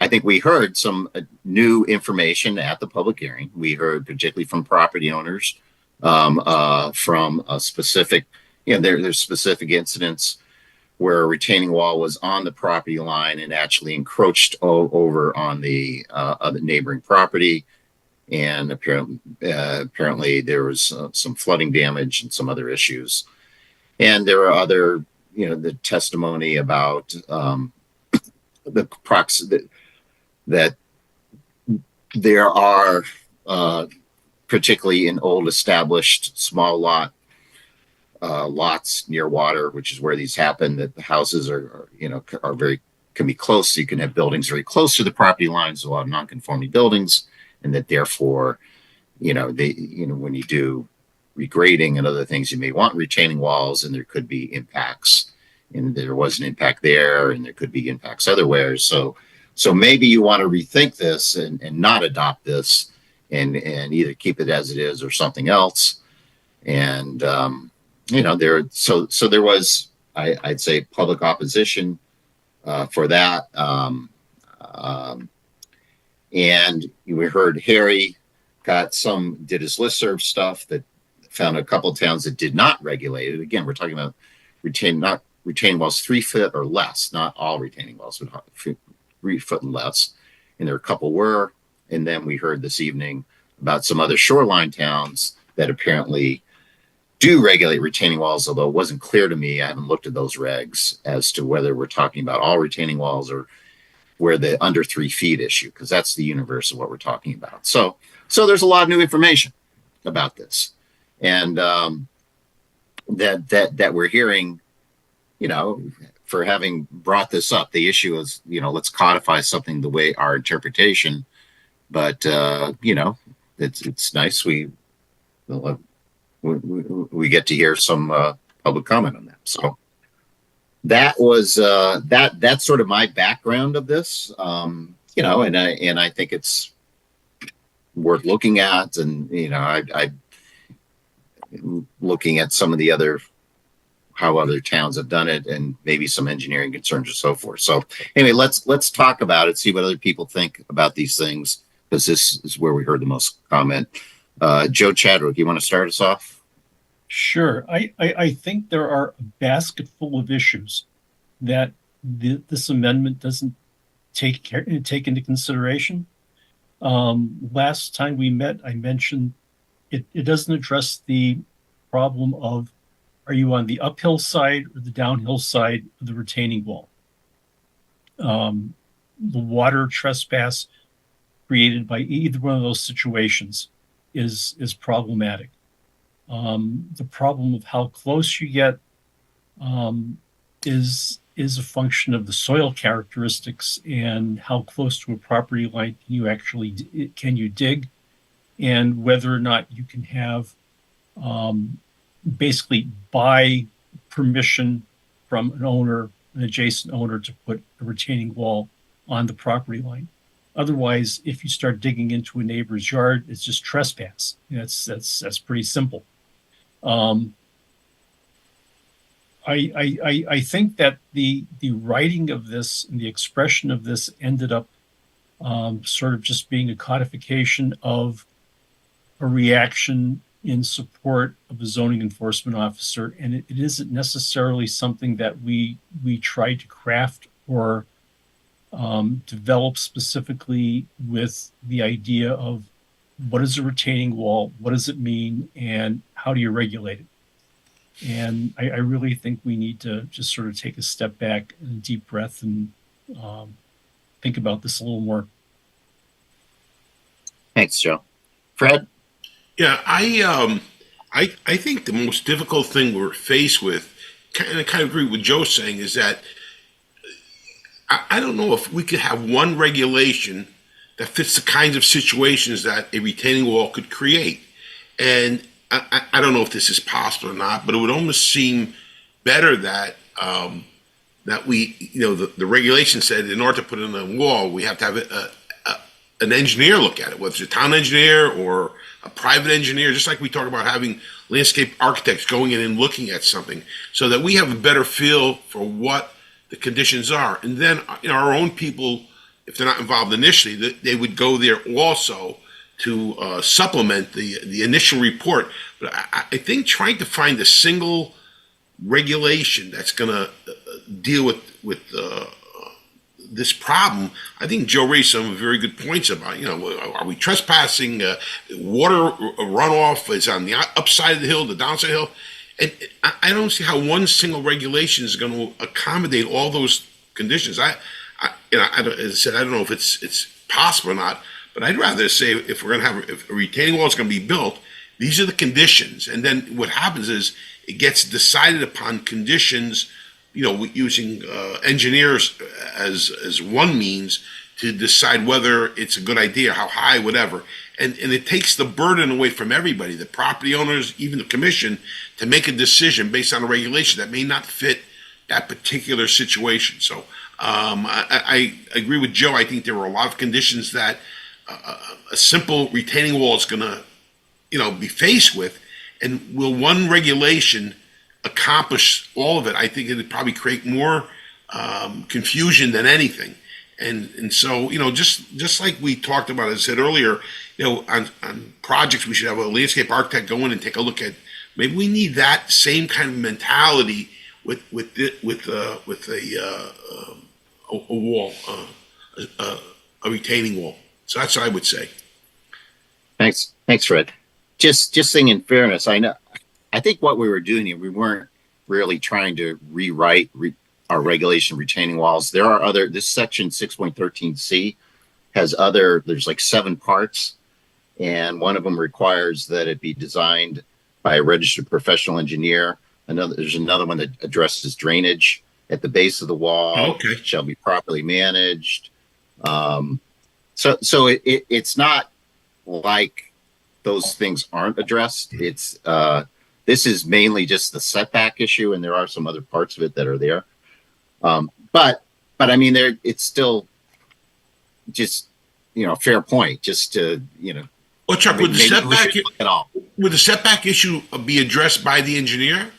I think we heard some new information at the public hearing. We heard particularly from property owners, from a specific, there's specific incidents where a retaining wall was on the property line and actually encroached over on the neighboring property. And apparently there was some flooding damage and some other issues. And there are other, the testimony about that there are, particularly in old established small lots near water, which is where these happen, that the houses can be close. So you can have buildings very close to the property lines, a lot of non-conforming buildings, and that therefore, when you do regrading and other things, you may want retaining walls, and there could be impacts, and there was an impact there, and there could be impacts otherwhere. So maybe you want to rethink this and not adopt this and either keep it as it is or something else. And there was, I'd say, public opposition for that. And we heard Harry did his listserv stuff that found a couple of towns that did not regulate it. Again, we're talking about retaining walls 3 foot or less, not all retaining walls, but 3 foot and less. And there are a couple were. And then we heard this evening about some other shoreline towns that apparently do regulate retaining walls, although it wasn't clear to me. I haven't looked at those regs as to whether we're talking about all retaining walls or where the under 3 feet issue, because that's the universe of what we're talking about. So there's a lot of new information about this, and that we're hearing, for having brought this up. The issue is, let's codify something the way our interpretation. But it's nice we get to hear some public comment on that. So that was that's sort of my background of this, and I think it's worth looking at, and I looking at some of the how other towns have done it, and maybe some engineering concerns and so forth. So anyway, let's talk about it, see what other people think about these things, because this is where we heard the most comment. Joe Chadwick, you want to start us off? Sure. I think there are a basket full of issues that this amendment doesn't take into consideration. Last time we met, I mentioned it doesn't address the problem of, are you on the uphill side or the downhill side of the retaining wall? The water trespass created by either one of those situations is problematic. The problem of how close you get is a function of the soil characteristics and how close to a property line can you dig, and whether or not you can have basically buy permission from an adjacent owner, to put a retaining wall on the property line. Otherwise, if you start digging into a neighbor's yard, it's just trespass. That's pretty simple. I think that the writing of this and the expression of this ended up sort of just being a codification of a reaction in support of the zoning enforcement officer, and it isn't necessarily something that we tried to craft or develop specifically with the idea of what is a retaining wall, what does it mean, and how do you regulate it. And I really think we need to just sort of take a step back and a deep breath and think about this a little more. Thanks, Joe. Fred? Yeah, I think the most difficult thing we're faced with, and I kind of agree with Joe saying, is that I don't know if we could have one regulation that fits the kinds of situations that a retaining wall could create. And I don't know if this is possible or not, but it would almost seem better that that we, the regulation said in order to put in a wall, we have to have an engineer look at it, whether it's a town engineer or a private engineer, just like we talk about having landscape architects going in and looking at something, so that we have a better feel for what the conditions are. And then our own people, if they're not involved initially, they would go there also to supplement the initial report. But I think trying to find a single regulation that's going to deal with this problem, I think Joe raised some very good points about, are we trespassing? Water runoff is on the upside of the hill, the downside of the hill. And I don't see how one single regulation is going to accommodate all those conditions. As I said, I don't know if it's possible or not, but I'd rather say if we're going to have if a retaining wall is going to be built, these are the conditions. And then what happens is it gets decided upon conditions, using engineers as one means to decide whether it's a good idea, how high, whatever. And it takes the burden away from everybody, the property owners, even the commission, to make a decision based on a regulation that may not fit that particular situation. So I agree with Joe. I think there were a lot of conditions that a simple retaining wall is going to, be faced with, and will one regulation accomplish all of it? I think it would probably create more confusion than anything. And so, just like we talked about, as I said earlier, on projects, we should have a landscape architect go in and take a look at. Maybe we need that same kind of mentality with a wall, a retaining wall. So that's what I would say. Thanks, Fred. Just saying, in fairness, I think what we were doing here, we weren't really trying to rewrite our regulation retaining walls. There are this section 6.13C has there's like 7 parts, and one of them requires that it be designed by a registered professional engineer. There's another one that addresses drainage at the base of the wall. Okay. Shall be properly managed. So it's not like those things aren't addressed. It's this is mainly just the setback issue, and there are some other parts of it that are there. But I mean, it's still just fair point. Just to Well, Chuck, would the setback issue be addressed by the engineer?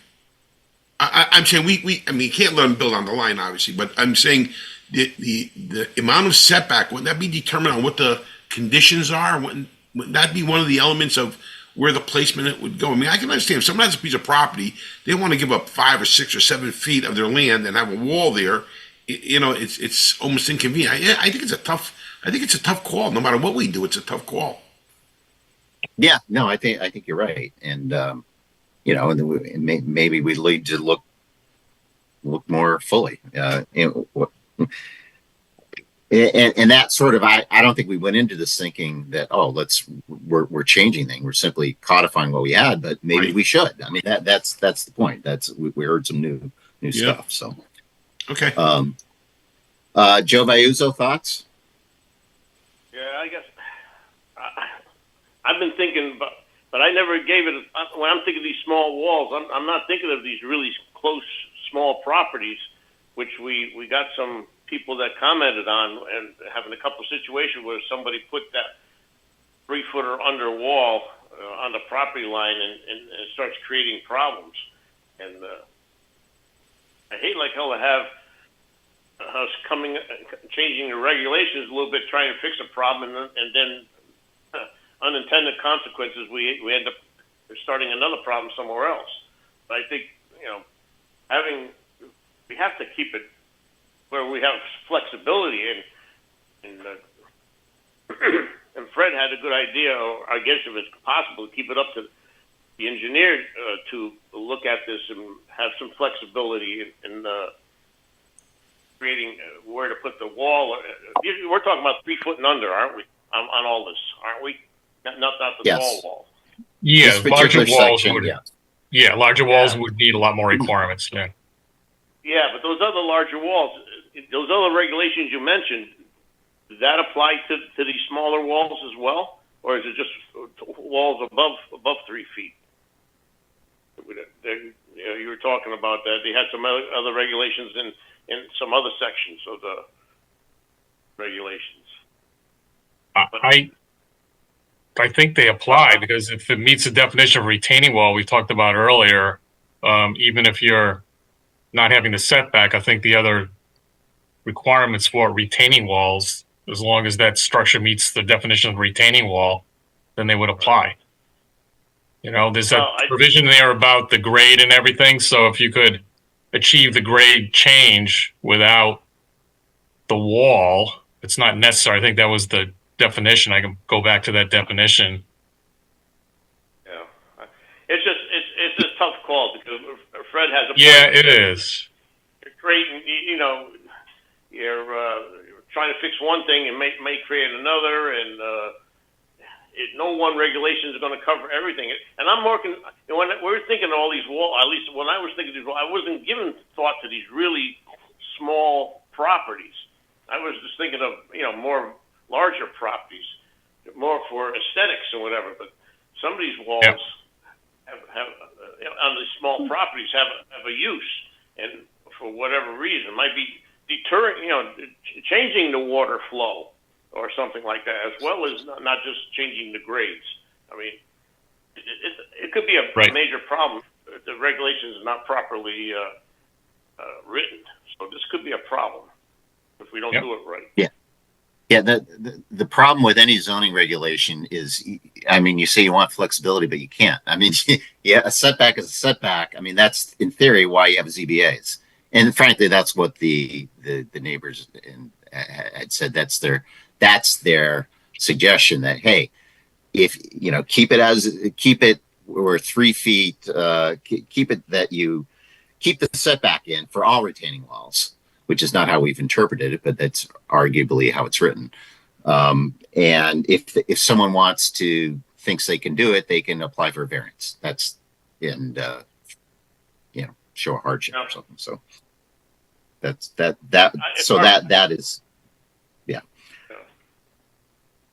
I'm saying you can't let them build on the line, obviously, but I'm saying the amount of setback, would that be determined on what the conditions are? Would that be one of the elements of where the placement it would go? I mean, I can understand if someone has a piece of property, they want to give up 5 or 6 or 7 feet of their land and have a wall there. It's almost inconvenient. I think it's a tough call. No matter what we do, it's a tough call. Yeah, no, I think you're right, and maybe we need to look more fully. And that sort of, I don't think we went into this thinking that we're changing things. We're simply codifying what we had, but maybe we should. I mean, that's the point. We heard some new stuff. So okay. Joe Vayuzo, thoughts? Yeah, I guess I've been thinking, but I never gave it. When I'm thinking of these small walls, I'm not thinking of these really close, small properties, which we got some people that commented on, and having a couple of situations where somebody put that 3-footer under wall on the property line and it starts creating problems. And I hate like hell to have us changing the regulations a little bit, trying to fix a problem, and then unintended consequences, we end up starting another problem somewhere else. But I think, we have to keep it where we have flexibility, and Fred had a good idea, or I guess if it's possible, to keep it up to the engineer to look at this and have some flexibility in creating where to put the wall. We're talking about 3 foot and under, aren't we, on all this, aren't we? Not the tall wall. Yeah, larger walls section, would. Larger walls would need a lot more requirements. Yeah. Yeah, but those other larger walls, those other regulations you mentioned, does that apply to these smaller walls as well, or is it just walls above 3 feet? You were talking about that. They had some other regulations in some other sections of the regulations. I think they apply, because if it meets the definition of retaining wall we talked about earlier, even if you're not having the setback, I think the other requirements for retaining walls, as long as that structure meets the definition of retaining wall, then they would apply. There's a provision there about the grade and everything. So if you could achieve the grade change without the wall, it's not necessary. I think that was the definition. I can go back to that definition. Yeah, it's a tough call, because Fred has a point. Yeah, it is. You're creating, you're trying to fix one thing and may create another, and no one regulation is going to cover everything. And I'm working, when we're thinking of all these walls, at least when I was thinking of these walls, I wasn't giving thought to these really small properties. I was just thinking of, more larger properties, more for aesthetics or whatever. But some of these walls have on these small properties have a use, and for whatever reason, might be deterring, changing the water flow or something like that, as well as not just changing the grades. I mean, it could be a major problem if the regulations are not properly written. So this could be a problem if we don't do it right. Yeah. Yeah, the problem with any zoning regulation is, I mean, you say you want flexibility, but you can't. I mean, yeah, a setback is a setback. I mean, that's in theory why you have ZBAs, and frankly, that's what the neighbors had said. That's their suggestion that, hey, if you know, keep it or 3 feet, keep it that you keep the setback in for all retaining walls, which is not how we've interpreted it, but that's arguably how it's written. And if someone thinks they can do it, they can apply for a variance. That's show a hardship or something. So that is, yeah.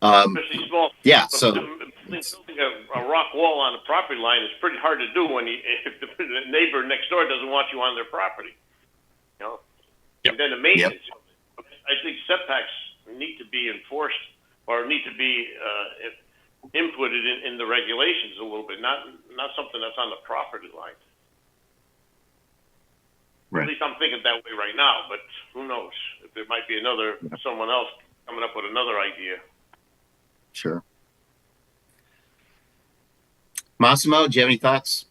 Especially small. Yeah. So building a rock wall on the property line is pretty hard to do if the neighbor next door doesn't want you on their property. You know. And then the maintenance. I think setbacks need to be enforced or need to be inputted in the regulations a little bit, not something that's on the property line. Right. At least I'm thinking that way right now, but who knows? If there might be someone else coming up with another idea. Sure. Massimo, do you have any thoughts?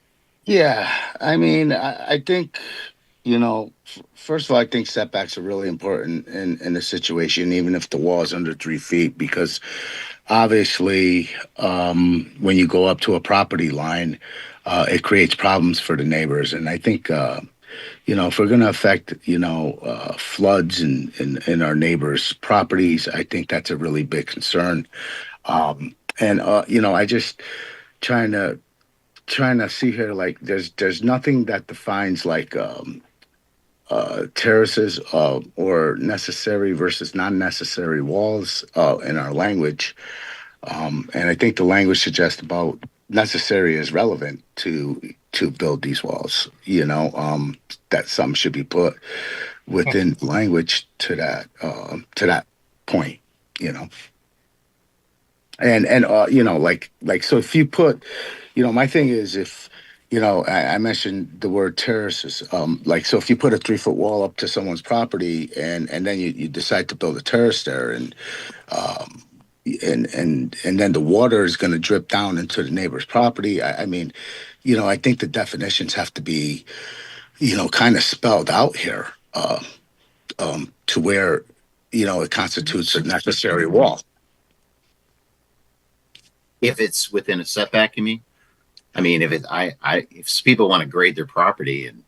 Yeah, I mean, I think, you know, first of all, I think setbacks are really important in a situation, even if the wall is under 3 feet, because obviously, when you go up to a property line, it creates problems for the neighbors. And I think, you know, if we're going to affect, you know, floods in our neighbors' properties, I think that's a really big concern. You know, I just trying to see here, like, there's nothing that defines like terraces or necessary versus non-necessary walls in our language. And I think the language suggests about necessary is relevant to build these walls. You know, that some should be put within language to that point. You know, and you know, like so if you put, you know, my thing is if. You know, I mentioned the word terraces. Like, so if you put a 3-foot wall up to someone's property and then you decide to build a terrace there and then the water is going to drip down into the neighbor's property. I mean, you know, I think the definitions have to be, you know, kind of spelled out here to where, you know, it constitutes a necessary wall. If it's within a setback, you mean? I mean, if people want to grade their property, and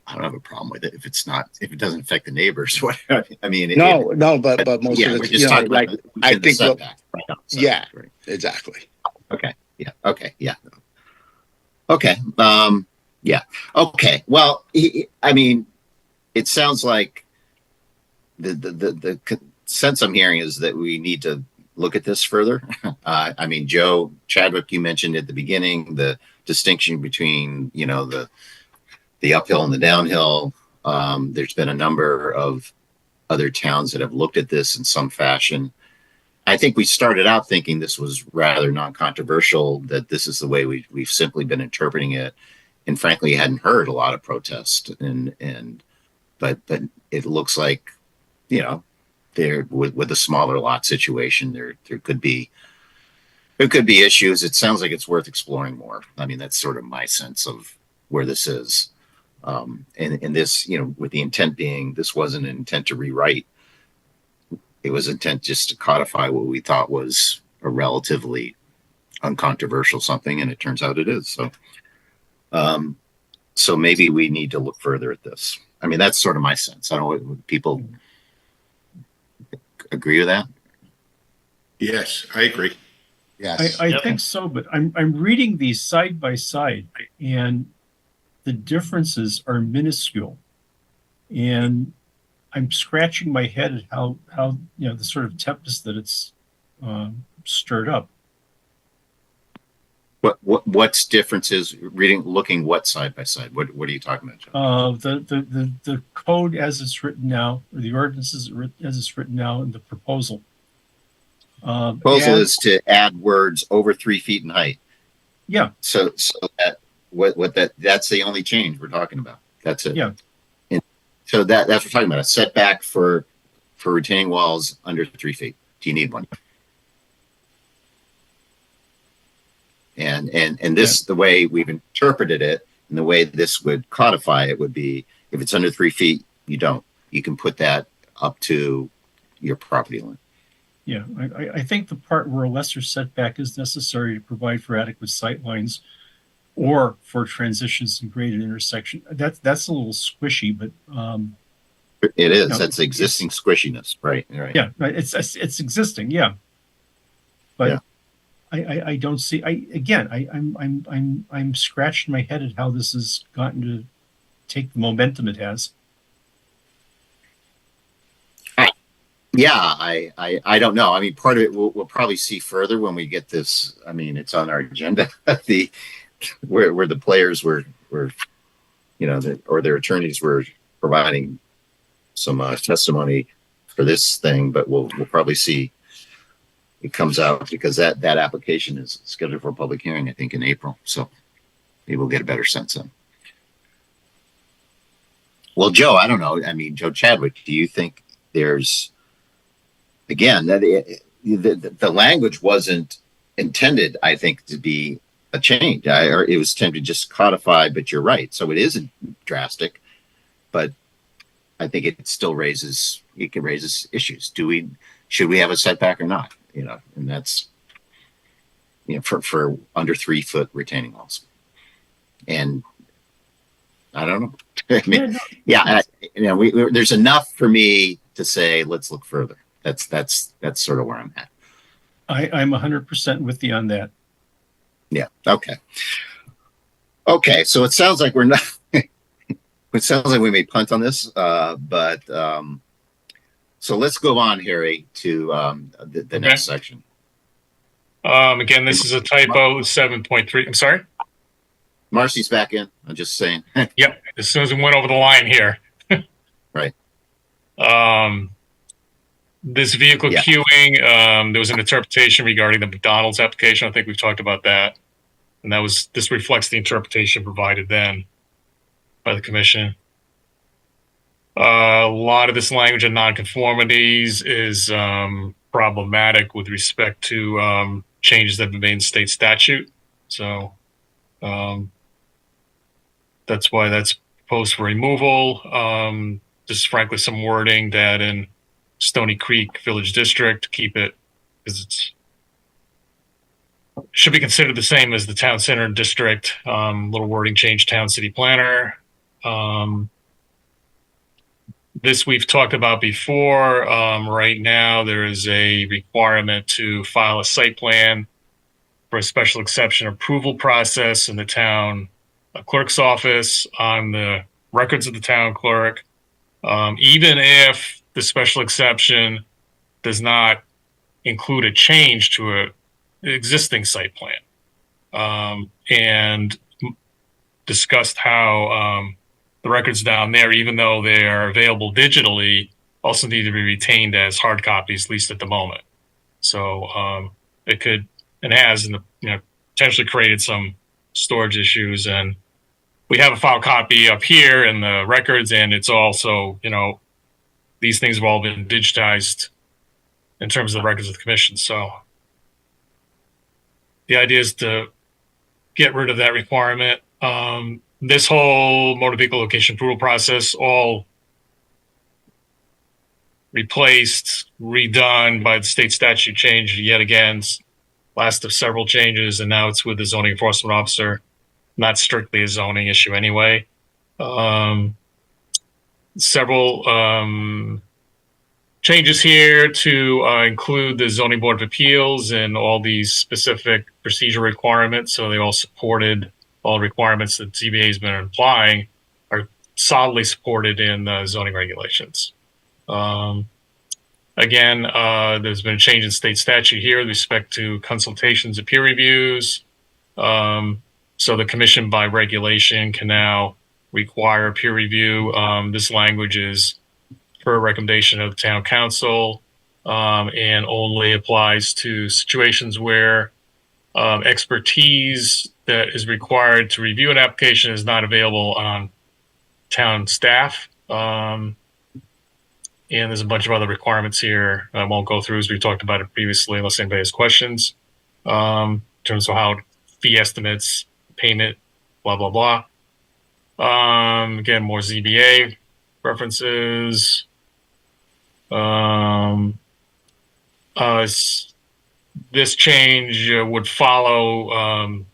I don't have a problem with it if it doesn't affect the neighbors. What I mean, but most of the, we're just talking like, about I think setback. Yeah, exactly. Okay. Yeah. Okay. Yeah. Okay. Yeah. Okay. Well, I mean, it sounds like the sense I'm hearing is that we need to look at this further. I mean, Joe Chadwick, you mentioned at the beginning the distinction between, you know, the uphill and the downhill. There's been a number of other towns that have looked at this in some fashion. I think we started out thinking this was rather non-controversial, that this is the way we've simply been interpreting it, and frankly hadn't heard a lot of protest. But it looks like, you know, there with a smaller lot situation, there could be issues. It sounds like it's worth exploring more. I mean, that's sort of my sense of where this is. And this, you know, with the intent being, this wasn't an intent to rewrite. It was intent just to codify what we thought was a relatively uncontroversial something, and it turns out it is. So maybe we need to look further at this. I mean, that's sort of my sense. I don't know, people agree with that? Yes, I agree. Yes, I think so, but I'm reading these side by side, and the differences are minuscule, and I'm scratching my head at how you know the sort of tempest that it's stirred up. What's differences? Looking what side by side? What are you talking about, John? The code as it's written now, or the ordinance as it's written now, and the proposal. Proposal is to add words over 3 feet in height. Yeah. So that that's the only change we're talking about. That's it. Yeah. And so that's what we're talking about. A setback for retaining walls under 3 feet. Do you need one? And this, the way we've interpreted it and the way this would codify it would be, if it's under 3 feet, you don't. You can put that up to your property line. Yeah, I think the part where a lesser setback is necessary to provide for adequate sight lines or for transitions and graded intersection, that's a little squishy, but it is. No, that's existing squishiness, right? Right. Yeah, it's existing, yeah. But yeah. I don't see. I'm scratching my head at how this has gotten to take the momentum it has. Yeah, I don't know. I mean, part of it we'll probably see further when we get this. I mean, it's on our agenda. Where the players were or their attorneys were providing some testimony for this thing, but we'll probably see it comes out, because that application is scheduled for a public hearing, I think, in April. So maybe we'll get a better sense of it. Well, Joe, I don't know. I mean, Joe Chadwick, do you think there's, again, that the language wasn't intended, I think, to be a change, or it was intended to just codify, but you're right. So it isn't drastic, but I think it still raises issues. Should we have a setback or not? And that's, for under 3 foot retaining walls. And I don't know. I mean, there's enough for me to say, let's look further. That's sort of where I'm at. I'm 100% with you on that. Yeah. Okay. So it sounds like we're not. It sounds like we may punt on this, but so let's go on, Harry, to the next section. Again, this is a typo, 7.3. I'm sorry? Marcy's back in. I'm just saying. Yep. As soon as we went over the line here. Right. This vehicle queuing, there was an interpretation regarding the McDonald's application. I think we've talked about that. And this reflects the interpretation provided then by the commission. A lot of this language of nonconformities is problematic with respect to changes that have been made in state statute. So that's why that's proposed for removal. Just frankly, some wording that in Stony Creek Village District, keep it, because should be considered the same as the town center district. Little wording change, town city planner. This we've talked about before. Right now, there is a requirement to file a site plan for a special exception approval process in the town clerk's office on the records of the town clerk. Even if the special exception does not include a change to an existing site plan, and discussed how the records down there, even though they are available digitally, also need to be retained as hard copies, at least at the moment. So it could, and has, potentially created some storage issues. And we have a file copy up here in the records, and it's also, these things have all been digitized in terms of the records of the commission. So the idea is to get rid of that requirement. This whole motor vehicle location approval process, all replaced, redone by the state statute change yet again, last of several changes, and now it's with the zoning enforcement officer, not strictly a zoning issue anyway. Several changes here to include the zoning board of appeals and all these specific procedure requirements, so they all supported all requirements that ZBA has been applying are solidly supported in the zoning regulations. Again, there's been a change in state statute here with respect to consultations and peer reviews. So the commission by regulation can now require peer review. This language is per recommendation of the town council. and only applies to situations where expertise that is required to review an application is not available on town staff. And there's a bunch of other requirements here I won't go through as we talked about it previously unless anybody has questions. In terms of how fee estimates, payment, blah, blah, blah. Again, more ZBA references. This change would follow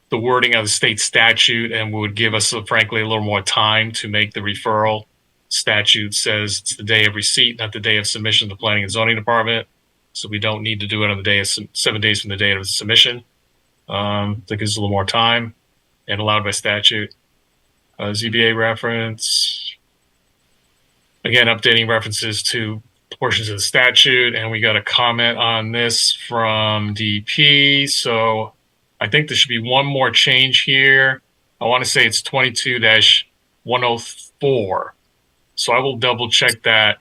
the wording of the state statute and would give us, frankly, a little more time to make the referral. Statute says it's the day of receipt, not the day of submission to the Planning and Zoning Department. So we don't need to do it on the day of 7 days from the date of submission. That gives us a little more time and allowed by statute. ZBA reference. Again, updating references to portions of the statute, and we got a comment on this from DP. So I think there should be one more change here. I want to say it's 22-104. So I will double check that.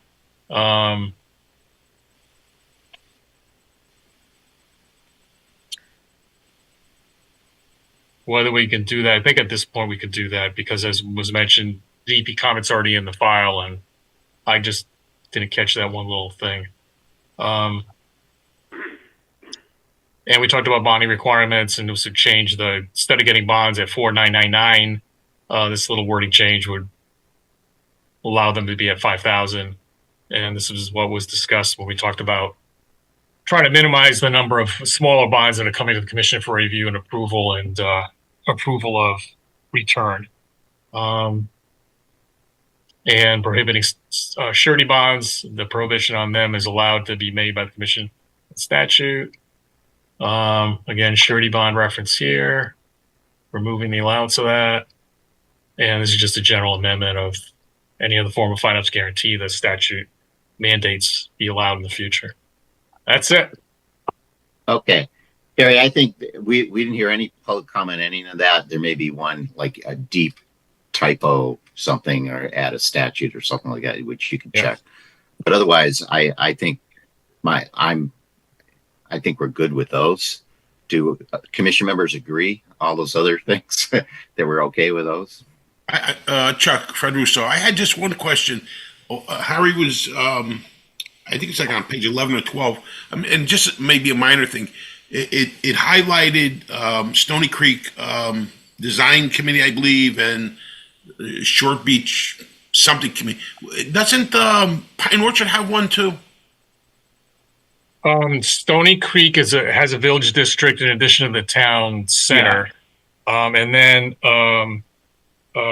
Whether we can do that, I think at this point we could do that because, as was mentioned, DP comment's already in the file, and I just didn't catch that one little thing. And we talked about bonding requirements, and this would change the, instead of getting bonds at 4,999, this little wording change would allow them to be at 5,000. And this is what was discussed when we talked about trying to minimize the number of smaller bonds that are coming to the commission for review and approval and approval of return. And prohibiting surety bonds, the prohibition on them is allowed to be made by the commission statute. Again, surety bond reference here, removing the allowance of that. And this is just a general amendment of any other form of finance guarantee the statute mandates be allowed in the future. That's it. Okay. Gary, I think we didn't hear any public comment, any of that. There may be one, like a deep typo something or add a statute or something like that, which you can check. But otherwise, I think I think we're good with those. Do commission members agree? All those other things that we're okay with those? Chuck, Fred Russo, I had just one question. Harry was, I think it's like on page 11 or 12, and just maybe a minor thing. It highlighted Stony Creek Design Committee, I believe, and Short Beach something committee. Doesn't Pine Orchard have one too? Stony Creek has a village district in addition to the town center. Yeah. And then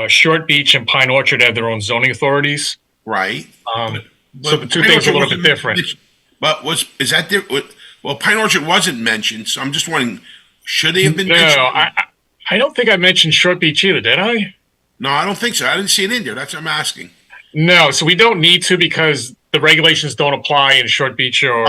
Short Beach and Pine Orchard have their own zoning authorities. Right. So the two things are a little bit different. But is that there? Well, Pine Orchard wasn't mentioned, so I'm just wondering, should they have been mentioned? No, I don't think I mentioned Short Beach either, did I? No, I don't think so. I didn't see it in there. That's what I'm asking. No, so we don't need to because the regulations don't apply in Short Beach or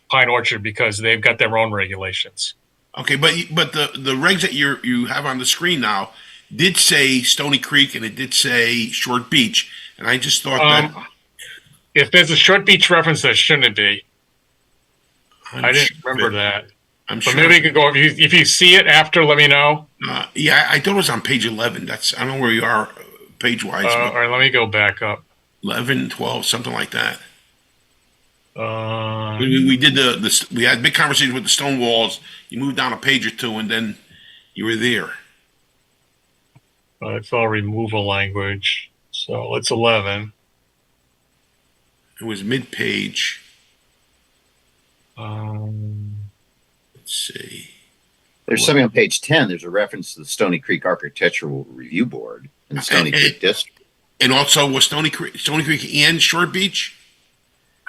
Pine Orchard because they've got their own regulations. Okay, but the regs that you have on the screen now did say Stony Creek and it did say Short Beach, and I just thought that if there's a Short Beach reference, there shouldn't be. I didn't remember that. I'm sure. But maybe you could go if you see it after. Let me know. Yeah, I thought it was on page 11. I don't know where you are page wise. All right, let me go back up. 11, 12, something like that. We did we had a big conversation with the stone walls. You moved down a page or two, and then you were there. It's all removal language, so it's 11. It was mid-page. Let's see. There's something on page 10. There's a reference to the Stony Creek Architectural Review Board in the Stony Creek District. And also was Stony Creek and Short Beach?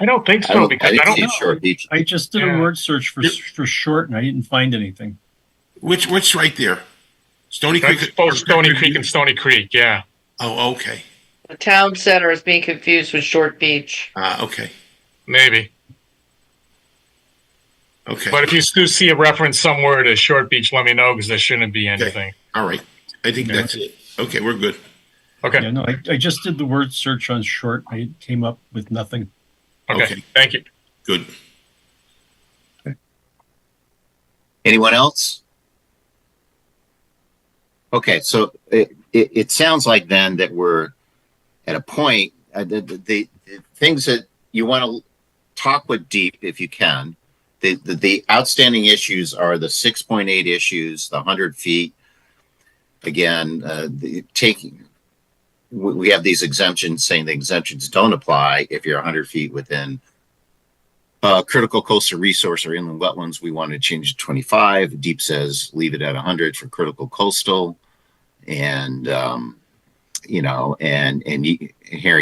I don't think so because I don't know. Short Beach. I just did a word search for short and I didn't find anything. What's right there? Stony Creek. Both Stony Creek and Stony Creek, yeah. Oh, okay. The town center is being confused with Short Beach. Okay. Maybe. Okay. But if you do see a reference somewhere to Short Beach, let me know because there shouldn't be anything. Okay. All right. I think that's it. Okay, we're good. Okay. Yeah, no, I just did the word search on short. I came up with nothing. Okay. Thank you. Good. Anyone else? Okay, so it sounds like then that we're at a point, the things that you want to talk with Deep if you can. The outstanding issues are the 6.8 issues, the 100 feet. Again, we have these exemptions saying the exemptions don't apply if you're 100 feet within critical coastal resource or inland wetlands. We want to change to 25. Deep says leave it at 100 for critical coastal. And Harry,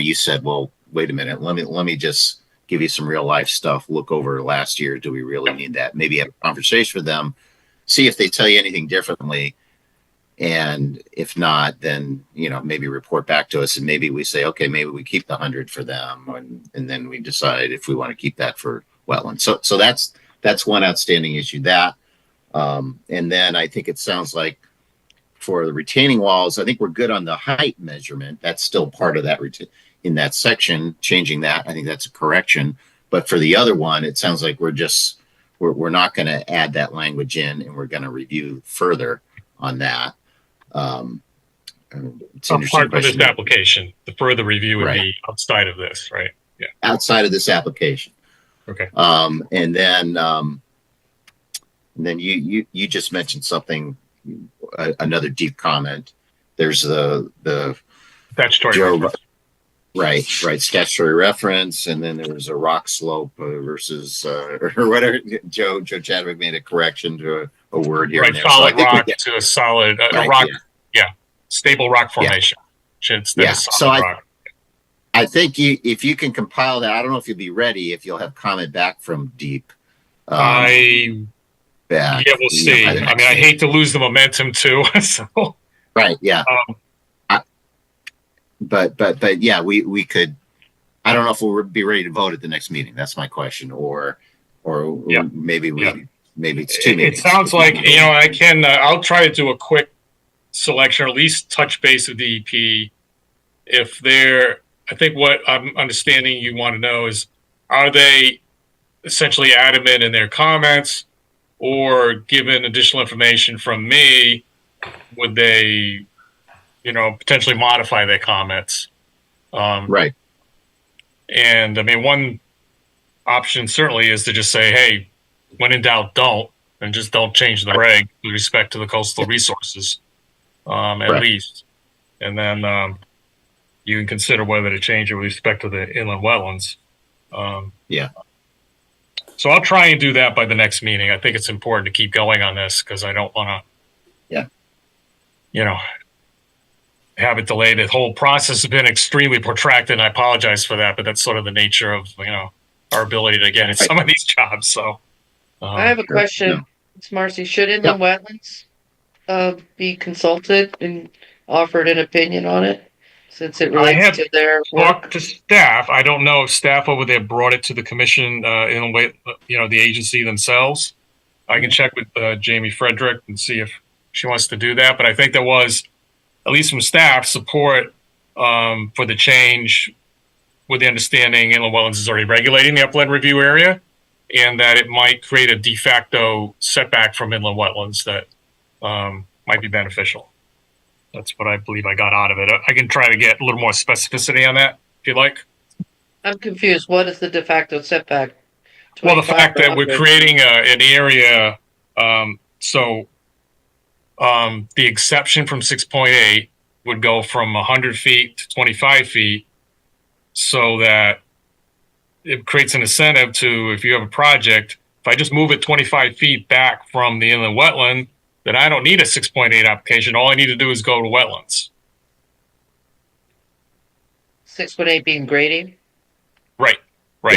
you said, well, wait a minute, let me just give you some real life stuff. Look over last year. Do we really need that? Maybe have a conversation with them, see if they tell you anything differently. And if not, then, maybe report back to us, and maybe we say, okay, maybe we keep the 100 for them. And then we decide if we want to keep that for wetlands. So that's one outstanding issue. And then I think it sounds like for the retaining walls, I think we're good on the height measurement. That's still part of that in that section, changing that. I think that's a correction. But for the other one, it sounds like we're not going to add that language in, and we're going to review further on that. Apart from this application, the further review would be outside of this, right? Yeah. Outside of this application. Okay. And then you just mentioned something, another Deep comment. There's the statutory reference. Right, statutory reference, and then there was a rock slope versus or whatever. Joe Chadwick made a correction to a word here. Right, solid rock to a solid a rock. Yeah, stable rock formation. Yeah. So I think if you can compile that, I don't know if you'll be ready. If you'll have comment back from Deep. Yeah, we'll see. I mean, I hate to lose the momentum too. So. Right. Yeah. But yeah, we could. I don't know if we'll be ready to vote at the next meeting. That's my question, or maybe it's 2 meetings. It sounds like I can. I'll try to do a quick selection, or at least touch base with DEP. If they're, I think what I'm understanding you want to know is, are they essentially adamant in their comments, or given additional information from me, would they, potentially modify their comments? Right. And I mean, one option certainly is to just say, hey, when in doubt, don't, and just don't change the reg with respect to the coastal resources, at least. And then you can consider whether to change it with respect to the inland wetlands. So I'll try and do that by the next meeting. I think it's important to keep going on this because I don't want to, have it delayed. The whole process has been extremely protracted, and I apologize for that, but that's sort of the nature of, our ability to get in some of these jobs. So I have a question. It's Marcy. Should inland wetlands be consulted and offered an opinion on it, since it relates to their work? Talked to staff. I don't know if staff over there brought it to the commission in a way, the agency themselves. I can check with Jamie Frederick and see if she wants to do that. But I think there was, at least from staff, support for the change, with the understanding inland wetlands is already regulating the upland review area, and that it might create a de facto setback from inland wetlands that might be beneficial. That's what I believe I got out of it. I can try to get a little more specificity on that, if you'd like. I'm confused. What is the de facto setback? Well, the fact that we're creating an area, the exception from 6.8 would go from 100 feet to 25 feet, so that it creates an incentive to, if you have a project, if I just move it 25 feet back from the inland wetland, then I don't need a 6.8 application. All I need to do is go to wetlands. 6.8 being grading? Right.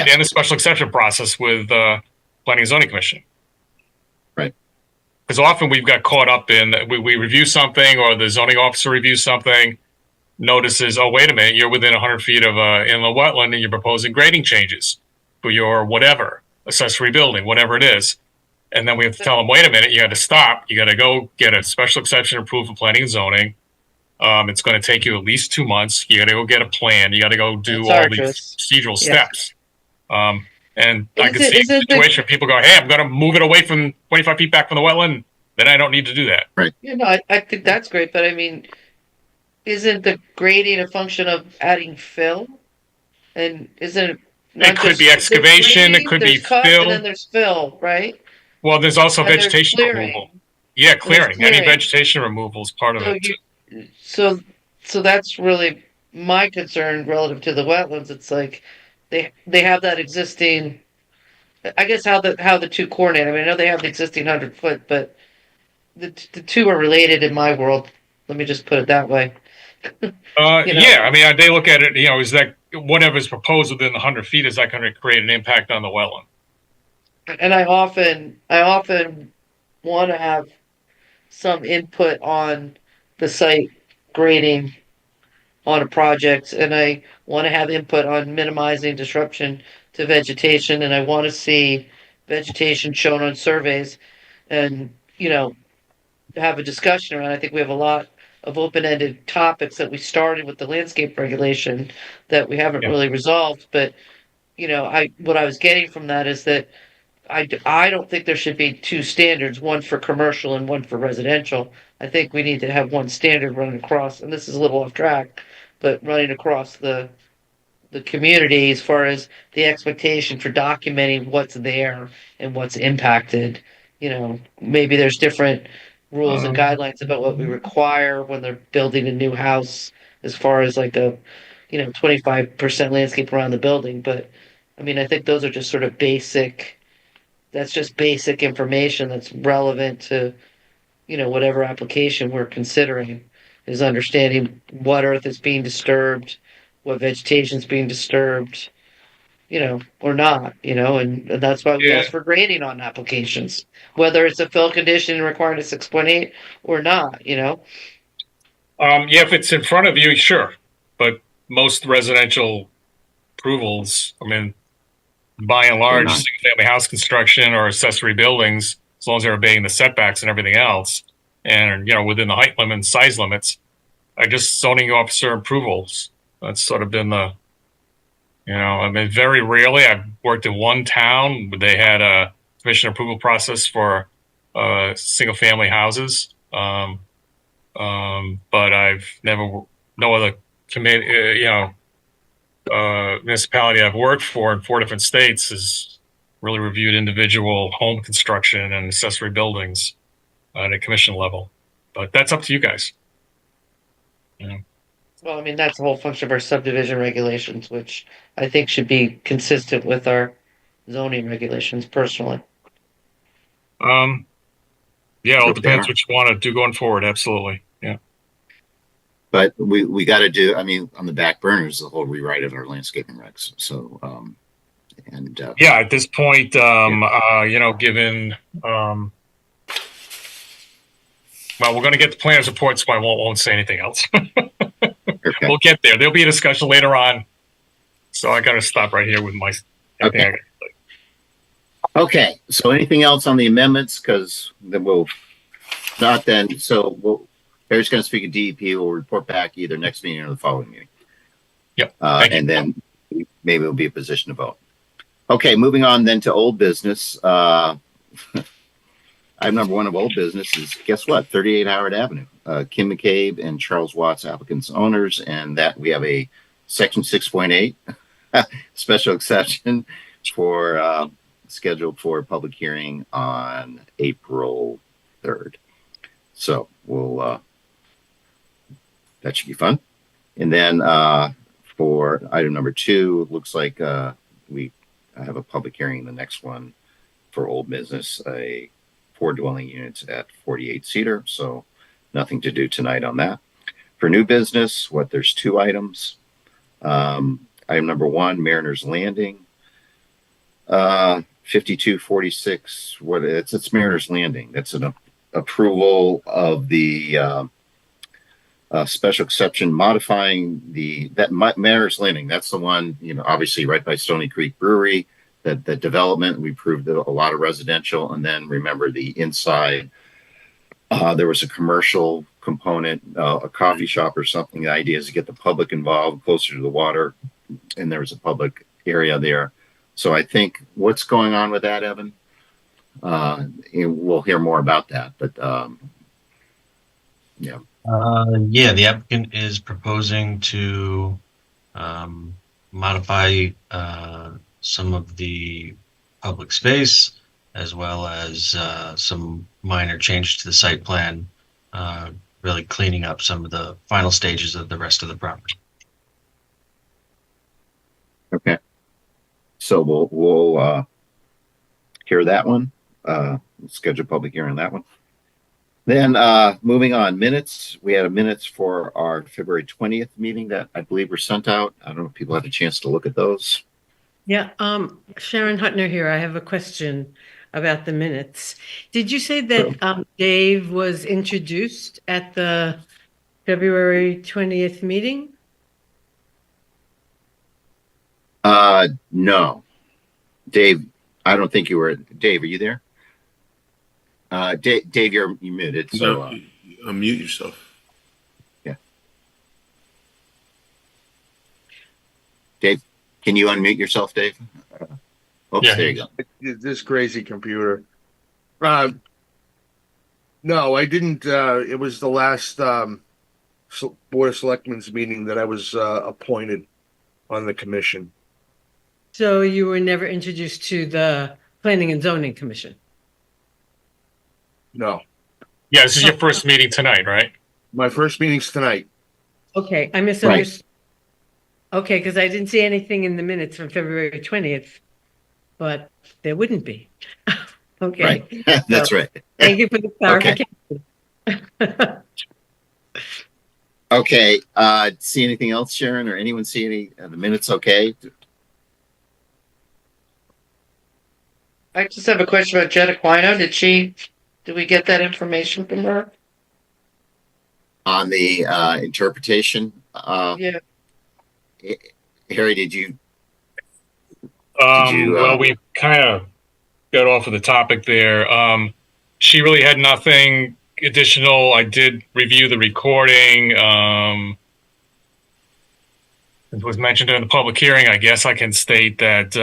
And a special exception process with Planning and Zoning Commission. Right. Because often we've got caught up in, we review something, or the zoning officer reviews something, notices, oh, wait a minute, you're within 100 feet of inland wetland and you're proposing grading changes for your whatever, accessory building, whatever it is. And then we have to tell them, wait a minute, you got to stop. You got to go get a special exception approved for planning and zoning. It's going to take you at least 2 months. You got to go get a plan. You got to go do all these procedural steps. And I could see a situation where people go, hey, I'm going to move it away from 25 feet back from the wetland. Then I don't need to do that. Right. You know, I think that's great, but I mean, isn't the grading a function of adding fill? And isn't it not It could be there's excavation, it grading, could be there's cut, and fill. then there's fill, right? Well, there's also And there's vegetation removal. clearing. Yeah, And there's clearing. Any clearing. vegetation removal is part of So it. so that's really my concern relative to the wetlands. It's like they have that existing. I guess how the two coordinate. I mean, I know they have the existing 100 foot, but the two are related in my world. Let me just put it that way. You know? Yeah, I mean, they look at it, is that whatever's proposed within the 100 feet, is that going to create an impact on the wetland? And I often want to have some input on the site grading on a project, and I want to have input on minimizing disruption to vegetation, and I want to see vegetation shown on surveys, and have a discussion around. I think we have a lot of open-ended topics that we started with the landscape regulation that we haven't really resolved. But what I was getting from that is that I don't think there should be two standards, one for commercial and one for residential. I think we need to have one standard running across, and this is a little off track, but running across the community as far as the expectation for documenting what's there and what's impacted. Maybe there's different rules and guidelines about what we require when they're building a new house as far as like a 25% landscape around the building. But I mean, I think those are just sort of that's just basic information that's relevant to whatever application we're considering, is understanding what earth is being disturbed, what vegetation is being disturbed, or not, and that's why we ask for grading on applications, whether it's a fill condition requiring a 6.8 or not. Yeah, if it's in front of you, sure, but most residential approvals, I mean, by and large, single-family house construction or accessory buildings, as long as they're obeying the setbacks and everything else, and within the height limit and size limits, are just zoning officer approvals. That's sort of been the, I mean, very rarely. I've worked in one town where they had a commission approval process for single-family houses, but I've never, no other committee, municipality I've worked for in 4 different states has really reviewed individual home construction and accessory buildings at a commission level. But that's up to you guys. Well, I mean, that's the whole function of our subdivision regulations, which I think should be consistent with our zoning regulations personally. Yeah, it all depends what you want to do going forward. Absolutely. Yeah. But we got to do, I mean, on the back burner is the whole rewrite of our landscaping regs. So, yeah, at this point, given, well, we're going to get the planners report, so I won't say anything else. Okay. We'll get there. There'll be a discussion later on. So I got to stop right here with my. Okay. Okay. So anything else on the amendments? Because then we'll not then. So Harry's going to speak at DEP. We'll report back either next meeting or the following meeting. Yep. And then maybe we'll be in a position to vote. Okay. Moving on then to old business. Item number 1 of old business is, guess what? 38 Howard Avenue. Kim McCabe and Charles Watts, applicants owners, and that we have a section 6.8 special exception for scheduled for public hearing on April 3rd. So we'll that should be fun. And then for item number 2, it looks like I have a public hearing. The next one for old business, 4 dwelling units at 48 Cedar. So nothing to do tonight on that. For new business, there's 2 items. Item number 1, Mariners Landing. 5246. It's Mariners Landing. That's an approval of the special exception modifying that Mariners Landing. That's the one, obviously right by Stony Creek Brewery. That development, we proved a lot of residential, and then remember the inside. There was a commercial component, a coffee shop or something. The idea is to get the public involved, closer to the water, and there was a public area there. So I think what's going on with that, Evan? We'll hear more about that, but yeah. Yeah, the applicant is proposing to modify some of the public space as well as some minor change to the site plan, really cleaning up some of the final stages of the rest of the property. Okay. So we'll hear that one. Schedule public hearing on that one. Then moving on, minutes. We had minutes for our February 20th meeting that I believe were sent out. I don't know if people had a chance to look at those. Yeah, Sharon Hutner here. I have a question about the minutes. Did you say that Dave was introduced at the February 20th meeting? No. Dave, I don't think you were. Dave, are you there? Dave, you're muted. So unmute yourself. Yeah. Dave, can you unmute yourself, Dave? Oops, Yeah. there you go. This crazy computer. No, I didn't. It was the last Board of Selectmen's meeting that I was appointed on the commission. So you were never introduced to the Planning and Zoning Commission? No. Yeah, this is your first meeting tonight, right? My first meeting's tonight. Okay, I misunderstood. Right. Okay, because I didn't see anything in the minutes from February 20th, but there wouldn't be. Okay. Right. That's so, right. Thank you for the clarification. Okay. See anything else, Sharon, or anyone see any the minutes? Okay. I just have a question about Jen Aquino. Did we get that information from her? On the interpretation? Yeah. Harry, did you? Well, we kind of got off of the topic there. She really had nothing additional. I did review the recording. It was mentioned in the public hearing. I guess I can state that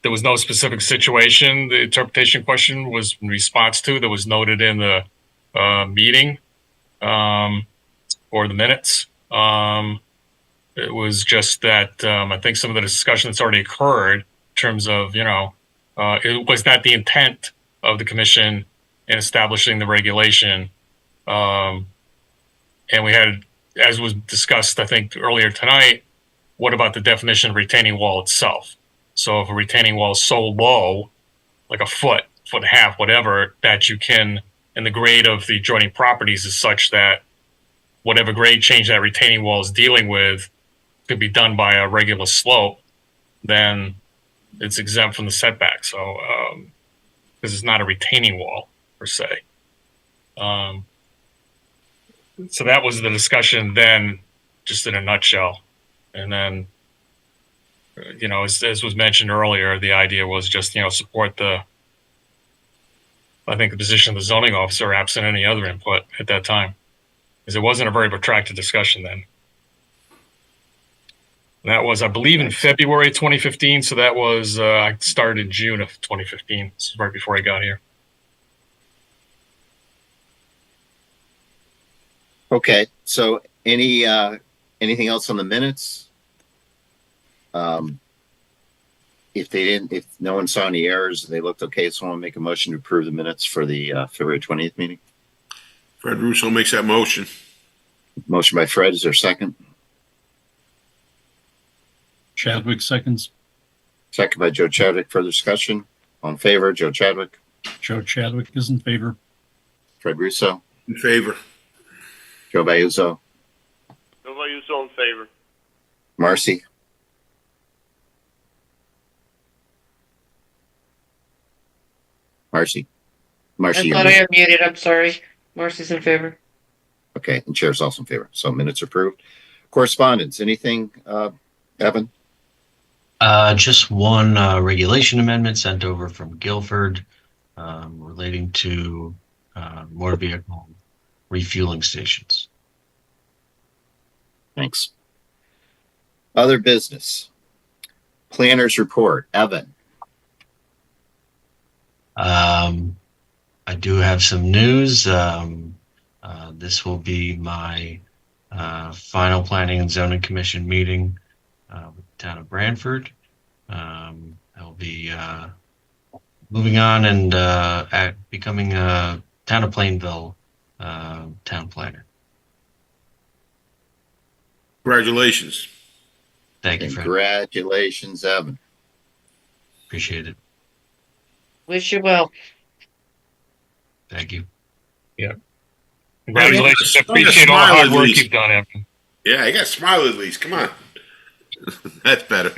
there was no specific situation the interpretation question was in response to that was noted in the meeting or the minutes. It was just that I think some of the discussion that's already occurred in terms of, it was not the intent of the commission in establishing the regulation. And we had, as was discussed, I think earlier tonight, what about the definition of retaining wall itself? So if a retaining wall is so low, like a foot and a half, whatever, that you can, and the grade of the adjoining properties is such that whatever grade change that retaining wall is dealing with could be done by a regular slope, then it's exempt from the setback. So, because it's not a retaining wall per se. So that was the discussion then, just in a nutshell. And then, as was mentioned earlier, the idea was just, support the position of the zoning officer absent any other input at that time. Because it wasn't a very protracted discussion then. And that was, I believe, in February 2015. So that was, I started in June of 2015. This is right before I got here. Okay. So anything else on the minutes? If no one saw any errors, they looked okay. So I'll make a motion to approve the minutes for the February 20th meeting. Fred Russo makes that motion. Motion by Fred. Is there a second? Chadwick seconds. Second by Joe Chadwick. Further discussion? All in favor? Joe Chadwick. Joe Chadwick is in favor. Fred Russo. In favor. Joe Bayuso. Joe Bayuso in favor. Marcy. Marcy. I thought I unmuted. I'm sorry. Marcy's in favor. Okay, and chair's also in favor. So minutes approved. Correspondence. Anything, Evan? Just one regulation amendment sent over from Guilford relating to motor vehicle refueling stations. Thanks. Other business. Planners report, Evan. I do have some news. This will be my final Planning and Zoning Commission meeting with the town of Branford. I'll be moving on and becoming a town of Plainville town planner. Congratulations. Thank you, Fred. Congratulations, Evan. Appreciate it. Wish you well. Thank you. Yeah. Congratulations. I appreciate all the hard work you've done, Evan. Yeah, you got to smile at least. Come on. That's better.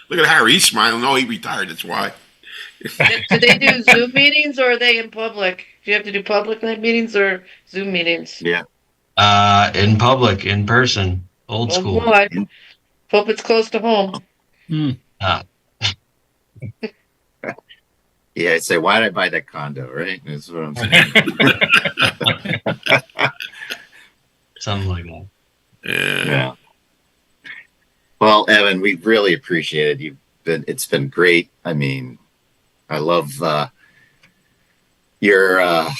Look at Harry. He's smiling. Oh, he retired. That's why. Do they do Zoom meetings or are they in public? Do you have to do public night meetings or Zoom meetings? Yeah. In public, in person, old school. Boy. Hope it's close to home. Yeah, I'd say, why did I buy that condo, right? That's what I'm saying. Something like that. Yeah. Well, Evan, we really appreciate it. It's been great. I mean, I love your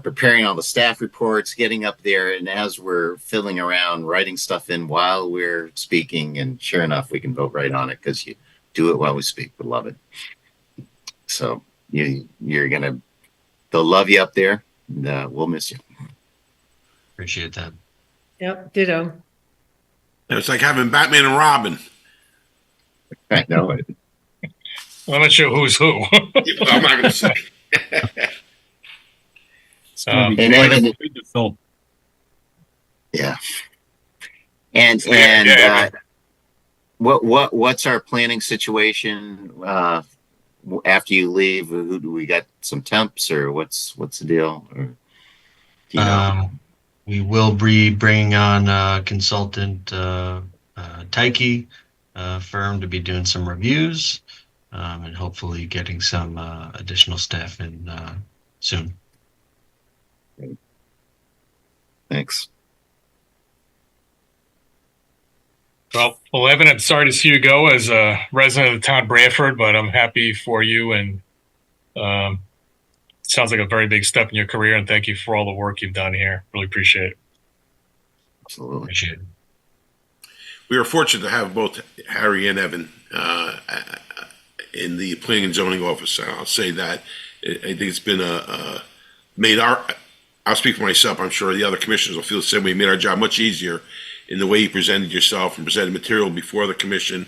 preparing all the staff reports, getting up there, and as we're fiddling around, writing stuff in while we're speaking, and sure enough, we can vote right on it because you do it while we speak. We love it. So they'll love you up there, and we'll miss you. Appreciate that. Yep, ditto. It's like having Batman and Robin. I know it. I'm not sure who's who. I'm not going to say. It's going to be quite a film. Yeah. And what's our planning situation after you leave? Who do we got? Some temps or what's the deal? Or, we will be bringing on a consultant, Tyke firm, to be doing some reviews, and hopefully getting some additional staff in soon. Thanks. Well, Evan, I'm sorry to see you go as a resident of the town of Branford, but I'm happy for you, and it sounds like a very big step in your career, and thank you for all the work you've done here. Really appreciate it. Absolutely. Appreciate it. We are fortunate to have both Harry and Evan in the planning and zoning office. I'll say that. I think it's been I'll speak for myself. I'm sure the other commissioners will feel the same way. It made our job much easier in the way you presented yourself and presented material before the commission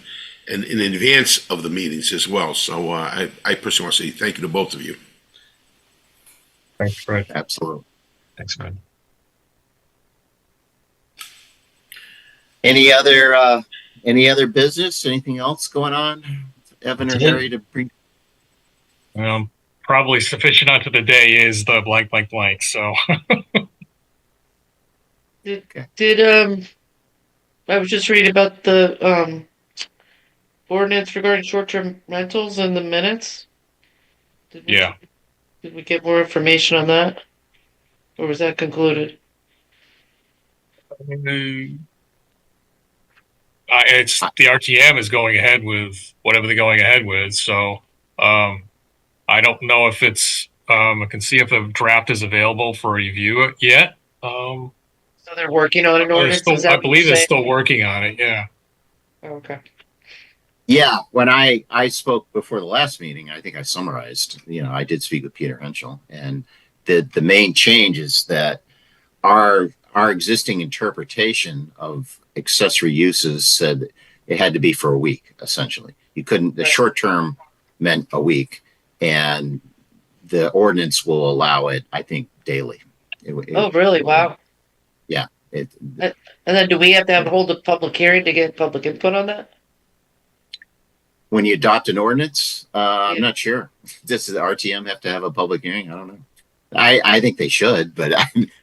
and in advance of the meetings as well. So I personally want to say thank you to both of you. Thanks, Fred. Absolutely. Thanks, Fred. Any other business? Anything else going on, Evan or Harry, to bring? Probably sufficient unto the day is the blank, blank, blank. So. Did I was just reading about the ordinance regarding short-term rentals in the minutes. Did we get more information on that, or was that concluded? It's the RTM is going ahead with whatever they're going ahead with. So I don't know if it's I can see if a draft is available for review yet. So they're working on an ordinance. I believe they're still working on it. Yeah. Okay. Yeah, when I spoke before the last meeting, I think I summarized. I did speak with Peter Henschel, and the main change is that our existing interpretation of accessory uses said it had to be for a week. Essentially, you couldn't. The short term meant a week, and the ordinance will allow it, I think, daily. Oh, really? Wow. Yeah. And then do we have to hold a public hearing to get public input on that? When you adopt an ordinance, I'm not sure. Does the RTM have to have a public hearing? I don't know. I think they should, but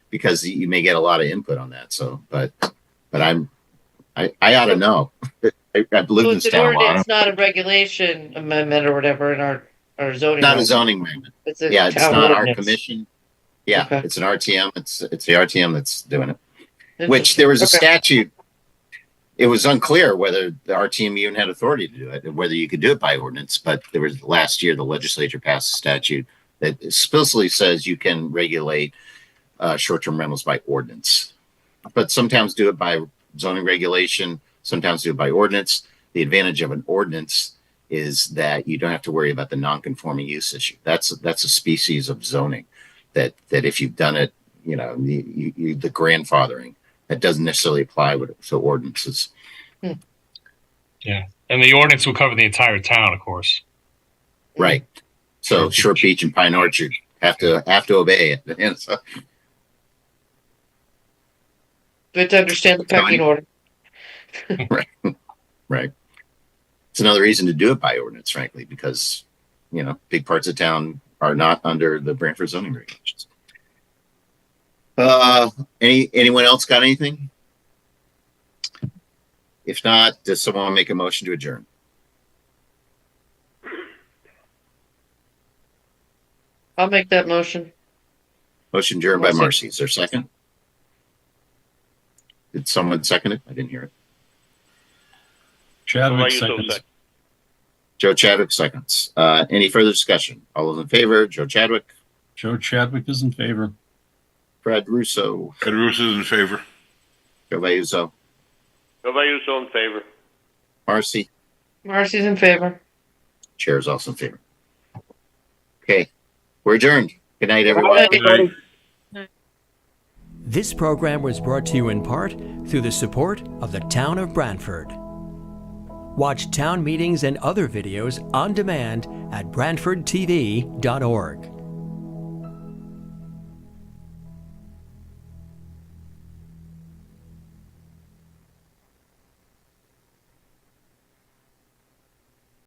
because you may get a lot of input on that. So, but I ought to know. I've lived in this town a while. It's not a regulation amendment or whatever in our zoning. Not a zoning amendment. It's not ordinance. our commission. Yeah, Okay. It's an RTM. It's the RTM that's doing it. Which there was a statute. it was unclear whether our team even had authority to do it, and whether you could do it by ordinance. But there was last year the legislature passed a statute that explicitly says you can regulate short-term rentals by ordinance, but sometimes do it by zoning regulation, sometimes do it by ordinance. The advantage of an ordinance is that you don't have to worry about the non-conforming use issue. That's a species of zoning that if you've done it, you know, the grandfathering, that doesn't necessarily apply to ordinances. Yeah, and the ordinance will cover the entire town, of course. Right. So Short Beach and Pine Orchard have to obey it. And so, Good to understand the pecking order. right. It's another reason to do it by ordinance, frankly, because, you know, big parts of town are not under the Branford zoning regulations. Anyone else got anything? If not, does someone make a motion to adjourn? I'll make that motion. Motion adjourned by Marcy. Is there a second? Did someone second it? I didn't hear it. Chadwick seconds. Joe Chadwick seconds. Any further discussion? All those in favor? Joe Chadwick. Joe Chadwick is in favor. Fred Russo. Fred Russo is in favor. Joe Vayuso. Joe Vayuso in favor. Marcy. Marcy's in favor. Chair is also in favor. Okay. We're adjourned. Good night, everyone. Good night. This program was brought to you in part through the support of the Town of Branford. Watch town meetings and other videos on demand at BranfordTV.org.